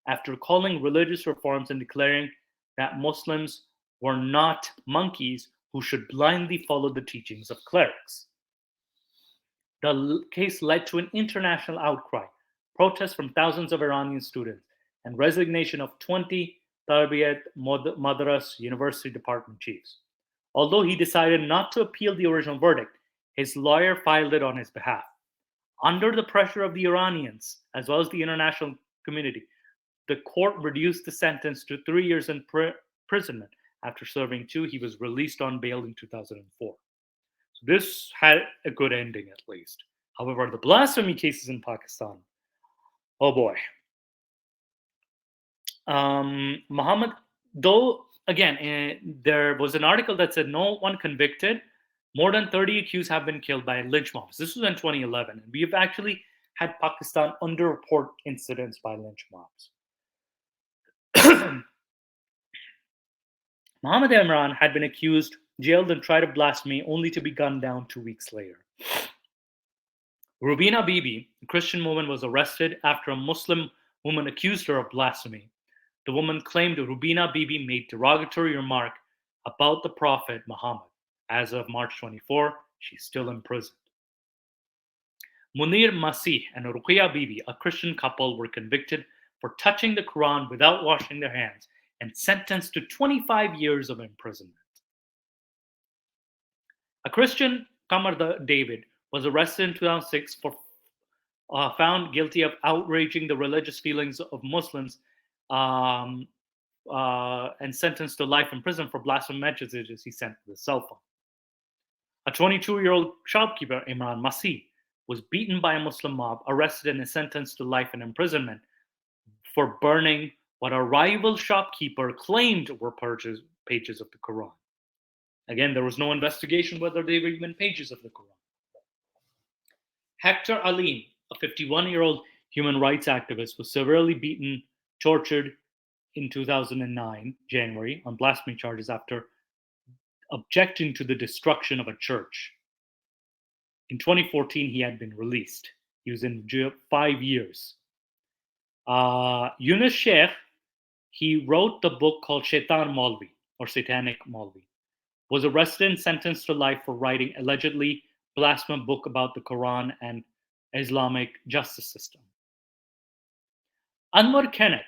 after calling religious reforms and declaring that Muslims were not monkeys who should blindly follow the teachings of clerics. The case led to an international outcry, protests from thousands of Iranian students, and resignation of 20 Tarbiyat Madras university department chiefs. Although he decided not to appeal the original verdict, his lawyer filed it on his behalf. Under the pressure of the Iranians, as well as the international community, the court reduced the sentence to 3 years imprisonment. After serving 2, he was released on bail in 2004. So this had a good ending, at least. However, the blasphemy cases in Pakistan, oh boy. Muhammad, though, again, there was an article that said no one convicted. More than 30 accused have been killed by lynch mobs. This was in 2011. And we have actually had Pakistan underreport incidents by lynch mobs. Muhammad Imran had been accused, jailed, and tried of blasphemy, only to be gunned down 2 weeks later. Rubina Bibi, a Christian woman, was arrested after a Muslim woman accused her of blasphemy. The woman claimed Rubina Bibi made derogatory remark about the Prophet Muhammad. As of March 24, she's still imprisoned. Munir Masih and Ruqayya Bibi, a Christian couple, were convicted for touching the Quran without washing their hands and sentenced to 25 years of imprisonment. A Christian, Kamar David, was arrested in 2006 for found guilty of outraging the religious feelings of Muslims and sentenced to life in prison for blasphemous messages he sent to his cell phone. A 22-year-old shopkeeper, Imran Masih, was beaten by a Muslim mob, arrested, and sentenced to life in imprisonment for burning what a rival shopkeeper claimed were pages of the Quran. Again, there was no investigation whether they were even pages of the Quran. Hector Alim, a 51-year-old human rights activist, was severely beaten, tortured in 2009, January, on blasphemy charges after objecting to the destruction of a church. In 2014, he had been released. He was in jail 5 years. Yunus Sheikh, he wrote the book called Shaitan Maulvi, or Satanic Maulvi, was arrested and sentenced to life for writing allegedly blasphemous book about the Quran and Islamic justice system. Anwar Kenneth,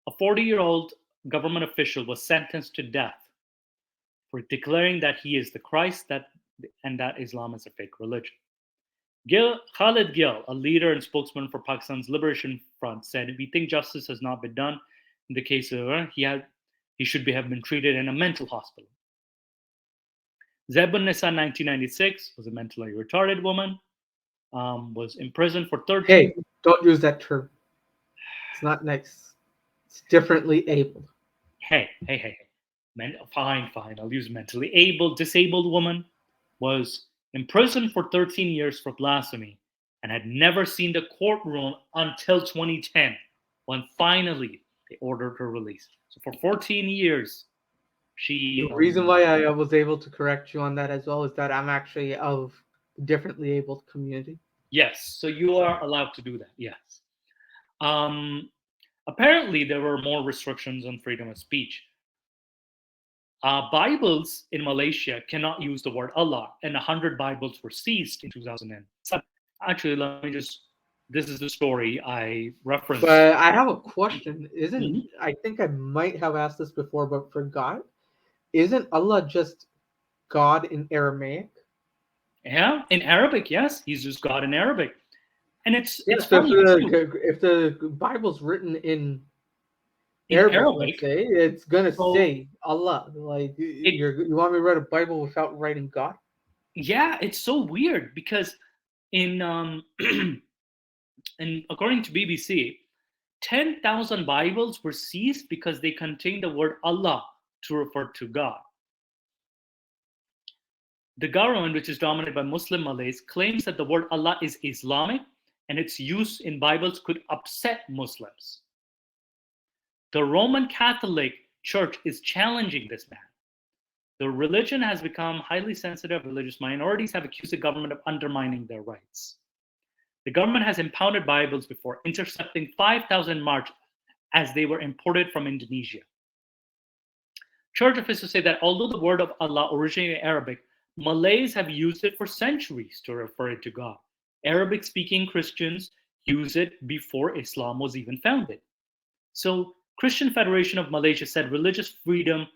a 40-year-old government official, was sentenced to death for declaring that he is the Christ and that Islam is a fake religion. Khalid Gil, a leader and spokesman for Pakistan's Liberation Front, said, "We think justice has not been done in the case of he should have been treated in a mental hospital." Zebun Nisa, 1996, was a mentally retarded woman, was imprisoned for 13 Hey, don't use that term. It's not nice. It's differently abled. Hey. Fine. I'll use mentally disabled woman, was imprisoned for 13 years for blasphemy and had never seen the courtroom until 2010, when finally they ordered her release. So for 14 years, she... The reason why I was able to correct you on that as well is that I'm actually of the differently abled community. Yes, so you are allowed to do that, yes. Apparently, there were more restrictions on freedom of speech. Bibles in Malaysia cannot use the word Allah, and 100 Bibles were seized in 2007. Actually, this is the story I referenced. But I have a question. I think I might have asked this before, but forgot. Isn't Allah just God in Aramaic? Yeah, in Arabic, yes. He's just God in Arabic. And it's funny if the Bible's written in Arabic, let's say, it's gonna say Allah. Like you want me to read a Bible without writing God? Yeah, it's so weird because in and according to BBC, 10,000 Bibles were seized because they contained the word Allah to refer to God. The government, which is dominated by Muslim Malays, claims that the word Allah is Islamic and its use in Bibles could upset Muslims. The Roman Catholic Church is challenging this man. The religion has become highly sensitive. Religious minorities have accused the government of undermining their rights. The government has impounded Bibles before, intercepting 5,000 marks as they were imported from Indonesia. Church officials say that although the word of Allah originated in Arabic, Malays have used it for centuries to refer to God. Arabic-speaking Christians use it before Islam was even founded. So, Christian Federation of Malaysia said religious freedom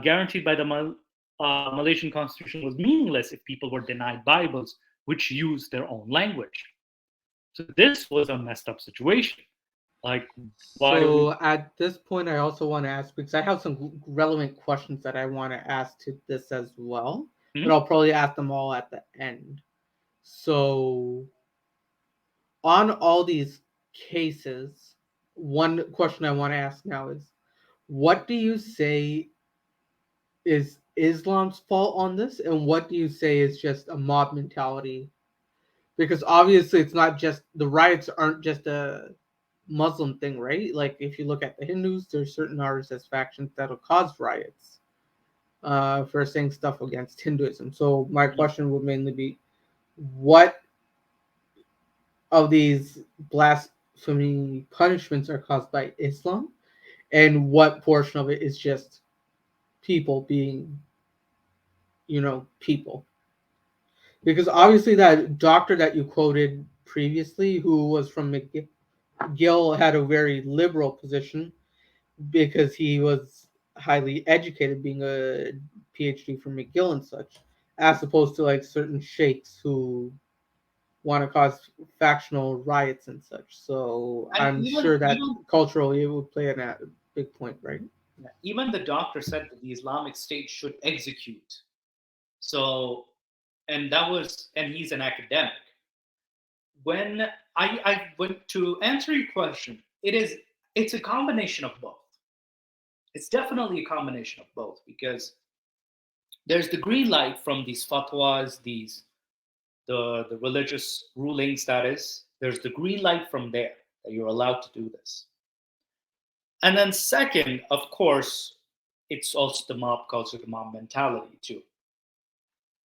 guaranteed by the Malaysian constitution was meaningless if people were denied Bibles, which use their own language. So this was a messed up situation. Like, why? So at this point, I also want to ask, because I have some relevant questions that I want to ask to this as well, but I'll probably ask them all at the end. So on all these cases, one question I want to ask now is, what do you say is Islam's fault on this, and what do you say is just a mob mentality? Because obviously it's not just, the riots aren't just a Muslim thing, right? Like if you look at the Hindus, there's certain RSS factions that'll cause riots for saying stuff against Hinduism. So my question would mainly be, what of these blasphemy punishments are caused by Islam, and what portion of it is just people being, people? Because obviously that doctor that you quoted previously, who was from McGill, had a very liberal position because he was highly educated, being a PhD from McGill and such, as opposed to like certain sheikhs who want to cause factional riots and such. So I'm sure that culturally it would play a big point, right? Even the doctor said that the Islamic State should execute. So, and he's an academic. When I went to answer your question, it's a combination of both. It's definitely a combination of both, because there's the green light from these fatwas, the religious ruling status. There's the green light from there that you're allowed to do this. And then second, of course, it's also the mob culture, the mob mentality too.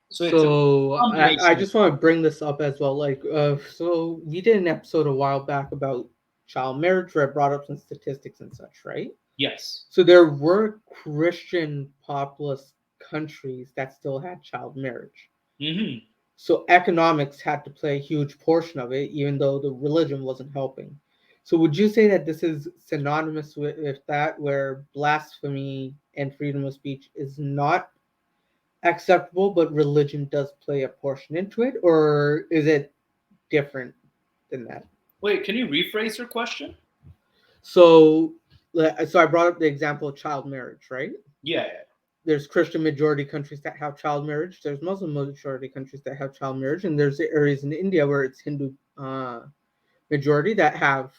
So I just want to bring this up as well. Like, so we did an episode a while back about child marriage where I brought up some statistics and such, right? Yes. So there were Christian populous countries that still had child marriage. Mm-hmm. So economics had to play a huge portion of it, even though the religion wasn't helping. So would you say that this is synonymous with that, where blasphemy and freedom of speech is not acceptable, but religion does play a portion into it, or is it different than that? Wait, can you rephrase your question? So I brought up the example of child marriage, right? Yeah. There's Christian majority countries that have child marriage. There's Muslim majority countries that have child marriage, and there's areas in India where it's Hindu majority that have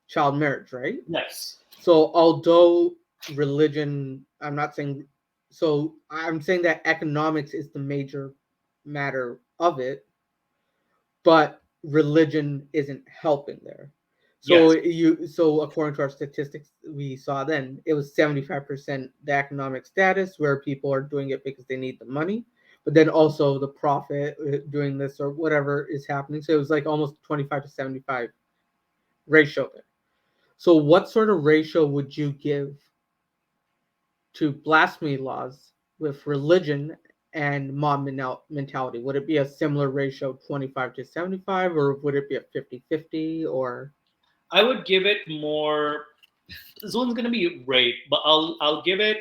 child marriage, right? Yes. So although religion, I'm saying that economics is the major matter of it, but religion isn't helping there. So so according to our statistics we saw then, it was 75% the economic status, where people are doing it because they need the money, but then also the profit doing this or whatever is happening. So it was like almost 25 to 75 ratio there. So what sort of ratio would you give to blasphemy laws with religion and mob mentality? Would it be a similar ratio, 25 to 75, or would it be a 50-50? Or I would give it more. This one's gonna be great, but I'll give it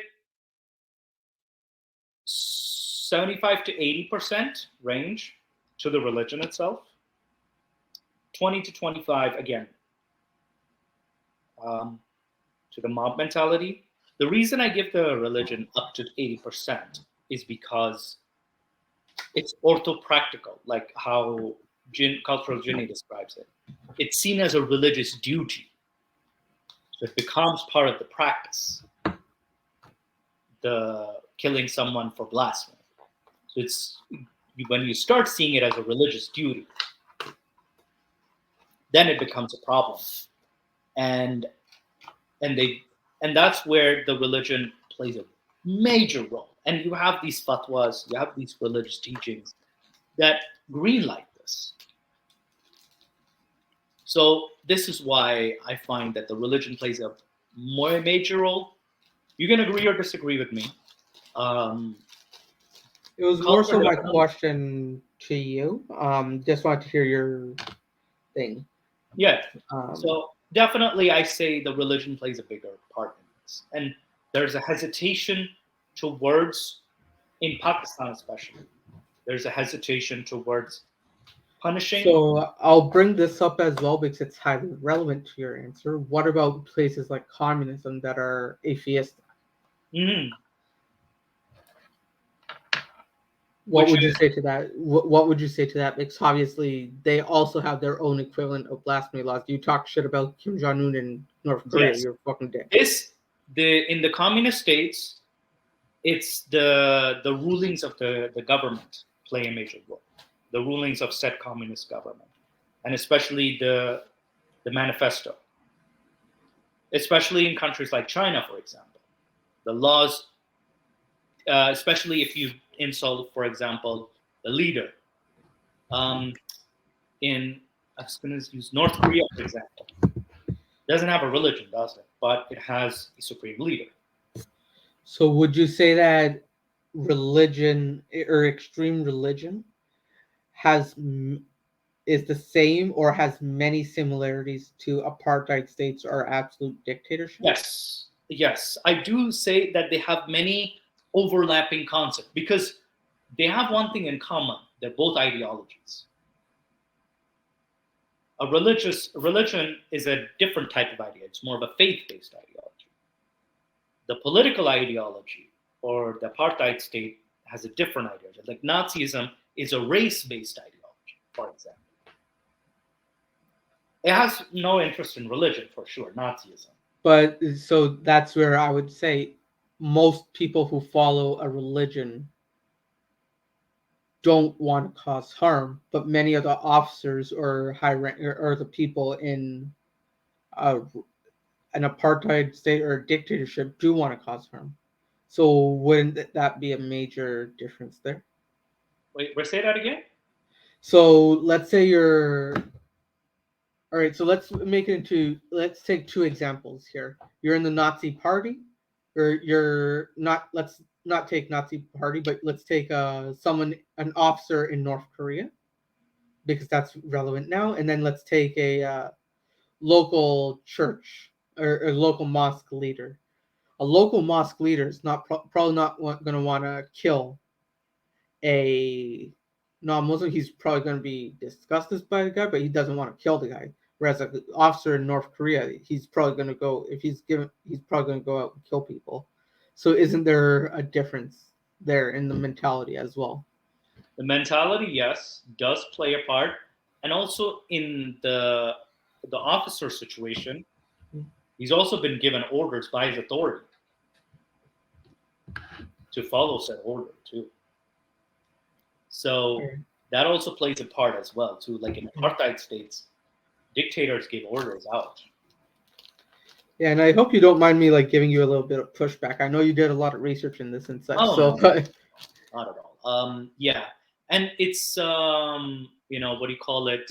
75 to 80% range to the religion itself. 20 to 25 again to the mob mentality. The reason I give the religion up to 80% is because it's orthopractical, like how cultural Ginny describes it. It's seen as a religious duty. So it becomes part of the practice, the killing someone for blasphemy. So it's when you start seeing it as a religious duty, then it becomes a problem. and and they and that's where the religion plays a major role. And you have these fatwas, you have these religious teachings that greenlight this. So this is why I find that the religion plays a more major role. You can agree or disagree with me. Um, It was more Culture so my definitely. question to you. Just wanted to hear your thing. Yeah. Um, So definitely, I say the religion plays a bigger part in this, and there's a hesitation towards, in Pakistan especially, there's a hesitation towards punishing. so I'll bring this up as well because it's highly relevant to your answer. What about places like communism that are atheistic? Mhm. What Which would you is say to that? What would you say to that? Because obviously they also have their own equivalent of blasphemy laws. You talk shit about Kim Jong Un in North Korea, yes, you're a fucking dick. this the in the communist states, it's the rulings of the government play a major role. The rulings of said communist government, and especially the manifesto, especially in countries like China, for example, the laws, especially if you insult, for example, the leader. Um, in I was going to use North Korea, for example, doesn't have a religion, does it? But it has a supreme leader. So would you say that religion or extreme religion has is the same or has many similarities to apartheid states or absolute dictatorships? Yes, yes, I do say that they have many overlapping concepts because they have one thing in common: they're both ideologies. A religion is a different type of idea. It's more of a faith-based ideology. The political ideology or the apartheid state has a different ideology. Like Nazism is a race-based ideology, for example. It has no interest in religion for sure, Nazism. But so that's where I would say most people who follow a religion don't want to cause harm, but many of the officers or high rank or the people in uh, an apartheid state or a dictatorship do want to cause harm. So wouldn't that be a major difference there? Wait, say that again? So let's say you're all right. So let's take two examples here. You're in the Nazi party, or you're not. Let's not take Nazi party, but let's take an officer in North Korea because that's relevant now. And then let's take a local church or a local mosque leader. A local mosque leader is probably not going to want to kill a non-Muslim. He's probably going to be disgusted by the guy, but he doesn't want to kill the guy. Whereas an officer in North Korea, he's probably going to go if he's given. He's probably going to go out and kill people. So isn't there a difference there in the mentality as well? The mentality, yes, does play a part, and also in the officer situation, he's also been given orders by his authority to follow said order too. So that also plays a part as well too. Like in apartheid states, dictators give orders out. Yeah, and I hope you don't mind me like giving you a little bit of pushback. I know you did a lot of research in this and such, Oh so no, but not at all. Yeah, and it's what do you call it?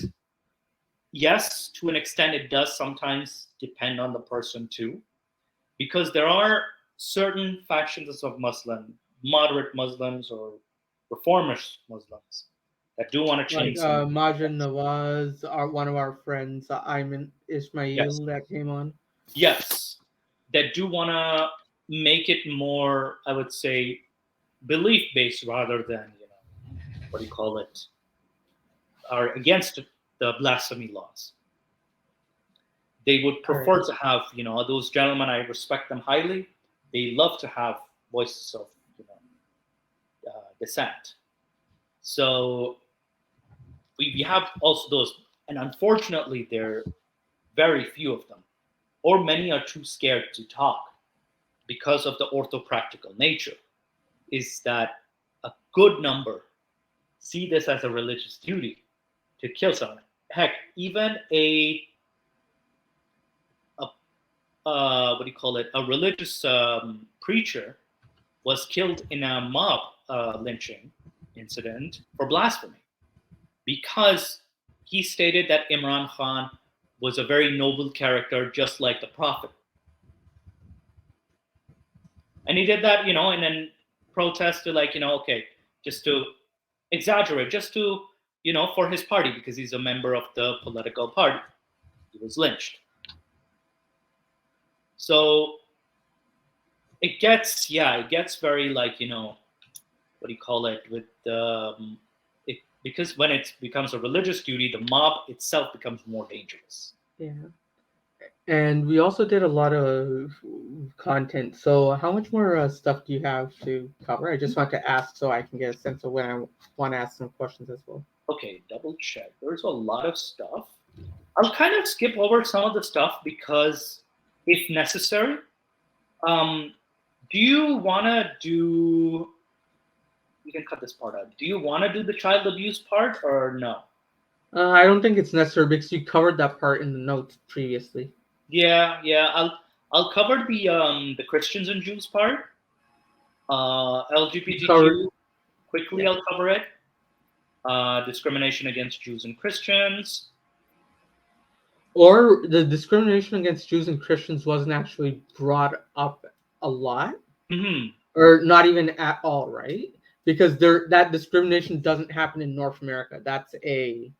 Yes, to an extent, it does sometimes depend on the person too, because there are certain factions of moderate Muslims or reformist Muslims that do want to like change some of the Majan laws. Nawaz, one of our friends, Ayman Yes, Ismail that came on. yes, that do want to make it more, I would say, belief based rather than what do you call it, are against the blasphemy laws. They would All right. prefer to have those gentlemen. I respect them highly. They love to have voices of dissent. So we have also those, and unfortunately, there are very few of them, or many are too scared to talk because of the orthopractical nature. Is that a good number see this as a religious duty to kill someone? Heck, even a a religious preacher was killed in a mob lynching incident for blasphemy because he stated that Imran Khan was a very noble character, just like the Prophet. And he did that, and then protested, okay, just to exaggerate, just to, for his party, because he's a member of the political party. He was lynched. So it gets very with because when it becomes a religious duty, the mob itself becomes more dangerous. Yeah. And we also did a lot of content. So how much more stuff do you have to cover? I just want to ask so I can get a sense of when I want to ask some questions as well. Okay, double check. There's a lot of stuff. I'll kind of skip over some of the stuff because if necessary. Do you want to do... You can cut this part out. Do you want to do the child abuse part or no? I don't think it's necessary because you covered that part in the notes previously. Yeah. I'll cover the Christians and Jews part. LGBTQ quickly. Yeah. I'll cover it. Discrimination against Jews and Christians. Or the discrimination against Jews and Christians wasn't actually brought up a lot, or not even at all, right? Because that discrimination doesn't happen in North America. That's a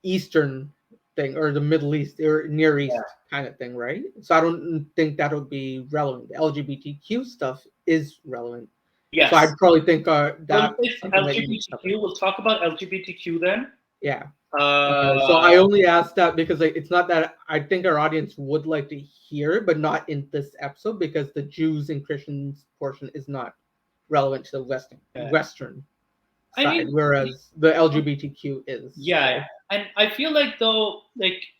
Eastern thing, or the Middle East or Near East kind of thing, right? So I don't think that would be relevant. The LGBTQ stuff is relevant. Yes. So I'd probably think that LGBTQ. We'll talk about LGBTQ then. Yeah. So I only asked that because it's not that I think our audience would like to hear it, but not in this episode because the Jews and Christians portion is not relevant to the Western side, whereas the LGBTQ is. Yeah, and I feel like though,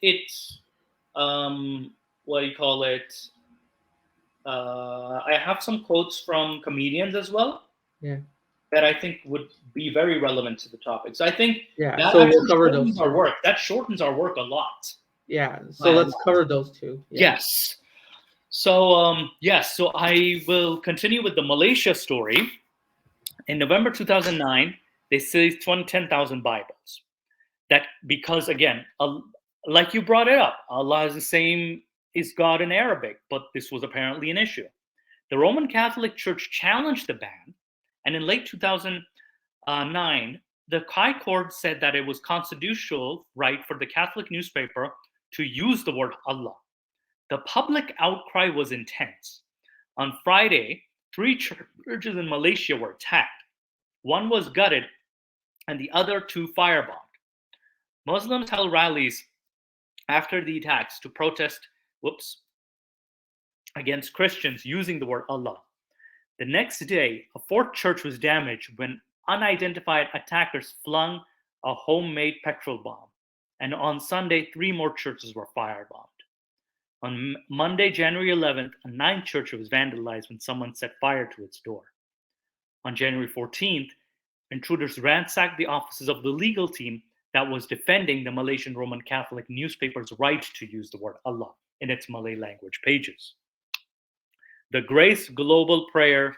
it's I have some quotes from comedians as well. Yeah. That I think would be very relevant to the topic. So I think that so we'll cover those. Our work. That shortens our work a lot. Yeah. So let's cover those two. Yeah. Yes. So so I will continue with the Malaysia story. In November 2009, they seized 10,000 Bibles. That because again, like you brought it up, Allah is the same is God in Arabic, but this was apparently an issue. The Roman Catholic Church challenged the ban. And in late 2009, the High Court said that it was constitutional right for the Catholic newspaper to use the word Allah. The public outcry was intense. On Friday, 3 churches in Malaysia were attacked. One was gutted, and the other 2 firebombed. Muslims held rallies after the attacks to protest against Christians using the word Allah. The next day, a 4th church was damaged when unidentified attackers flung a homemade petrol bomb. And on Sunday, 3 more churches were firebombed. On Monday, January 11th, a 9th church was vandalized when someone set fire to its door. On January 14th, intruders ransacked the offices of the legal team that was defending the Malaysian Roman Catholic newspaper's right to use the word Allah in its Malay language pages. The Grace Global Prayer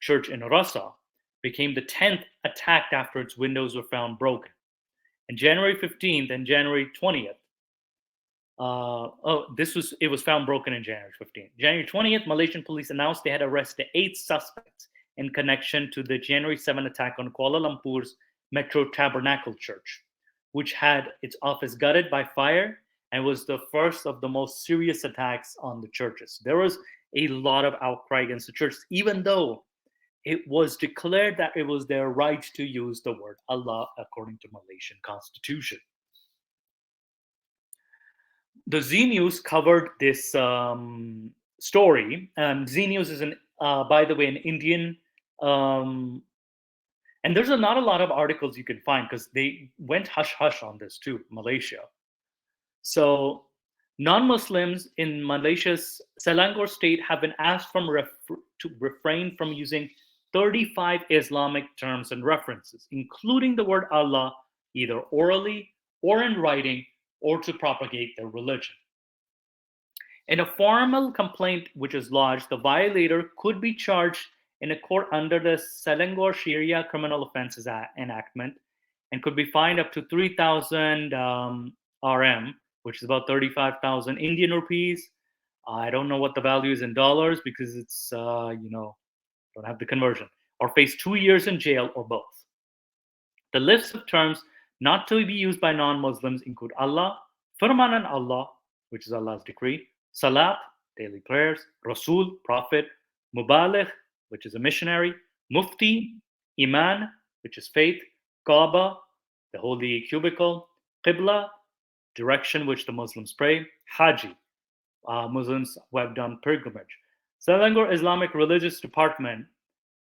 Church in Rasa became the 10th attacked after its windows were found broken. And January 15th and January 20th, it was found broken in January 15th. January 20th, Malaysian police announced they had arrested 8 suspects in connection to the January 7 attack on Kuala Lumpur's Metro Tabernacle Church, which had its office gutted by fire and was the first of the most serious attacks on the churches. There was a lot of outcry against the church, even though it was declared that it was their right to use the word Allah according to Malaysian constitution. The Z News covered this story. Z News is, by the way, an Indian, and there's not a lot of articles you can find because they went hush-hush on this too, Malaysia. So non-Muslims in Malaysia's Selangor state have been asked to refrain from using 35 Islamic terms and references, including the word Allah, either orally or in writing, or to propagate their religion. In a formal complaint which is lodged, the violator could be charged in a court under the Selangor Sharia Criminal Offences Enactment and could be fined up to 3,000 RM, which is about 35,000 Indian rupees. I don't know what the value is in dollars because it's, don't have the conversion, or face 2 years in jail or both. The list of terms not to be used by non-Muslims include Allah, Firman Allah, which is Allah's decree, Salat, daily prayers, Rasul, prophet, Mubaligh, which is a missionary, Mufti, Iman, which is faith, Kaaba, the holy cubicle, Qibla, direction which the Muslims pray, Haji, Muslims who have done pilgrimage. Selangor Islamic Religious Department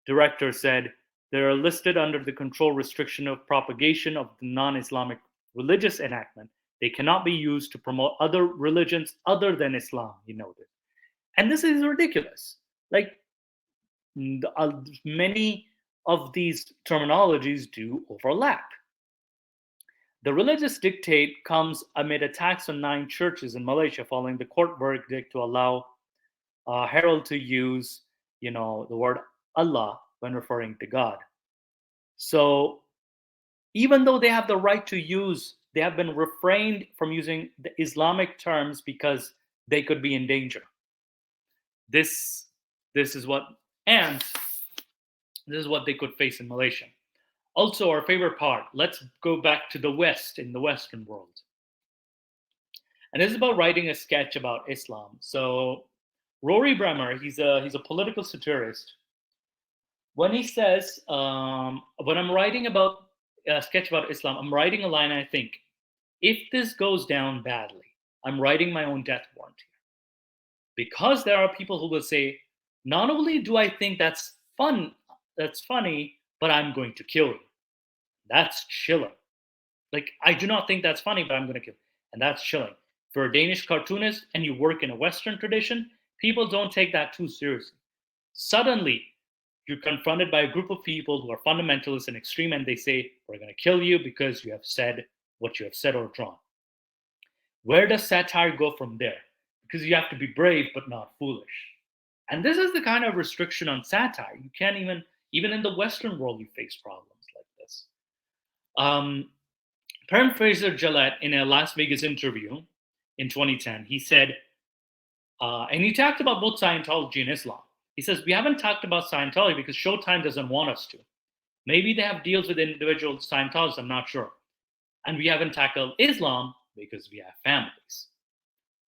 director said they are listed under the control restriction of propagation of the non-Islamic religious enactment. They cannot be used to promote other religions other than Islam, he noted. And this is ridiculous. Like, many of these terminologies do overlap. The religious dictate comes amid attacks on 9 churches in Malaysia following the court verdict to allow herald to use, the word Allah when referring to God. So even though they have the right to use, they have been refrained from using the Islamic terms because they could be in danger. This is what they could face in Malaysia. Also, our favorite part, let's go back to the West, in the Western world. And this is about writing a sketch about Islam. So Rory Bremer, he's a political satirist. When he says, when I'm writing about a sketch about Islam, I'm writing a line, I think, if this goes down badly, I'm writing my own death warrant here. Because there are people who will say, not only do I think that's funny, but I'm going to kill you. That's chilling. Like, I do not think that's funny, but I'm going to kill you. And that's chilling. If you're a Danish cartoonist and you work in a Western tradition, people don't take that too seriously. Suddenly, you're confronted by a group of people who are fundamentalists and extreme, and they say, we're going to kill you because you have said what you have said or drawn. Where does satire go from there? Because you have to be brave but not foolish. And this is the kind of restriction on satire. You can't even in the Western world, you face problems like this. Perm Fraser Gillette, in a Las Vegas interview in 2010, he said, and he talked about both Scientology and Islam. He says, we haven't talked about Scientology because Showtime doesn't want us to. Maybe they have deals with individual Scientologists, I'm not sure. And we haven't tackled Islam because we have families.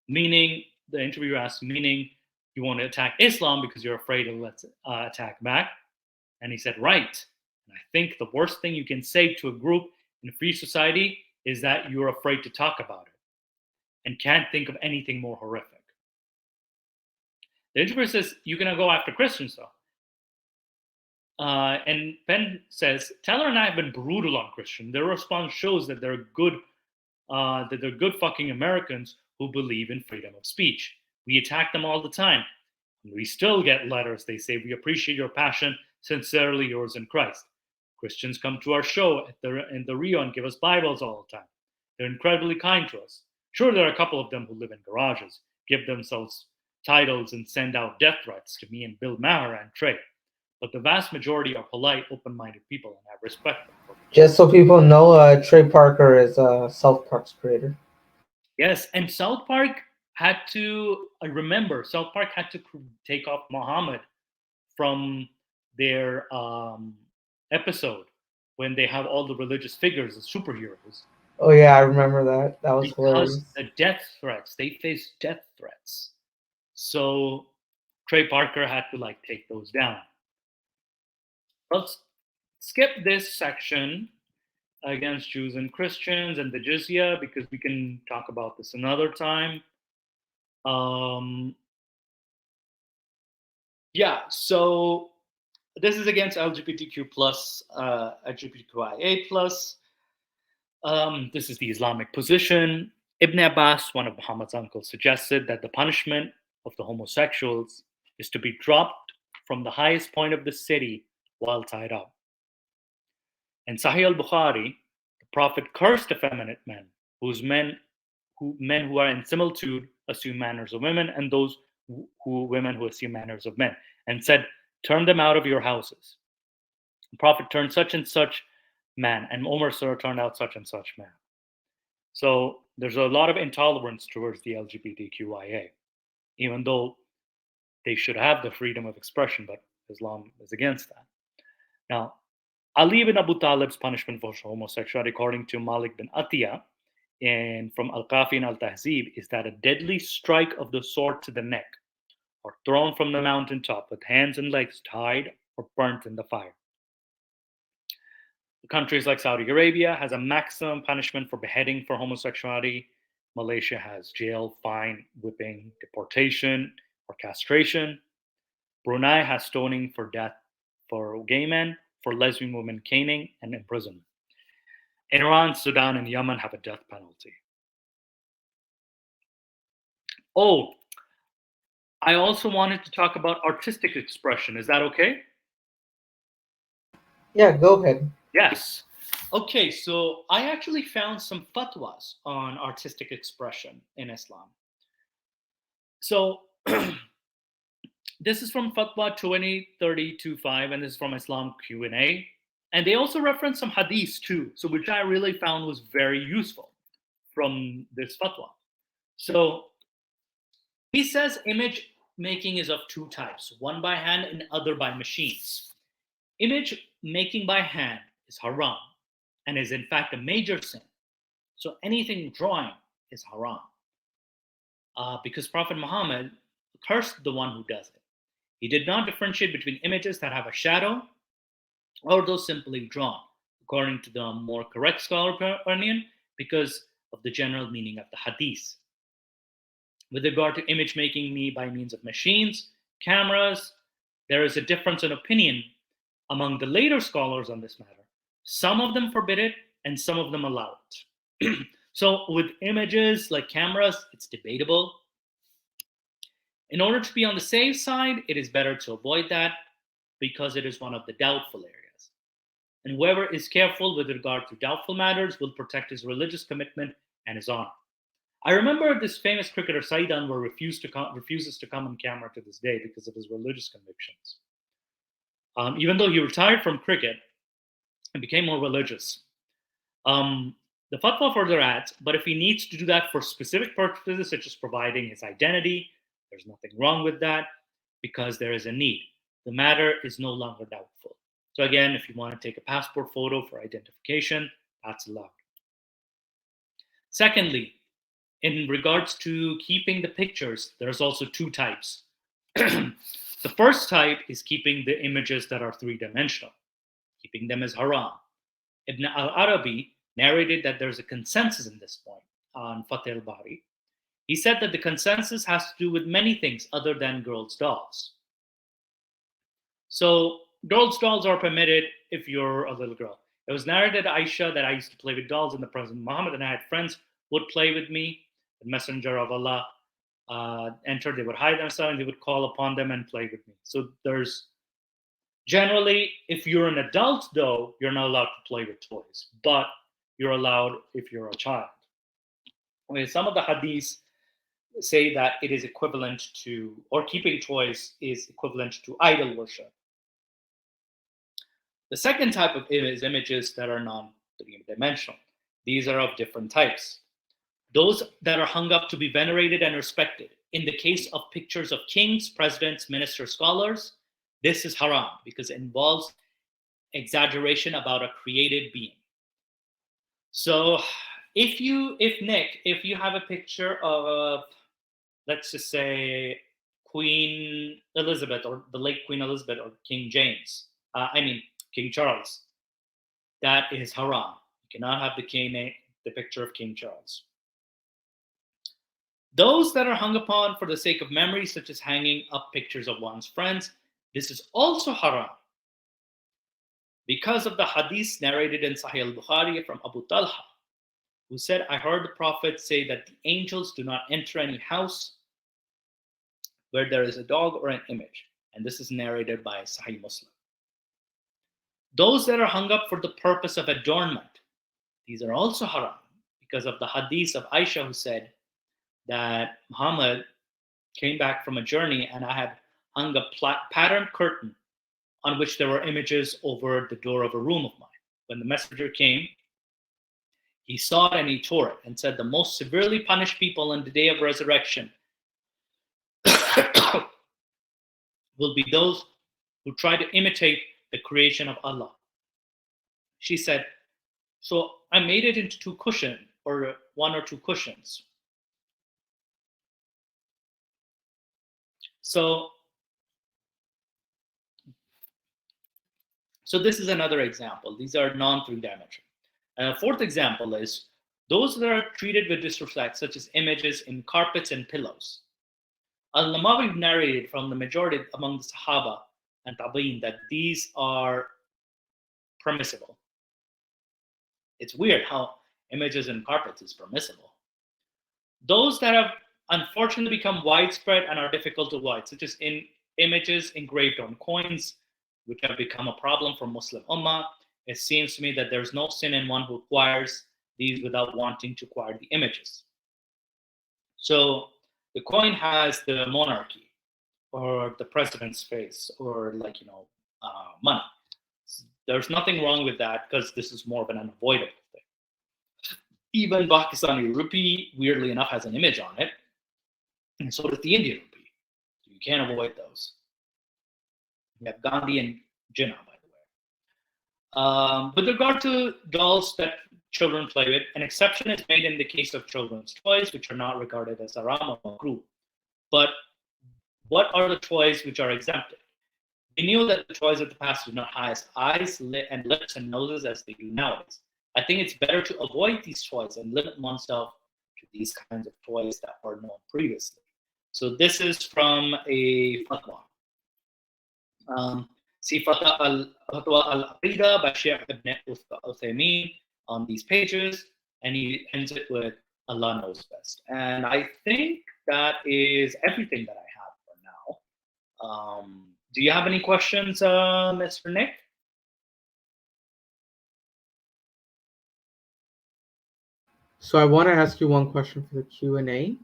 Meaning, the interviewer asked, meaning you want to attack Islam because you're afraid of let's attack back? And he said, right. And I think the worst thing you can say to a group in a free society is that you're afraid to talk about it and can't think of anything more horrific. The interviewer says, you can go after Christians though. And Penn says, Teller and I have been brutal on Christians. Their response shows that they're good fucking Americans who believe in freedom of speech. We attack them all the time. And we still get letters. They say, we appreciate your passion, sincerely yours in Christ. Christians come to our show in the Rio and give us Bibles all the time. They're incredibly kind to us. Sure, there are a couple of them who live in garages, give themselves titles and send out death threats to me and Bill Maher and Trey. But the vast majority are polite, open-minded people, and I respect them. Just so people know, Trey Parker is South Park's creator. Yes, and South Park had to, I remember, South Park had to take off Muhammad from their episode when they have all the religious figures as superheroes. Oh yeah, I remember that. That was hilarious. Because the death threats, they faced death threats. So Trey Parker had to take those down. Let's skip this section against Jews and Christians and the jizya because we can talk about this another time. So this is against LGBTQ plus, LGBTQIA plus. This is the Islamic position. Ibn Abbas, one of Muhammad's uncles, suggested that the punishment of the homosexuals is to be dropped from the highest point of the city while tied up. In Sahih al-Bukhari, the Prophet cursed effeminate men, who are in similitude assume manners of women and those women who assume manners of men, and said, "Turn them out of your houses." The Prophet turned such and such man, and Umar turned out such and such man. So there's a lot of intolerance towards the LGBTQIA, even though they should have the freedom of expression, but Islam is against that. Now, Ali ibn Abu Talib's punishment for homosexuality, according to Malik bin Atiyah, and from Al-Kafi and Al-Tahzib, is that a deadly strike of the sword to the neck, or thrown from the mountaintop with hands and legs tied or burnt in the fire. Countries like Saudi Arabia has a maximum punishment for beheading for homosexuality. Malaysia has jail, fine, whipping, deportation, or castration. Brunei has stoning for death for gay men, for lesbian women caning and imprisonment. Iran, Sudan, and Yemen have a death penalty. Oh, I also wanted to talk about artistic expression. Is that okay? Yeah, go ahead. Yes. Okay, so I actually found some fatwas on artistic expression in Islam. So this is from Fatwa 203025, and this is from Islam Q&A. And they also reference some hadiths too, so which I really found was very useful from this fatwa. So he says image making is of two types, one by hand and other by machines. Image making by hand is haram and is in fact a major sin. So anything drawing is haram. Because Prophet Muhammad cursed the one who does it. He did not differentiate between images that have a shadow or those simply drawn, according to the more correct scholar opinion, because of the general meaning of the hadith. With regard to image making by means of machines, cameras, there is a difference in opinion among the later scholars on this matter. Some of them forbid it and some of them allow it. So with images like cameras, it's debatable. In order to be on the safe side, it is better to avoid that because it is one of the doubtful areas. And whoever is careful with regard to doubtful matters will protect his religious commitment and his honor. I remember this famous cricketer Saeed Anwar refuses to come on camera to this day because of his religious convictions. Even though he retired from cricket and became more religious. The fatwa further adds, but if he needs to do that for specific purposes, such as providing his identity, there's nothing wrong with that because there is a need. The matter is no longer doubtful. So again, if you want to take a passport photo for identification, that's allowed. Secondly, in regards to keeping the pictures, there's also two types. The first type is keeping the images that are three-dimensional. Keeping them is haram. Ibn al-Arabi narrated that there's a consensus in this point on Fatih al-Bari. He said that the consensus has to do with many things other than girls' dolls. So girls' dolls are permitted if you're a little girl. It was narrated Aisha that I used to play with dolls in the presence of Muhammad, and I had friends who would play with me. The messenger of Allah entered, they would hide themselves, and they would call upon them and play with me. So there's generally, if you're an adult though, you're not allowed to play with toys, but you're allowed if you're a child. I mean, some of the hadiths say that it is equivalent to, or keeping toys is equivalent to idol worship. The second type of images that are non-three-dimensional. These are of different types. Those that are hung up to be venerated and respected. In the case of pictures of kings, presidents, ministers, scholars, this is haram because it involves exaggeration about a created being. So if you have a picture of, let's just say, Queen Elizabeth or the late Queen Elizabeth or King Charles, that is haram. You cannot have the picture of King Charles. Those that are hung upon for the sake of memory, such as hanging up pictures of one's friends, this is also haram. Because of the hadith narrated in Sahih al-Bukhari from Abu Talha, who said, I heard the Prophet say that the angels do not enter any house where there is a dog or an image. And this is narrated by Sahih Muslim. Those that are hung up for the purpose of adornment, these are also haram because of the hadith of Aisha who said, that Muhammad came back from a journey and I had hung a patterned curtain on which there were images over the door of a room of mine. When the messenger came, he saw it and he tore it and said, "The most severely punished people on the day of resurrection will be those who try to imitate the creation of Allah." She said, "So I made it into two cushions, or one or two cushions." So, so this is another example. These are non-three-dimensional. And a fourth example is those that are treated with disrespect, such as images in carpets and pillows. Al-Namawi narrated from the majority among the Sahaba and Tabi'in that these are permissible. It's weird how images in carpets is permissible. Those that have unfortunately become widespread and are difficult to avoid, such as in images engraved on coins, which have become a problem for Muslim Ummah. It seems to me that there's no sin in one who acquires these without wanting to acquire the images. So the coin has the monarchy or the president's face or money. There's nothing wrong with that because this is more of an unavoidable thing. Even Pakistani rupee, weirdly enough, has an image on it, and so does the Indian rupee. You can't avoid those. We have Gandhi and Jinnah, by the way. With regard to dolls that children play with, an exception is made in the case of children's toys, which are not regarded as haram or makruh. But what are the toys which are exempted? We knew that the toys of the past did not have eyes, and lips, and noses as they do nowadays. I think it's better to avoid these toys and limit oneself to these kinds of toys that were known previously. So this is from a fatwa. See Fatwa al-Aqida by Sheikh Ibn Uthaymeen on these pages, and he ends it with Allah knows best. And I think that is everything that I have for now. Do you have any questions, Mr. Nick? So I want to ask you one question for the Q&A.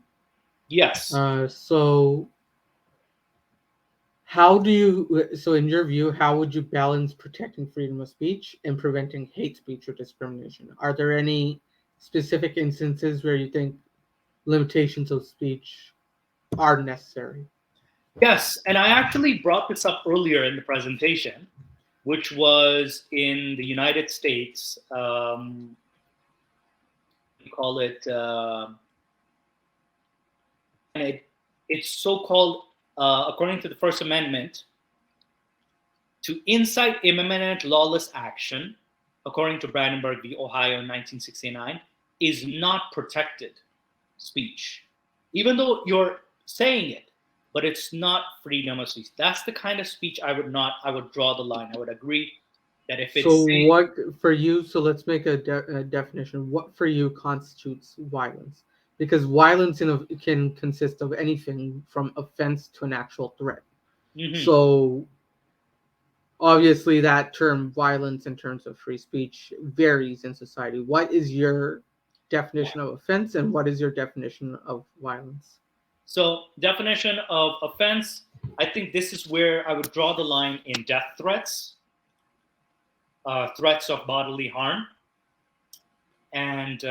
Yes. So in your view, how would you balance protecting freedom of speech and preventing hate speech or discrimination? Are there any specific instances where you think limitations of speech are necessary? Yes, and I actually brought this up earlier in the presentation, which was in the United States. We call it, and it's so-called, according to the First Amendment, to incite imminent lawless action, according to Brandenburg v. Ohio in 1969, is not protected speech, even though you're saying it, but it's not freedom of speech. That's the kind of speech I would draw the line. I would agree that if it's what for you, so let's make a definition. What for you constitutes violence? Because violence can consist of anything from offense to an actual threat. Mm-hmm. So obviously that term violence in terms of free speech varies in society. What is your definition of offense and what is your definition of violence? So definition of offense, I think this is where I would draw the line in death threats, threats of bodily harm, and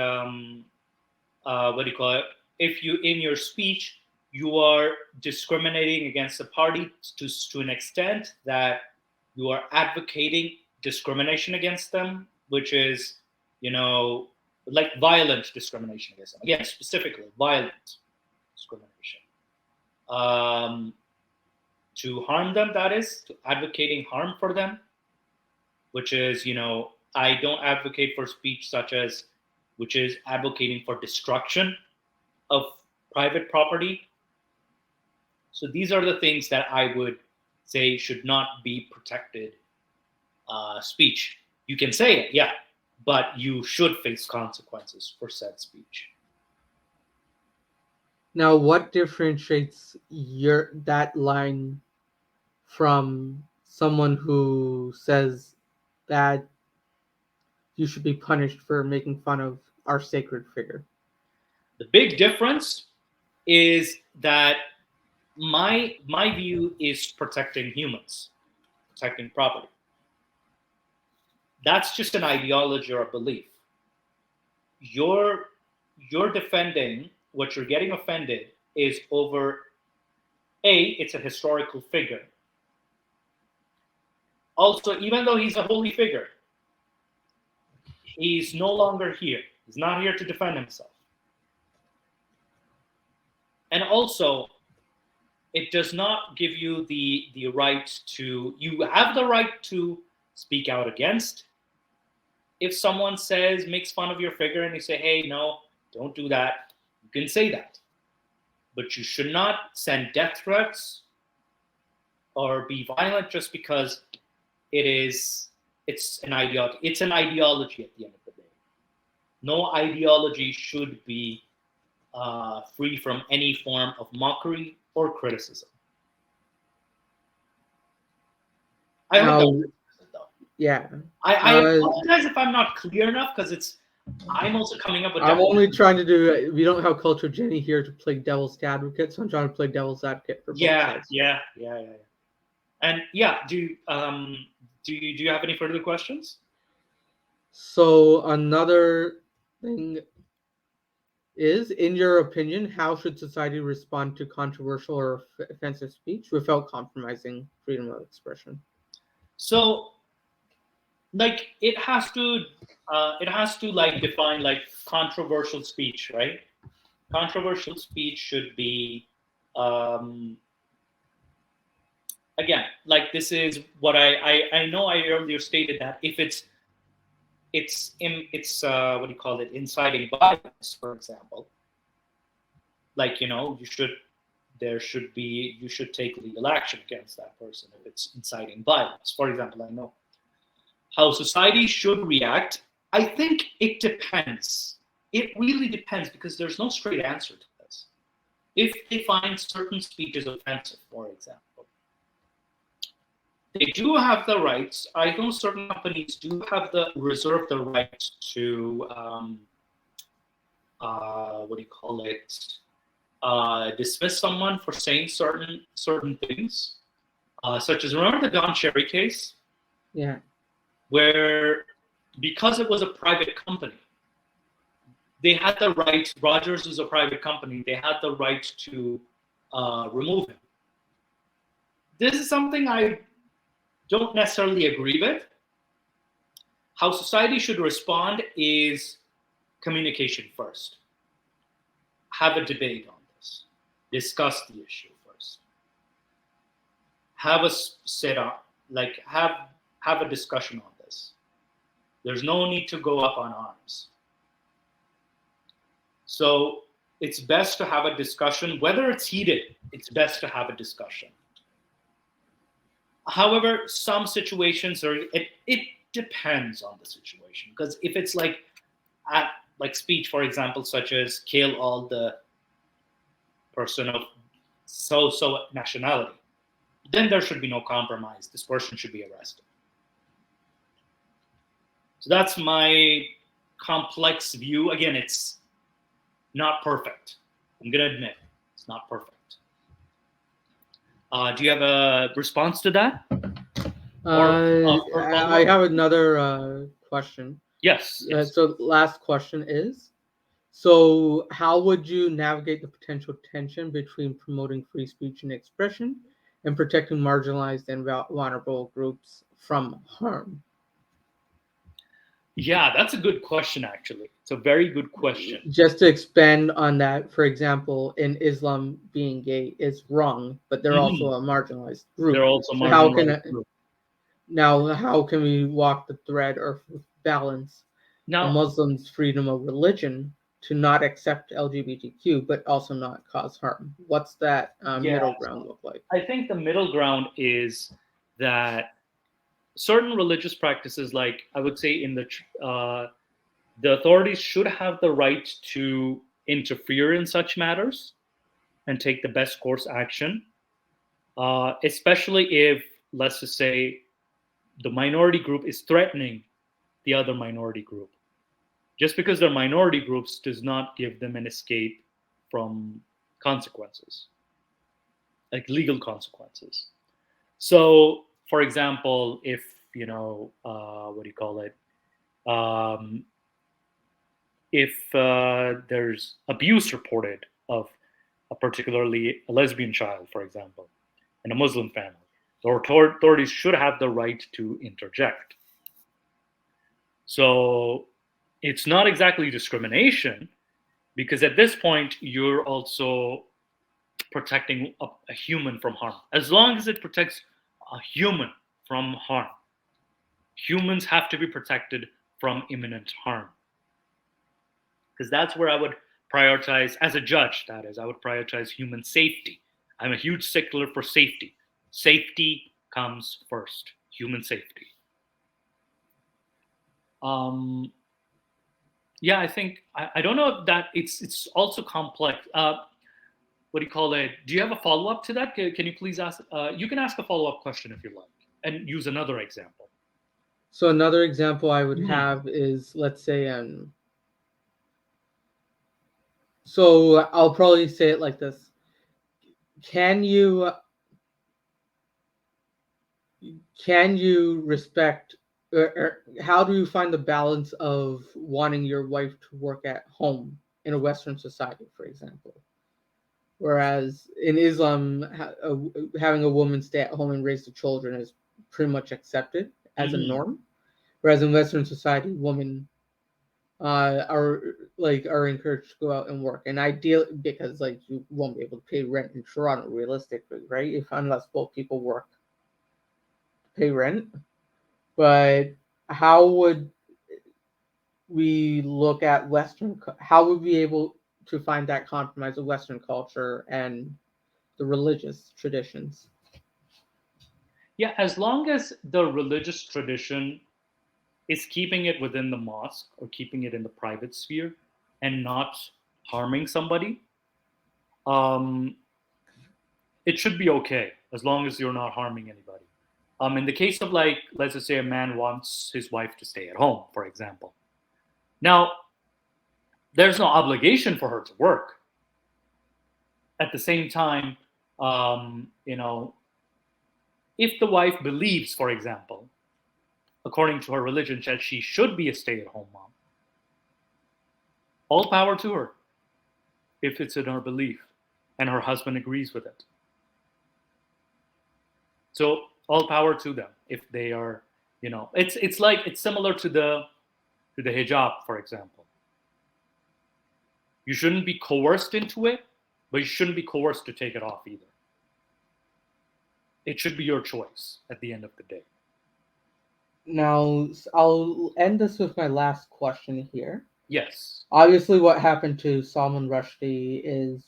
what do you call it? If you, in your speech, you are discriminating against a party to an extent that you are advocating discrimination against them, which is, like violent discrimination against them. Again, specifically violent discrimination. To harm them, that is, to advocating harm for them, which is, I don't advocate for speech such as, which is advocating for destruction of private property. So these are the things that I would say should not be protected speech. You can say it, yeah, but you should face consequences for said speech. Now, what differentiates that line from someone who says that you should be punished for making fun of our sacred figure? The big difference is that my view is protecting humans, protecting property. That's just an ideology or a belief. You're defending, what you're getting offended is over it's a historical figure. Also, even though he's a holy figure, he's no longer here. He's not here to defend himself. And also, it does not give you the right to, you have the right to speak out against. If someone makes fun of your figure and you say, hey, no, don't do that, you can say that. But you should not send death threats or be violent just because it's an ideology. It's an ideology at the end of the day. No ideology should be free from any form of mockery or criticism. I hope that was it, though. Yeah. I apologize if I'm not clear enough, because I'm also coming up with. I'm only trying to do. We don't have Culture Jenny here to play devil's advocate, so I'm trying to play devil's advocate for both sides. Yeah. And yeah, do you have any further questions? So another thing is, in your opinion, how should society respond to controversial or offensive speech without compromising freedom of expression? So, like, it has to like define like controversial speech, right? Controversial speech should be, again, like, this is what I know I earlier stated, that if it's what do you call it, inciting violence, for example, like, you should take legal action against that person if it's inciting violence. For example, I know how society should react. I think it depends. It really depends, because there's no straight answer to this. If they find certain speeches offensive, for example, they do have the rights. I know certain companies do reserve the right to what do you call it? Dismiss someone for saying certain things, such as, remember the Don Cherry case? Yeah. Where, because it was a private company, they had the right. Rogers is a private company. They had the right to remove him. This is something I don't necessarily agree with. How society should respond is communication first. Have a debate on this. Discuss the issue first. Have a sit up, like have a discussion on this. There's no need to go up on arms. So it's best to have a discussion, whether it's heated. It's best to have a discussion. However, some situations it depends on the situation, because if it's like speech, for example, such as kill all the person of so nationality, then there should be no compromise. This person should be arrested. So that's my complex view. Again, it's not perfect. I'm gonna admit it's not perfect. Do you have a response to that? I have another question. Yes. So last question is, so how would you navigate the potential tension between promoting free speech and expression and protecting marginalized and vulnerable groups from harm? Yeah, that's a good question, actually. It's a very good question. Just to expand on that, for example, in Islam, being gay is wrong, but they're also a marginalized group. They're also marginalized group. Now, how can we walk the thread or balance a Muslim's freedom of religion to not accept LGBTQ, but also not cause harm? What's that middle ground look like? I think the middle ground is that certain religious practices, like I would say in the authorities should have the right to interfere in such matters and take the best course action, especially if, let's just say, the minority group is threatening the other minority group. Just because they're minority groups does not give them an escape from consequences, like legal consequences. So, for example, if what do you call it? Um, if there's abuse reported of a particularly a lesbian child, for example, in a Muslim family, the authorities should have the right to interject. So it's not exactly discrimination because at this point you're also protecting a human from harm. As long as it protects a human from harm, humans have to be protected from imminent harm. Because that's where I would prioritize, as a judge, that is, I would prioritize human safety. I'm a huge stickler for safety. Safety comes first, human safety. Um, yeah, I think I don't know if that it's also complex. What do you call it? Do you have a follow up to that? Can you please ask? You can ask a follow up question if you like, and use another example. So another example I would Hmm. have is, let's say, so I'll probably say it like this: Can you respect, or how do you find the balance of wanting your wife to work at home in a Western society, for example? Whereas in Islam, having a woman stay at home and raise the children is pretty much accepted as a Hmm. norm. Whereas in Western society, women are encouraged to go out and work, and ideally, because like you won't be able to pay rent in Toronto realistically, right? If unless both people work to pay rent. But how would we look at Western? How would we be able to find that compromise of Western culture and the religious traditions? Yeah, as long as the religious tradition is keeping it within the mosque or keeping it in the private sphere and not harming somebody, um, it should be okay as long as you're not harming anybody. In the case of, like, let's just say a man wants his wife to stay at home, for example. Now, there's no obligation for her to work. At the same time, you know, if the wife believes, for example, according to her religion, that she should be a stay-at-home mom, all power to her if it's in her belief and her husband agrees with it. So all power to them if they are, it's like it's similar to the hijab, for example. You shouldn't be coerced into it, but you shouldn't be coerced to take it off either. It should be your choice at the end of the day. Now, I'll end this with my last question here. Yes. Obviously, what happened to Salman Rushdie is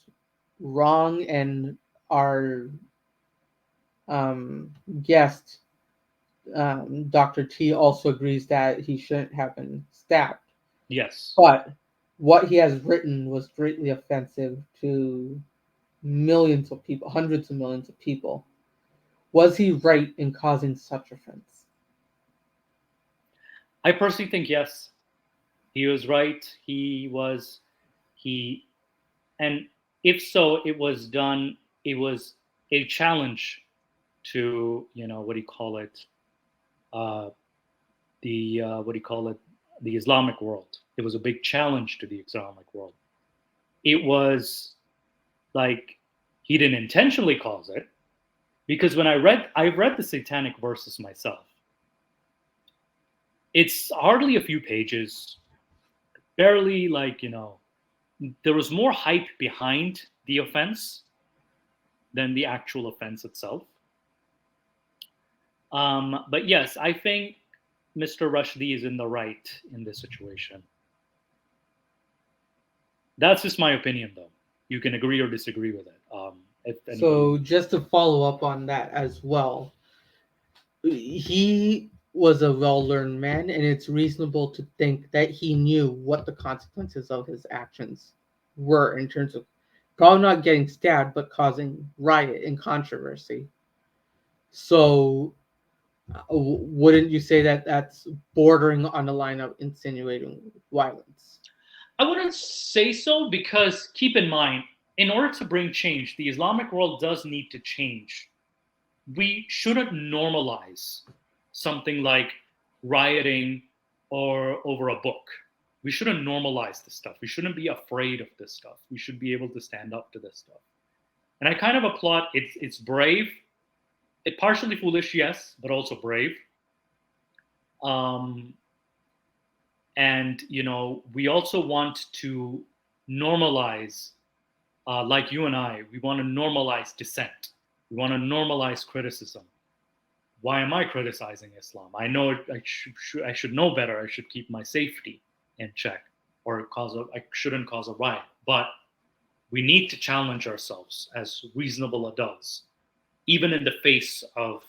wrong, and our guest, Dr.T, also agrees that he shouldn't have been stabbed. Yes. But what he has written was greatly offensive to millions of people, hundreds of millions of people. Was he right in causing such offense? I personally think yes. He was right. He and if so, it was done. It was a challenge to, what do you call it? Uh, the what do you call it? The Islamic world. It was a big challenge to the Islamic world. It was like he didn't intentionally cause it, because when I've read the satanic verses myself. It's hardly a few pages, barely, like, there was more hype behind the offense than the actual offense itself. But yes, I think Mr. Rushdie is in the right in this situation. That's just my opinion, though. You can agree or disagree with it. If anybody. So, just to follow up on that as well, he was a well learned man, and it's reasonable to think that he knew what the consequences of his actions were in terms of probably not getting stabbed, but causing riot and controversy. So, wouldn't you say that that's bordering on the line of insinuating violence? I wouldn't say so, because keep in mind, in order to bring change, the Islamic world does need to change. We shouldn't normalize something like rioting or over a book. We shouldn't normalize this stuff. We shouldn't be afraid of this stuff. We should be able to stand up to this stuff. And I kind of applaud it's brave. It partially foolish, yes, but also brave. And we also want to normalize, like you and I, we want to normalize dissent. We want to normalize criticism. Why am I criticizing Islam? I know I should know better. I should keep my safety in check, or I shouldn't cause a riot. But we need to challenge ourselves as reasonable adults, even in the face of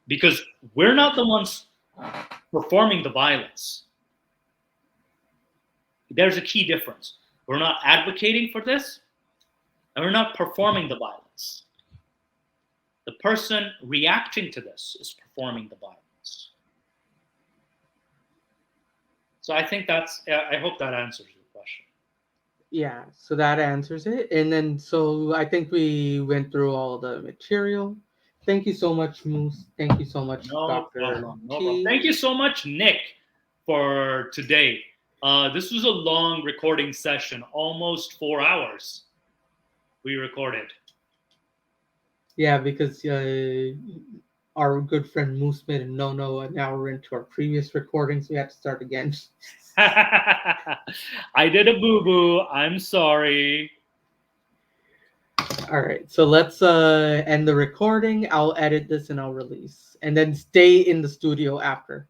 because we're not the ones performing the violence. There's a key difference. We're not advocating for this, and we're not performing the violence. The person reacting to this is performing the violence. So I think I hope that answers your question. Yeah, so that answers it. And then, so I think we went through all the material. Thank you so much, Moose. Thank you so much, Dr. No T. problem. Thank you so much, Nick, for today. This was a long recording session, almost 4 hours we recorded. Yeah, because our good friend Moose made a no-no an hour into our previous recordings. We had to start again. I did a boo-boo. I'm sorry. All right, so let's end the recording. I'll edit this and I'll release. And then stay in the studio after.